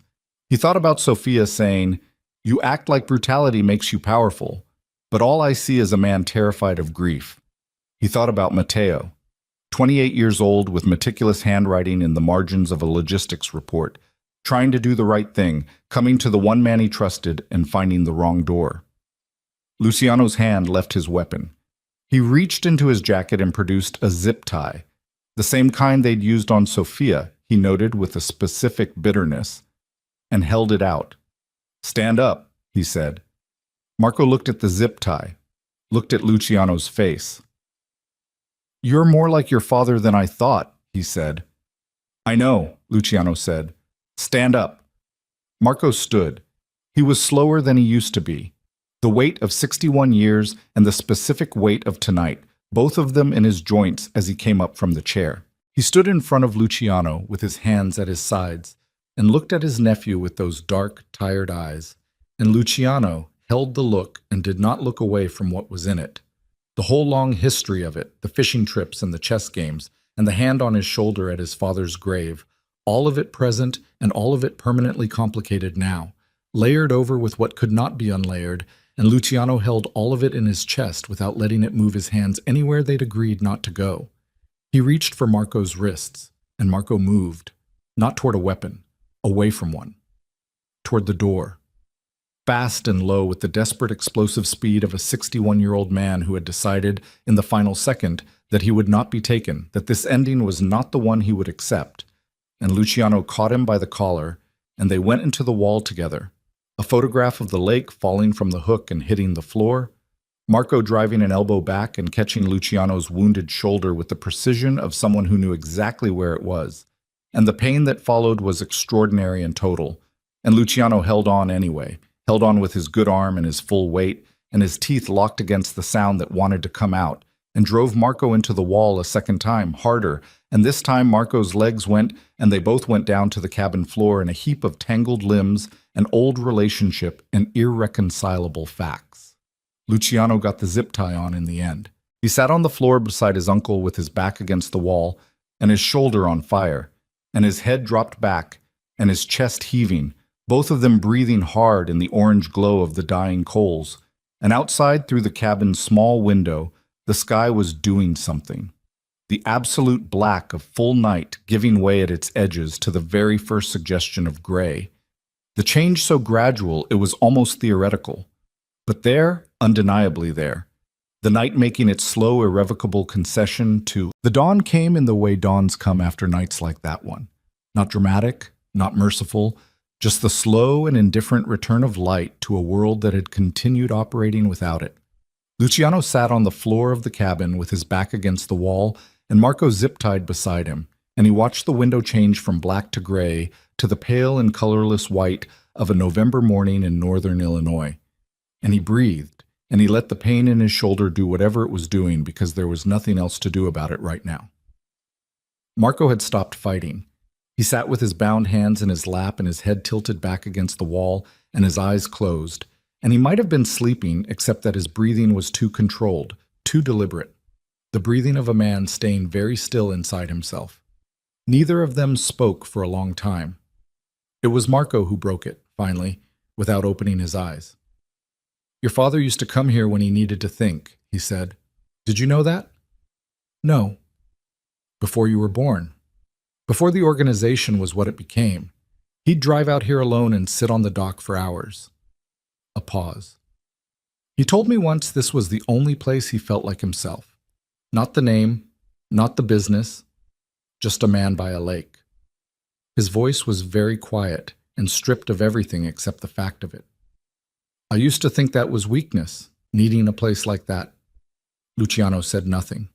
[SPEAKER 1] He thought about Sophia saying, "You act like brutality makes you powerful, but all I see is a man terrified of grief." He thought about Matteo, 28 years old with meticulous handwriting in the margins of a logistics report, trying to do the right thing, coming to the one man he trusted and finding the wrong door. Luciano's hand left his weapon. He reached into his jacket and produced a zip tie, the same kind they'd used on Sophia, he noted with a specific bitterness, and held it out. "Stand up," he said. Marco looked at the zip tie, looked at Luciano's face. "You're more like your father than I thought," he said. "I know," Luciano said. "Stand up." Marco stood. He was slower than he used to be. The weight of 61 years and the specific weight of tonight, both of them in his joints as he came up from the chair. He stood in front of Luciano with his hands at his sides, and looked at his nephew with those dark, tired eyes. And Luciano held the look and did not look away from what was in it. The whole long history of it, the fishing trips and the chess games, and the hand on his shoulder at his father's grave, all of it present and all of it permanently complicated now, layered over with what could not be unlayered, and Luciano held all of it in his chest without letting it move his hands anywhere they'd agreed not to go. He reached for Marco's wrists, and Marco moved, not toward a weapon, away from one, toward the door. Fast and low with the desperate explosive speed of a 61-year-old man who had decided, in the final second, that he would not be taken, that this ending was not the one he would accept. And Luciano caught him by the collar, and they went into the wall together. A photograph of the lake falling from the hook and hitting the floor, Marco driving an elbow back and catching Luciano's wounded shoulder with the precision of someone who knew exactly where it was. And the pain that followed was extraordinary and total. And Luciano held on anyway, held on with his good arm and his full weight, and his teeth locked against the sound that wanted to come out, and drove Marco into the wall a second time, harder, and this time Marco's legs went, and they both went down to the cabin floor in a heap of tangled limbs, an old relationship, and irreconcilable facts. Luciano got the zip tie on in the end. He sat on the floor beside his uncle with his back against the wall, and his shoulder on fire, and his head dropped back, and his chest heaving, both of them breathing hard in the orange glow of the dying coals. And outside, through the cabin's small window, the sky was doing something. The absolute black of full night giving way at its edges to the very first suggestion of gray. The change so gradual it was almost theoretical. But there, undeniably there, the night making its slow, irrevocable concession to the dawn came in the way dawns come after nights like that one. Not dramatic, not merciful, just the slow and indifferent return of light to a world that had continued operating without it. Luciano sat on the floor of the cabin with his back against the wall, and Marco zip-tied beside him, and he watched the window change from black to gray to the pale and colorless white of a November morning in northern Illinois. And he breathed, and he let the pain in his shoulder do whatever it was doing because there was nothing else to do about it right now. Marco had stopped fighting. He sat with his bound hands in his lap and his head tilted back against the wall and his eyes closed, and he might have been sleeping except that his breathing was too controlled, too deliberate. The breathing of a man staying very still inside himself. Neither of them spoke for a long time. It was Marco who broke it, finally, without opening his eyes. "Your father used to come here when he needed to think," he said. "Did you know that?" "No." "Before you were born. Before the organization was what it became. He'd drive out here alone and sit on the dock for hours." A pause. "He told me once this was the only place he felt like himself. Not the name, not the business, just a man by a lake." His voice was very quiet and stripped of everything except the fact of it. "I used to think that was weakness, needing a place like that." Luciano said nothing.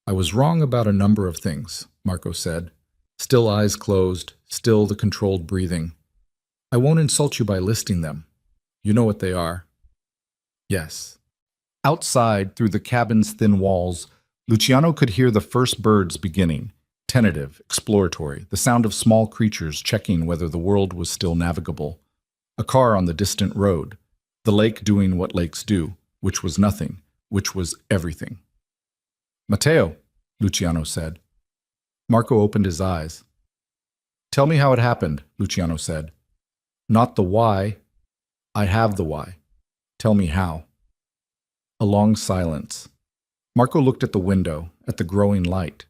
[SPEAKER 1] "I was wrong about a number of things," Marco said, still eyes closed, still the controlled breathing. "I won't insult you by listing them. You know what they are." "Yes." Outside, through the cabin's thin walls, Luciano could hear the first birds beginning, tentative, exploratory, the sound of small creatures checking whether the world was still navigable. A car on the distant road, the lake doing what lakes do, which was nothing, which was everything. "Matteo," Luciano said. Marco opened his eyes. "Tell me how it happened," Luciano said. "Not the why. I have the why. Tell me how." A long silence. Marco looked at the window, at the growing light.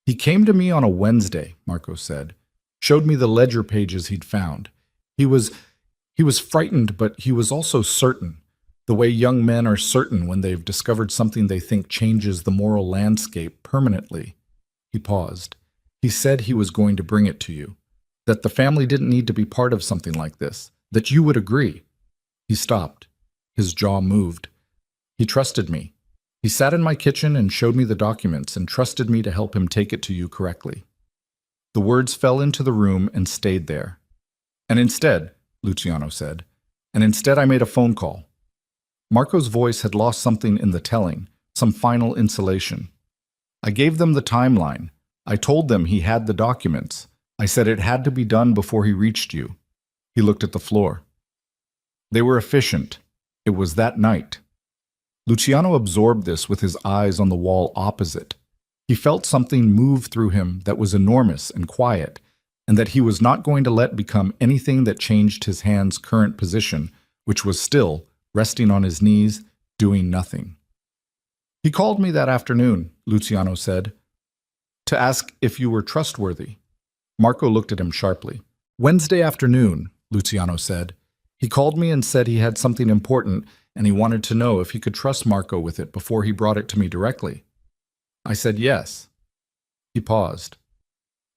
[SPEAKER 1] "He came to me on a Wednesday," Marco said. "Showed me the ledger pages he'd found. He was frightened, but he was also certain, the way young men are certain when they've discovered something they think changes the moral landscape permanently." He paused. "He said he was going to bring it to you, that the family didn't need to be part of something like this, that you would agree." He stopped. His jaw moved. "He trusted me. He sat in my kitchen and showed me the documents and trusted me to help him take it to you correctly." The words fell into the room and stayed there. "And instead," Luciano said, "and instead I made a phone call." Marco's voice had lost something in the telling, some final insulation. "I gave them the timeline. I told them he had the documents. I said it had to be done before he reached you. He looked at the floor. They were efficient. It was that night. Luciano absorbed this with his eyes on the wall opposite. He felt something move through him that was enormous and quiet, and that he was not going to let become anything that changed his hand's current position, which was still, resting on his knees, doing nothing. He called me that afternoon, Luciano said, to ask if you were trustworthy. Marco looked at him sharply. Wednesday afternoon, Luciano said. He called me and said he had something important and he wanted to know if he could trust Marco with it before he brought it to me directly. I said yes. He paused.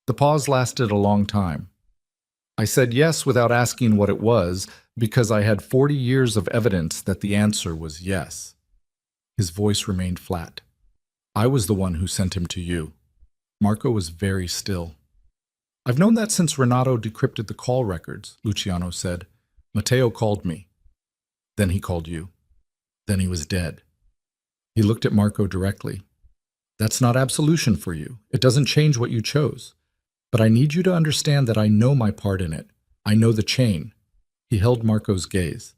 [SPEAKER 1] The pause lasted a long time. I said yes without asking what it was because I had 40 years of evidence that the answer was yes. His voice remained flat. I was the one who sent him to you. Marco was very still. I've known that since Renato decrypted the call records, Luciano said. Matteo called me. Then he called you. Then he was dead. He looked at Marco directly. That's not absolution for you. It doesn't change what you chose. But I need you to understand that I know my part in it. I know the chain. He held Marco's gaze.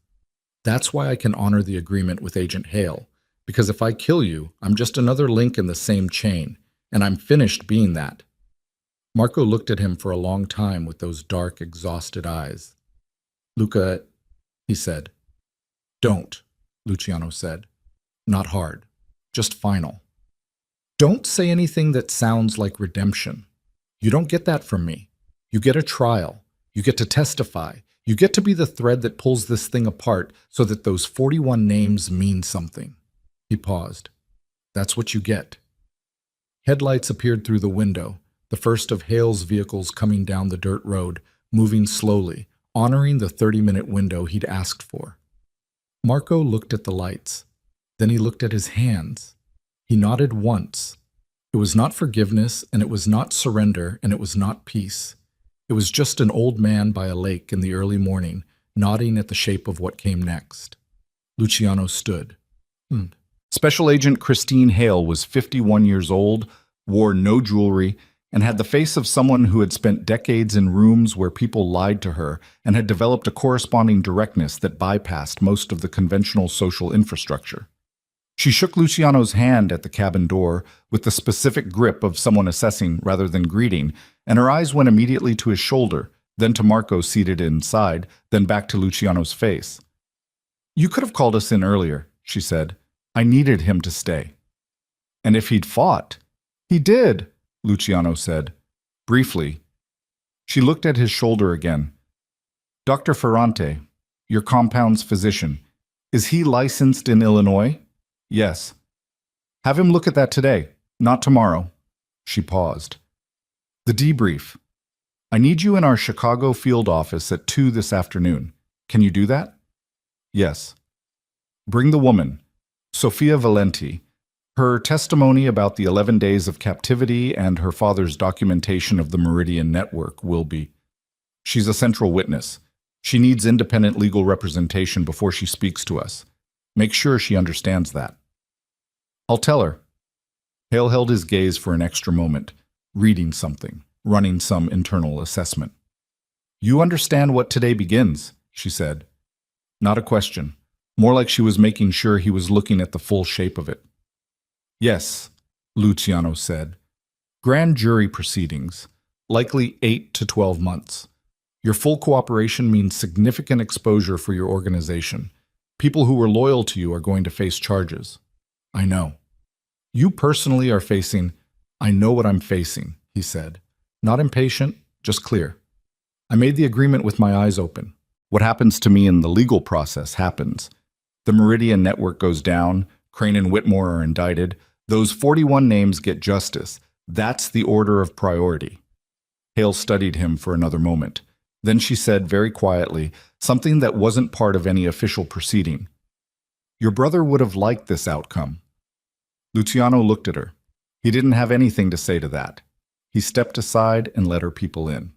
[SPEAKER 1] That's why I can honor the agreement with Agent Hale, because if I kill you, I'm just another link in the same chain, and I'm finished being that. Marco looked at him for a long time with those dark, exhausted eyes. Luca, he said. Don't, Luciano said. Not hard, just final. Don't say anything that sounds like redemption. You don't get that from me. You get a trial. You get to testify. You get to be the thread that pulls this thing apart so that those 41 names mean something. He paused. That's what you get. Headlights appeared through the window, the first of Hale's vehicles coming down the dirt road, moving slowly, honoring the 30-minute window he'd asked for. Marco looked at the lights. Then he looked at his hands. He nodded once. It was not forgiveness, and it was not surrender, and it was not peace. It was just an old man by a lake in the early morning, nodding at the shape of what came next. Luciano stood. Special Agent Christine Hale was 51 years old, wore no jewelry, and had the face of someone who had spent decades in rooms where people lied to her and had developed a corresponding directness that bypassed most of the conventional social infrastructure. She shook Luciano's hand at the cabin door with the specific grip of someone assessing rather than greeting, and her eyes went immediately to his shoulder, then to Marco seated inside, then back to Luciano's face. You could have called us in earlier, she said. I needed him to stay. And if he'd fought? He did, Luciano said. Briefly. She looked at his shoulder again. Dr. Ferrante, your compound's physician, is he licensed in Illinois? Yes. Have him look at that today, not tomorrow. She paused. The debrief. I need you in our Chicago field office at 2 this afternoon. Can you do that? Yes. Bring the woman, Sofia Valenti. Her testimony about the 11 days of captivity and her father's documentation of the Meridian Network will be. She's a central witness. She needs independent legal representation before she speaks to us. Make sure she understands that. I'll tell her. Hale held his gaze for an extra moment, reading something, running some internal assessment. You understand what today begins, she said. Not a question. More like she was making sure he was looking at the full shape of it. Yes, Luciano said. Grand jury proceedings, likely 8 to 12 months. Your full cooperation means significant exposure for your organization. People who were loyal to you are going to face charges. I know. You personally are facing, I know what I'm facing, he said. Not impatient, just clear. I made the agreement with my eyes open. What happens to me in the legal process happens. The Meridian Network goes down, Crane and Whitmore are indicted. Those 41 names get justice. That's the order of priority. Hale studied him for another moment. Then she said very quietly, something that wasn't part of any official proceeding. Your brother would have liked this outcome. Luciano looked at her. He didn't have anything to say to that. He stepped aside and let her people in.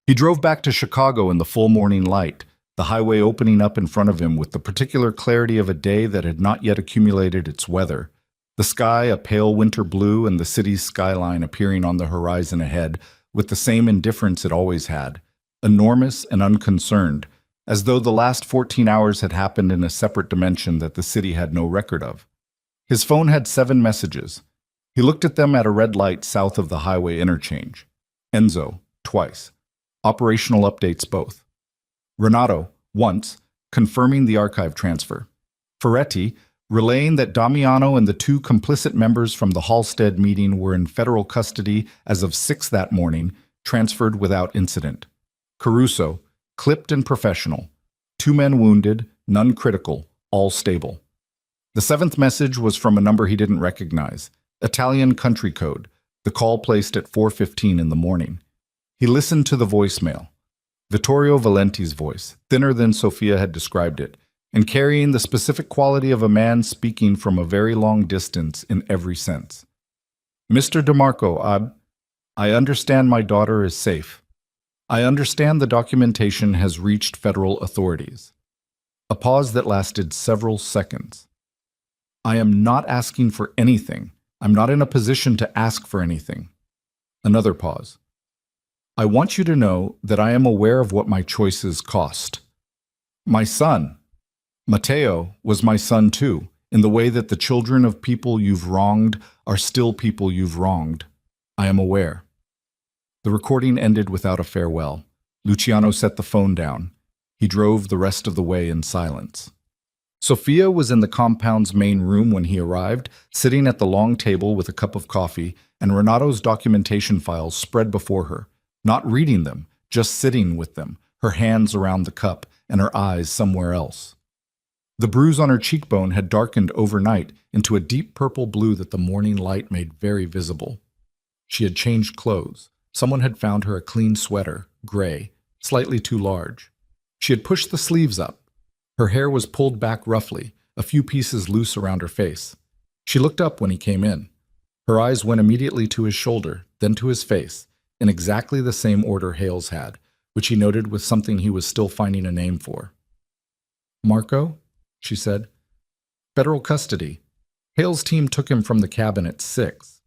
[SPEAKER 1] He drove back to Chicago in the full morning light, the highway opening up in front of him with the particular clarity of a day that had not yet accumulated its weather, The sky a pale winter blue and the city's skyline appearing on the horizon ahead with the same indifference it always had, enormous and unconcerned, as though the last 14 hours had happened in a separate dimension that the city had no record of. His phone had 7 messages. He looked at them at a red light south of the highway interchange. Enzo, twice. Operational updates both. Renato, once, confirming the archive transfer. Ferretti, relaying that Damiano and the 2 complicit members from the Halstead meeting were in federal custody as of 6 that morning, transferred without incident. Caruso, clipped and professional. 2 men wounded, none critical, all stable. The 7th message was from a number he didn't recognize. Italian country code, the call placed at 4:15 in the morning. He listened to the voicemail. Vittorio Valenti's voice, thinner than Sofia had described it, and carrying the specific quality of a man speaking from a very long distance in every sense. Mr. DeMarco, I understand my daughter is safe. I understand the documentation has reached federal authorities. A pause that lasted several seconds. I am not asking for anything. I'm not in a position to ask for anything. Another pause. I want you to know that I am aware of what my choices cost. My son, Matteo, was my son too, in the way that the children of people you've wronged are still people you've wronged. I am aware. The recording ended without a farewell. Luciano set the phone down. He drove the rest of the way in silence. Sofia was in the compound's main room when he arrived, sitting at the long table with a cup of coffee and Renato's documentation files spread before her, not reading them, just sitting with them, her hands around the cup and her eyes somewhere else. The bruise on her cheekbone had darkened overnight into a deep purple blue that the morning light made very visible. She had changed clothes. Someone had found her a clean sweater, gray, slightly too large. She had pushed the sleeves up. Her hair was pulled back roughly, a few pieces loose around her face. She looked up when he came in. Her eyes went immediately to his shoulder, then to his face, in exactly the same order Hales had, which he noted was something he was still finding a name for. Marco? She said. Federal custody. Hales' team took him from the cabin at 6.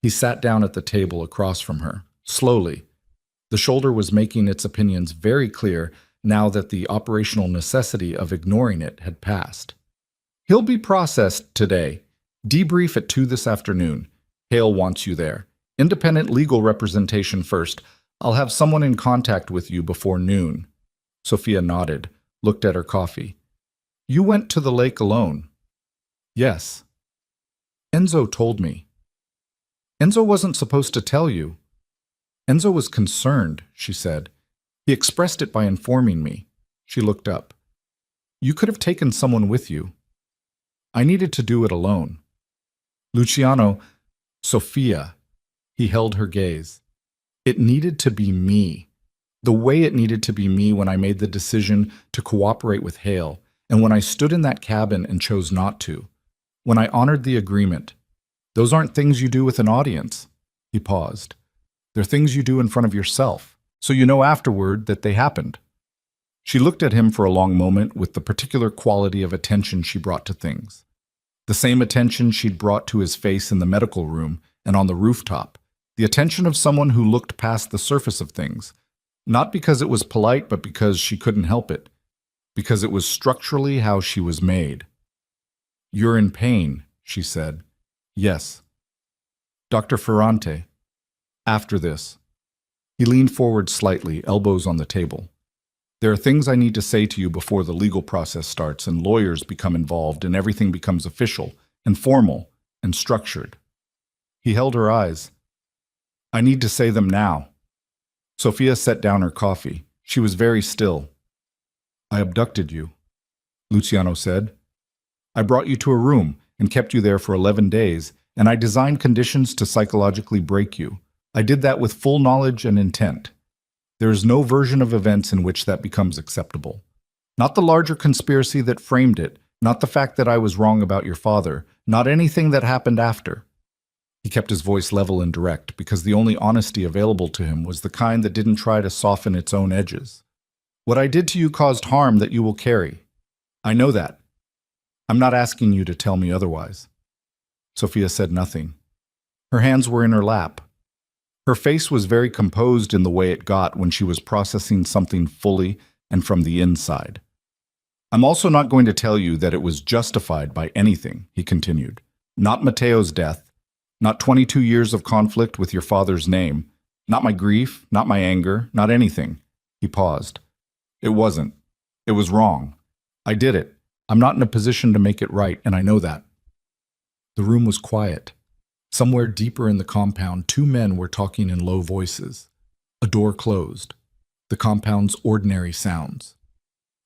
[SPEAKER 1] He sat down at the table across from her, slowly. The shoulder was making its opinions very clear now that the operational necessity of ignoring it had passed. He'll be processed today. Debrief at 2 this afternoon. Hale wants you there. Independent legal representation first. I'll have someone in contact with you before noon. Sofia nodded, looked at her coffee. You went to the lake alone. Yes. Enzo told me. Enzo wasn't supposed to tell you. Enzo was concerned, she said. He expressed it by informing me. She looked up. You could have taken someone with you. I needed to do it alone. Luciano, Sofia. He held her gaze. It needed to be me. The way it needed to be me when I made the decision to cooperate with Hale, and when I stood in that cabin and chose not to. When I honored the agreement. Those aren't things you do with an audience. He paused. They're things you do in front of yourself, so you know afterward that they happened. She looked at him for a long moment with the particular quality of attention she brought to things. The same attention she'd brought to his face in the medical room and on the rooftop. The attention of someone who looked past the surface of things. Not because it was polite, but because she couldn't help it. Because it was structurally how she was made. You're in pain, she said. Yes. Dr. Ferrante. After this. He leaned forward slightly, elbows on the table. There are things I need to say to you before the legal process starts and lawyers become involved and everything becomes official and formal and structured. He held her eyes. I need to say them now. Sofia set down her coffee. She was very still. I abducted you, Luciano said. I brought you to a room and kept you there for 11 days, and I designed conditions to psychologically break you. I did that with full knowledge and intent. There is no version of events in which that becomes acceptable. Not the larger conspiracy that framed it, not the fact that I was wrong about your father, not anything that happened after. He kept his voice level and direct because the only honesty available to him was the kind that didn't try to soften its own edges. What I did to you caused harm that you will carry. I know that. I'm not asking you to tell me otherwise. Sophia said nothing. Her hands were in her lap. Her face was very composed in the way it got when she was processing something fully and from the inside. I'm also not going to tell you that it was justified by anything, he continued. Not Mateo's death, not 22 years of conflict with your father's name, not my grief, not my anger, not anything. He paused. It wasn't. It was wrong. I did it. I'm not in a position to make it right, and I know that. The room was quiet. Somewhere deeper in the compound, two men were talking in low voices. A door closed. The compound's ordinary sounds.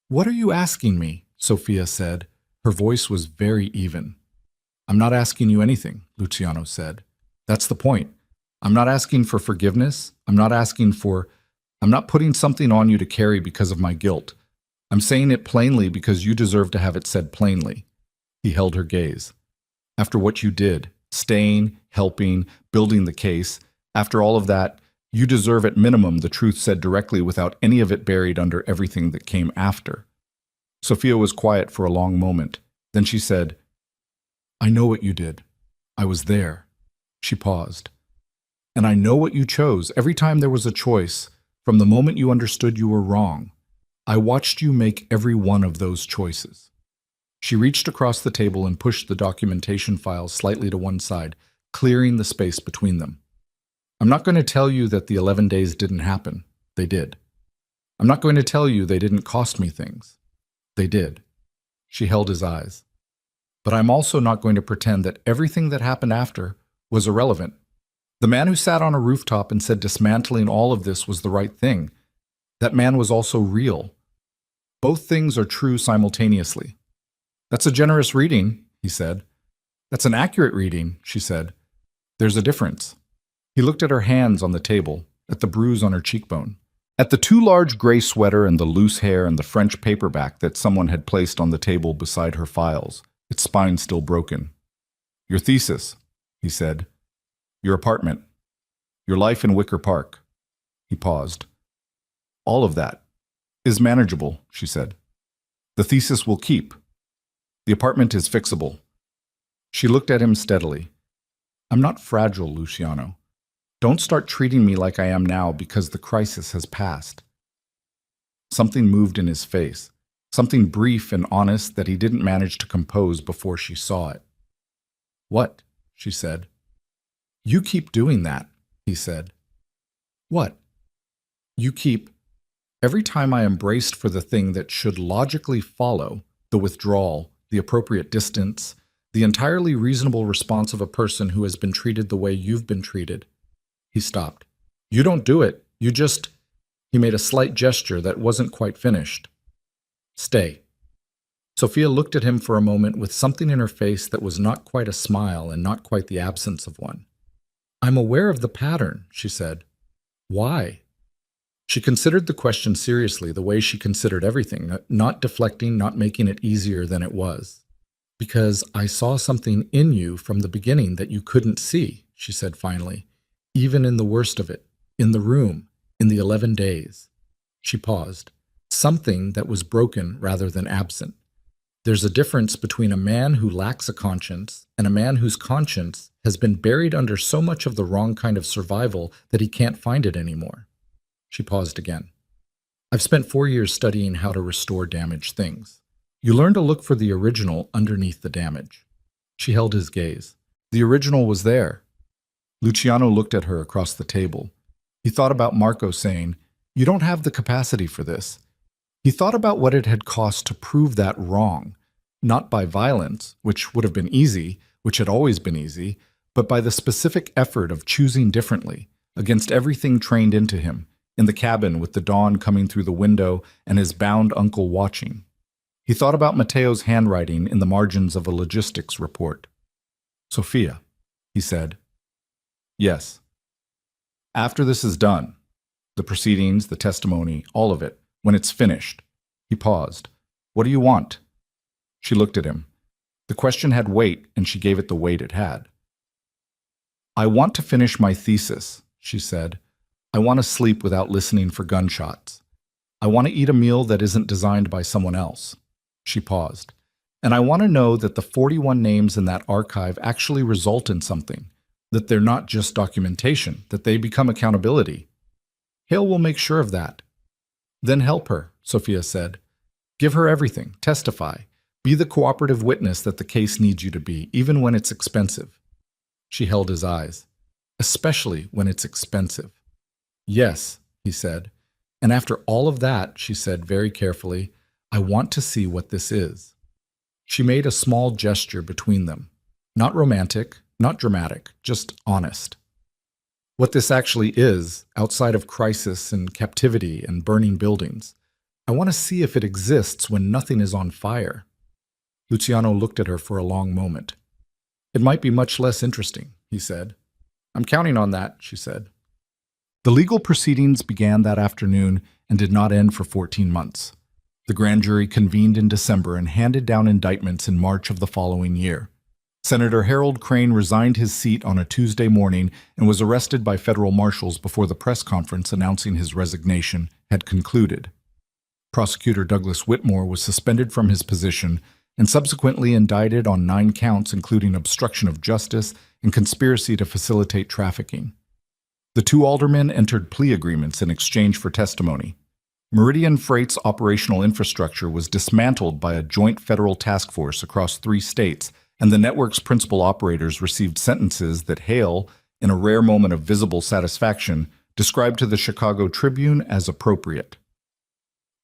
[SPEAKER 1] What are you asking me? Sophia said. Her voice was very even. I'm not asking you anything, Luciano said. That's the point. I'm not asking for forgiveness. I'm not putting something on you to carry because of my guilt. I'm saying it plainly because you deserve to have it said plainly. He held her gaze. After what you did, staying, helping, building the case, after all of that, you deserve at minimum the truth said directly without any of it buried under everything that came after. Sophia was quiet for a long moment. Then she said, I know what you did. I was there. She paused. And I know what you chose every time there was a choice, from the moment you understood you were wrong. I watched you make every one of those choices. She reached across the table and pushed the documentation files slightly to one side, clearing the space between them. I'm not going to tell you that the 11 days didn't happen. They did. I'm not going to tell you they didn't cost me things. They did. She held his eyes. But I'm also not going to pretend that everything that happened after was irrelevant. The man who sat on a rooftop and said dismantling all of this was the right thing, that man was also real. Both things are true simultaneously. That's a generous reading, he said. That's an accurate reading, she said. There's a difference. He looked at her hands on the table, at the bruise on her cheekbone, at the too large gray sweater and the loose hair and the French paperback that someone had placed on the table beside her files, its spine still broken. Your thesis, he said. Your apartment. Your life in Wicker Park. He paused. All of that is manageable, she said. The thesis will keep. The apartment is fixable. She looked at him steadily. I'm not fragile, Luciano. Don't start treating me like I am now because the crisis has passed. Something moved in his face, something brief and honest that he didn't manage to compose before she saw it. What? She said. You keep doing that, he said. What? You keep. Every time I am braced for the thing that should logically follow, the withdrawal, the appropriate distance, the entirely reasonable response of a person who has been treated the way you've been treated. He stopped. You don't do it. You just... He made a slight gesture that wasn't quite finished. Stay. Sophia looked at him for a moment with something in her face that was not quite a smile and not quite the absence of one. I'm aware of the pattern, she said. Why? She considered the question seriously, the way she considered everything, not deflecting, not making it easier than it was. Because I saw something in you from the beginning that you couldn't see, she said finally, even in the worst of it, in the room, in the 11 days. She paused. Something that was broken rather than absent. There's a difference between a man who lacks a conscience and a man whose conscience has been buried under so much of the wrong kind of survival that he can't find it anymore. She paused again. I've spent 4 years studying how to restore damaged things. You learn to look for the original underneath the damage. She held his gaze. The original was there. Luciano looked at her across the table. He thought about Marco saying, You don't have the capacity for this. He thought about what it had cost to prove that wrong, not by violence, which would have been easy, which had always been easy, but by the specific effort of choosing differently, against everything trained into him, in the cabin with the dawn coming through the window and his bound uncle watching. He thought about Mateo's handwriting in the margins of a logistics report. Sophia, he said. Yes. After this is done, the proceedings, the testimony, all of it, when it's finished. He paused. What do you want? She looked at him. The question had weight, and she gave it the weight it had. I want to finish my thesis, she said. I want to sleep without listening for gunshots. I want to eat a meal that isn't designed by someone else. She paused. And I want to know that the 41 names in that archive actually result in something, that they're not just documentation, that they become accountability. Hale will make sure of that. Then help her, Sophia said. Give her everything, testify. Be the cooperative witness that the case needs you to be, even when it's expensive. She held his eyes. Especially when it's expensive. Yes, he said. And after all of that, she said very carefully, I want to see what this is. She made a small gesture between them. Not romantic, not dramatic, just honest. What this actually is, outside of crisis and captivity and burning buildings. I want to see if it exists when nothing is on fire. Luciano looked at her for a long moment. It might be much less interesting, he said. I'm counting on that, she said. The legal proceedings began that afternoon and did not end for 14 months. The grand jury convened in December and handed down indictments in March of the following year. Senator Harold Crane resigned his seat on a Tuesday morning and was arrested by federal marshals before the press conference announcing his resignation had concluded. Prosecutor Douglas Whitmore was suspended from his position and subsequently indicted on 9 counts including obstruction of justice and conspiracy to facilitate trafficking. The 2 aldermen entered plea agreements in exchange for testimony. Meridian Freight's operational infrastructure was dismantled by a joint federal task force across 3 states, and the network's principal operators received sentences that Hale, in a rare moment of visible satisfaction, described to the Chicago Tribune as appropriate.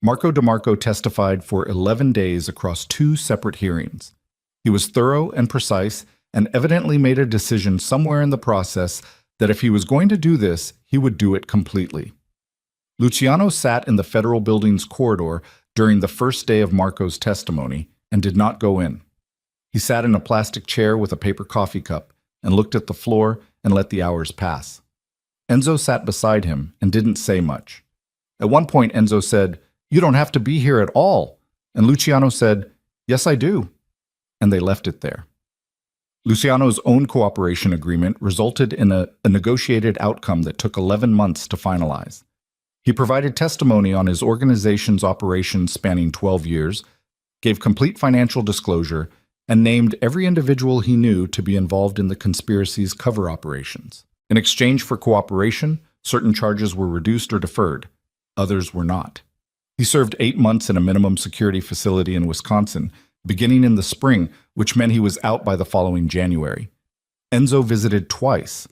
[SPEAKER 1] Marco DeMarco testified for 11 days across 2 separate hearings. He was thorough and precise and evidently made a decision somewhere in the process that if he was going to do this, he would do it completely. Luciano sat in the federal building's corridor during the first day of Marco's testimony and did not go in. He sat in a plastic chair with a paper coffee cup and looked at the floor and let the hours pass. Enzo sat beside him and didn't say much. At one point, Enzo said, "You don't have to be here at all." And Luciano said, "Yes, I do." And they left it there. Luciano's own cooperation agreement resulted in a negotiated outcome that took 11 months to finalize. He provided testimony on his organization's operations spanning 12 years, gave complete financial disclosure, and named every individual he knew to be involved in the conspiracy's cover operations. In exchange for cooperation, certain charges were reduced or deferred. Others were not. He served 8 months in a minimum security facility in Wisconsin, beginning in the spring, which meant he was out by the following January. Enzo visited twice.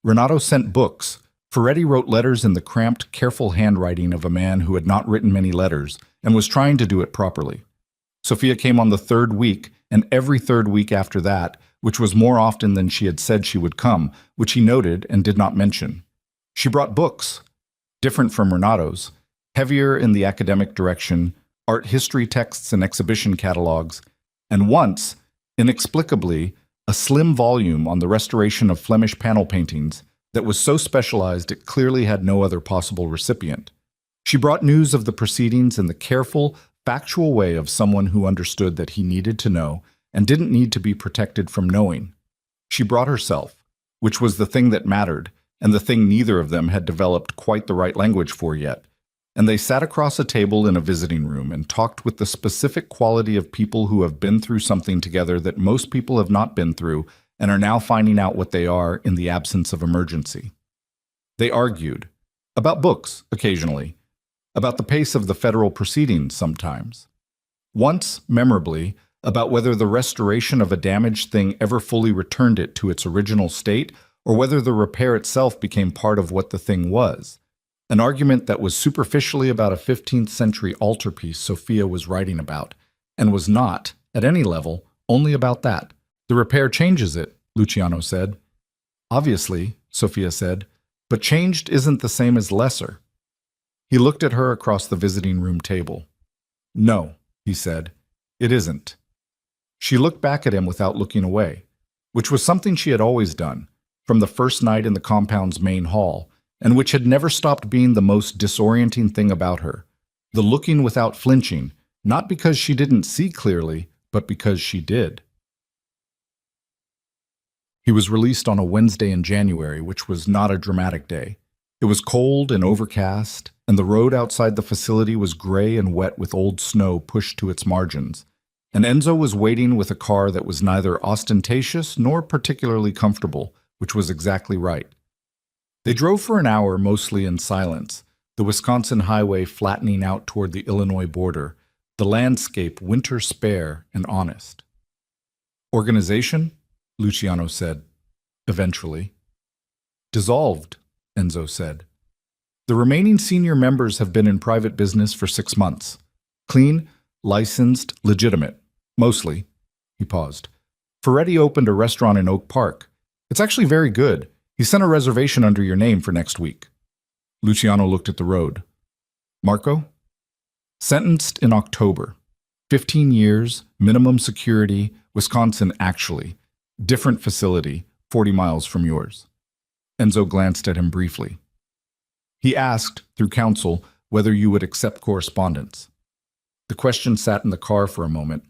[SPEAKER 1] Renato sent books. Ferretti wrote letters in the cramped, careful handwriting of a man who had not written many letters and was trying to do it properly. Sophia came on the 3rd week, and every 3rd week after that, which was more often than she had said she would come, which he noted and did not mention. She brought books, different from Renato's, heavier in the academic direction, art history texts and exhibition catalogs, and once, inexplicably, a slim volume on the restoration of Flemish panel paintings that was so specialized it clearly had no other possible recipient. She brought news of the proceedings in the careful, factual way of someone who understood that he needed to know and didn't need to be protected from knowing. She brought herself, which was the thing that mattered, and the thing neither of them had developed quite the right language for yet. And they sat across a table in a visiting room and talked with the specific quality of people who have been through something together that most people have not been through and are now finding out what they are in the absence of emergency. They argued, about books occasionally, about the pace of the federal proceedings sometimes. Once, memorably, about whether the restoration of a damaged thing ever fully returned it to its original state or whether the repair itself became part of what the thing was. An argument that was superficially about a 15th century altarpiece Sophia was writing about, and was not, at any level, only about that. The repair changes it, Luciano said. Obviously, Sophia said, but changed isn't the same as lesser. He looked at her across the visiting room table. No, he said, it isn't. She looked back at him without looking away, which was something she had always done, from the first night in the compound's main hall, and which had never stopped being the most disorienting thing about her, the looking without flinching, not because she didn't see clearly, but because she did. He was released on a Wednesday in January, which was not a dramatic day. It was cold and overcast, and the road outside the facility was gray and wet with old snow pushed to its margins. And Enzo was waiting with a car that was neither ostentatious nor particularly comfortable, which was exactly right. They drove for an hour mostly in silence, the Wisconsin highway flattening out toward the Illinois border, the landscape winter spare and honest. Organization? Luciano said, eventually. Dissolved, Enzo said. The remaining senior members have been in private business for 6 months. Clean, licensed, legitimate. Mostly. He paused. Ferretti opened a restaurant in Oak Park. It's actually very good. He sent a reservation under your name for next week. Luciano looked at the road. Marco? Sentenced in October. 15 years, minimum security, Wisconsin actually. Different facility, 40 miles from yours. Enzo glanced at him briefly. He asked, through counsel, whether you would accept correspondence. The question sat in the car for a moment.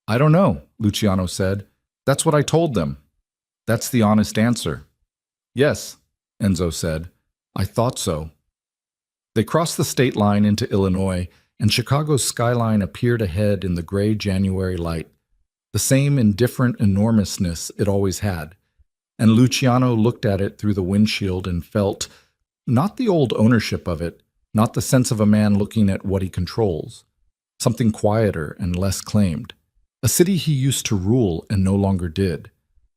[SPEAKER 1] I don't know, Luciano said. That's what I told them. That's the honest answer. Yes, Enzo said. I thought so. They crossed the state line into Illinois, and Chicago's skyline appeared ahead in the gray January light, the same indifferent enormousness it always had. And Luciano looked at it through the windshield and felt, not the old ownership of it, not the sense of a man looking at what he controls, something quieter and less claimed. A city he used to rule and no longer did.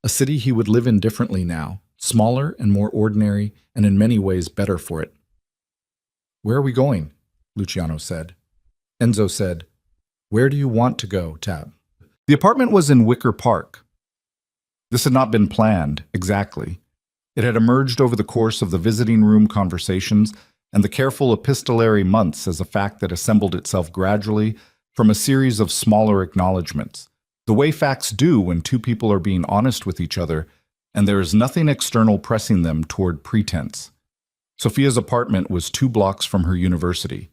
[SPEAKER 1] A city he would live in differently now, smaller and more ordinary, and in many ways better for it. Where are we going? Luciano said. Enzo said, Where do you want to go, Tab? The apartment was in Wicker Park. This had not been planned, exactly. It had emerged over the course of the visiting room conversations and the careful epistolary months as a fact that assembled itself gradually from a series of smaller acknowledgments, the way facts do when two people are being honest with each other and there is nothing external pressing them toward pretense. Sophia's apartment was 2 blocks from her university.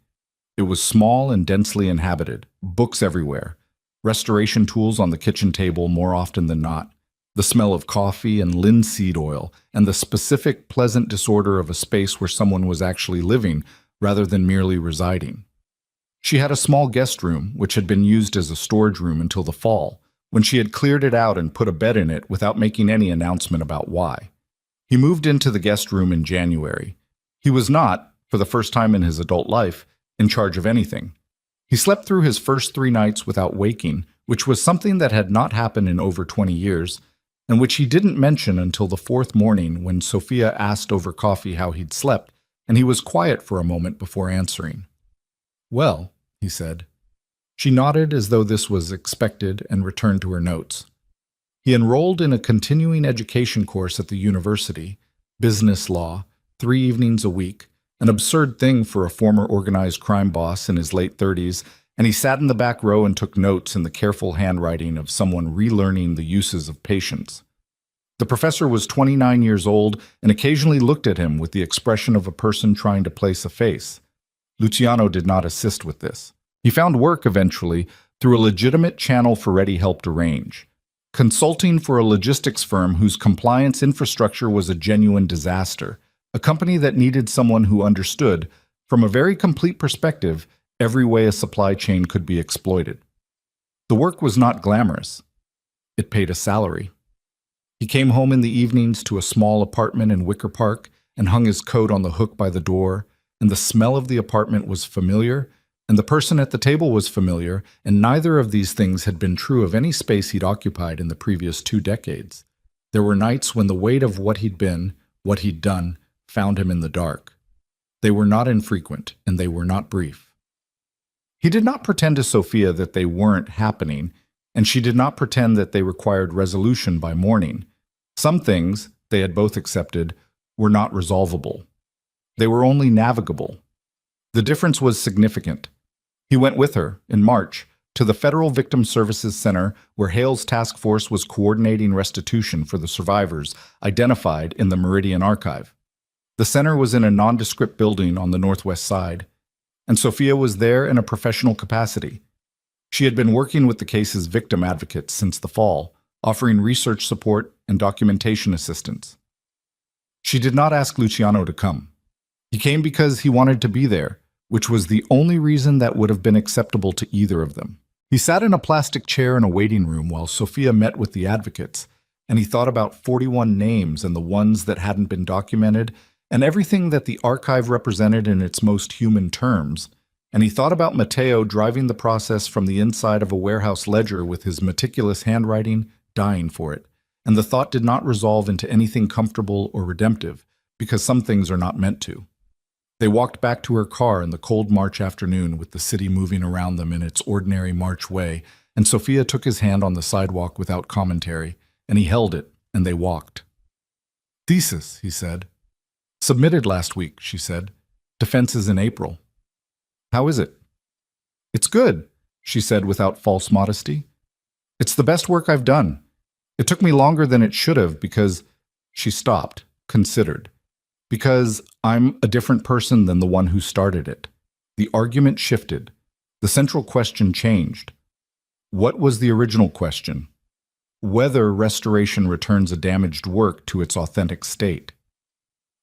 [SPEAKER 1] It was small and densely inhabited, books everywhere, restoration tools on the kitchen table more often than not, the smell of coffee and linseed oil, and the specific pleasant disorder of a space where someone was actually living rather than merely residing. She had a small guest room, which had been used as a storage room until the fall, when she had cleared it out and put a bed in it without making any announcement about why. He moved into the guest room in January. He was not, for the first time in his adult life, in charge of anything. He slept through his first 3 nights without waking, which was something that had not happened in over 20 years, and which he didn't mention until the 4th morning when Sophia asked over coffee how he'd slept, and he was quiet for a moment before answering. Well, he said. She nodded as though this was expected and returned to her notes. He enrolled in a continuing education course at the university, business law, 3 evenings a week, an absurd thing for a former organized crime boss in his late 30s, and he sat in the back row and took notes in the careful handwriting of someone relearning the uses of patience. The professor was 29 years old and occasionally looked at him with the expression of a person trying to place a face. Luciano did not assist with this. He found work eventually through a legitimate channel Ferretti helped arrange, consulting for a logistics firm whose compliance infrastructure was a genuine disaster, a company that needed someone who understood, from a very complete perspective, every way a supply chain could be exploited. The work was not glamorous. It paid a salary. He came home in the evenings to a small apartment in Wicker Park and hung his coat on the hook by the door, and the smell of the apartment was familiar, and the person at the table was familiar, and neither of these things had been true of any space he'd occupied in the previous 2 decades. There were nights when the weight of what he'd been, what he'd done, found him in the dark. They were not infrequent, and they were not brief. He did not pretend to Sophia that they weren't happening, and she did not pretend that they required resolution by morning. Some things, they had both accepted, were not resolvable. They were only navigable. The difference was significant. He went with her, in March, to the Federal Victim Services Center where Hale's task force was coordinating restitution for the survivors identified in the Meridian Archive. The center was in a nondescript building on the northwest side, and Sophia was there in a professional capacity. She had been working with the case's victim advocates since the fall, offering research support and documentation assistance. She did not ask Luciano to come. He came because he wanted to be there, which was the only reason that would have been acceptable to either of them. He sat in a plastic chair in a waiting room while Sophia met with the advocates, and he thought about 41 names and the ones that hadn't been documented, and everything that the archive represented in its most human terms. And he thought about Matteo driving the process from the inside of a warehouse ledger with his meticulous handwriting, dying for it. And the thought did not resolve into anything comfortable or redemptive, because some things are not meant to. They walked back to her car in the cold March afternoon with the city moving around them in its ordinary March way, and Sophia took his hand on the sidewalk without commentary, and he held it, and they walked. "Thesis," he said. "Submitted last week," she said. "Defense is in April." "How is it?" "It's good," she said without false modesty. "It's the best work I've done. It took me longer than it should have because—" She stopped, considered. "Because I'm a different person than the one who started it." The argument shifted. The central question changed. What was the original question? Whether restoration returns a damaged work to its authentic state.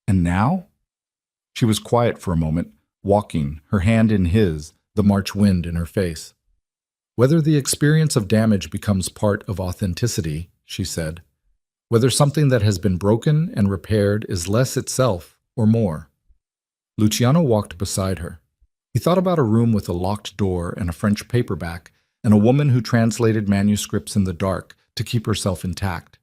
[SPEAKER 1] And now? She was quiet for a moment, walking, her hand in his, the March wind in her face. "Whether the experience of damage becomes part of authenticity," she said. "Whether something that has been broken and repaired is less itself or more." Luciano walked beside her. He thought about a room with a locked door and a French paperback and a woman who translated manuscripts in the dark to keep herself intact.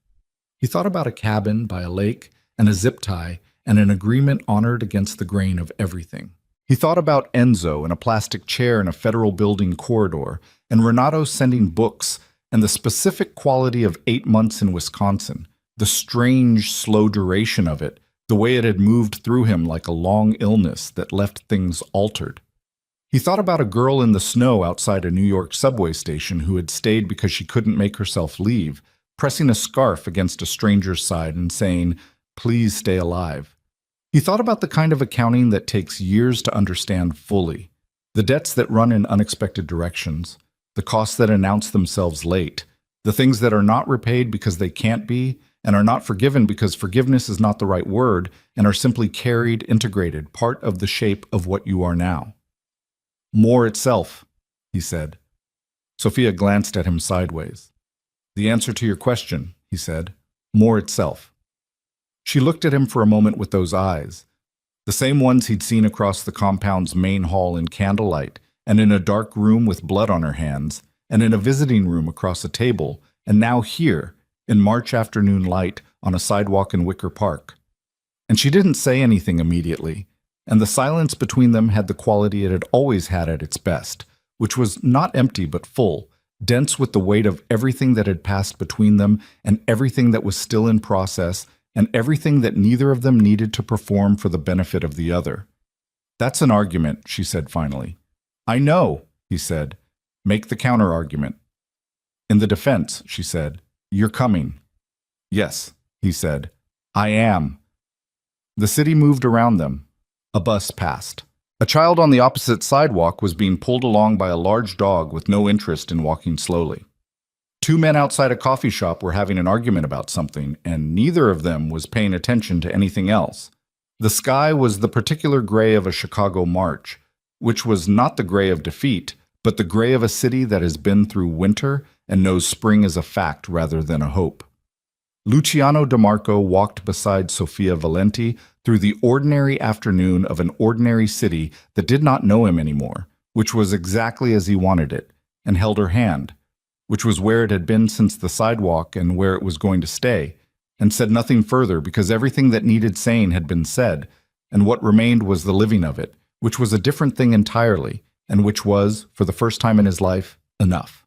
[SPEAKER 1] He thought about a cabin by a lake and a zip tie and an agreement honored against the grain of everything. He thought about Enzo in a plastic chair in a federal building corridor and Renato sending books and the specific quality of 8 months in Wisconsin, the strange, slow duration of it, the way it had moved through him like a long illness that left things altered. He thought about a girl in the snow outside a New York subway station who had stayed because she couldn't make herself leave, pressing a scarf against a stranger's side and saying, "Please stay alive." He thought about the kind of accounting that takes years to understand fully, the debts that run in unexpected directions, the costs that announce themselves late, the things that are not repaid because they can't be, and are not forgiven because forgiveness is not the right word, and are simply carried, integrated, part of the shape of what you are now. "More itself," he said. Sophia glanced at him sideways. "The answer to your question," he said. "More itself." She looked at him for a moment with those eyes, the same ones he'd seen across the compound's main hall in candlelight, and in a dark room with blood on her hands, and in a visiting room across a table, and now here, in March afternoon light, on a sidewalk in Wicker Park. And she didn't say anything immediately, and the silence between them had the quality it had always had at its best, which was not empty but full, dense with the weight of everything that had passed between them and everything that was still in process and everything that neither of them needed to perform for the benefit of the other. "That's an argument," she said finally. "I know," he said. "Make the counter-argument." "In the defense," she said. "You're coming." "Yes," he said. "I am." The city moved around them. A bus passed. A child on the opposite sidewalk was being pulled along by a large dog with no interest in walking slowly. 2 men outside a coffee shop were having an argument about something, and neither of them was paying attention to anything else. The sky was the particular gray of a Chicago March, which was not the gray of defeat, but the gray of a city that has been through winter and knows spring is a fact rather than a hope. Luciano DeMarco walked beside Sophia Valenti through the ordinary afternoon of an ordinary city that did not know him anymore, which was exactly as he wanted it, and held her hand, which was where it had been since the sidewalk and where it was going to stay, and said nothing further because everything that needed saying had been said, and what remained was the living of it, which was a different thing entirely, and which was, for the first time in his life, enough.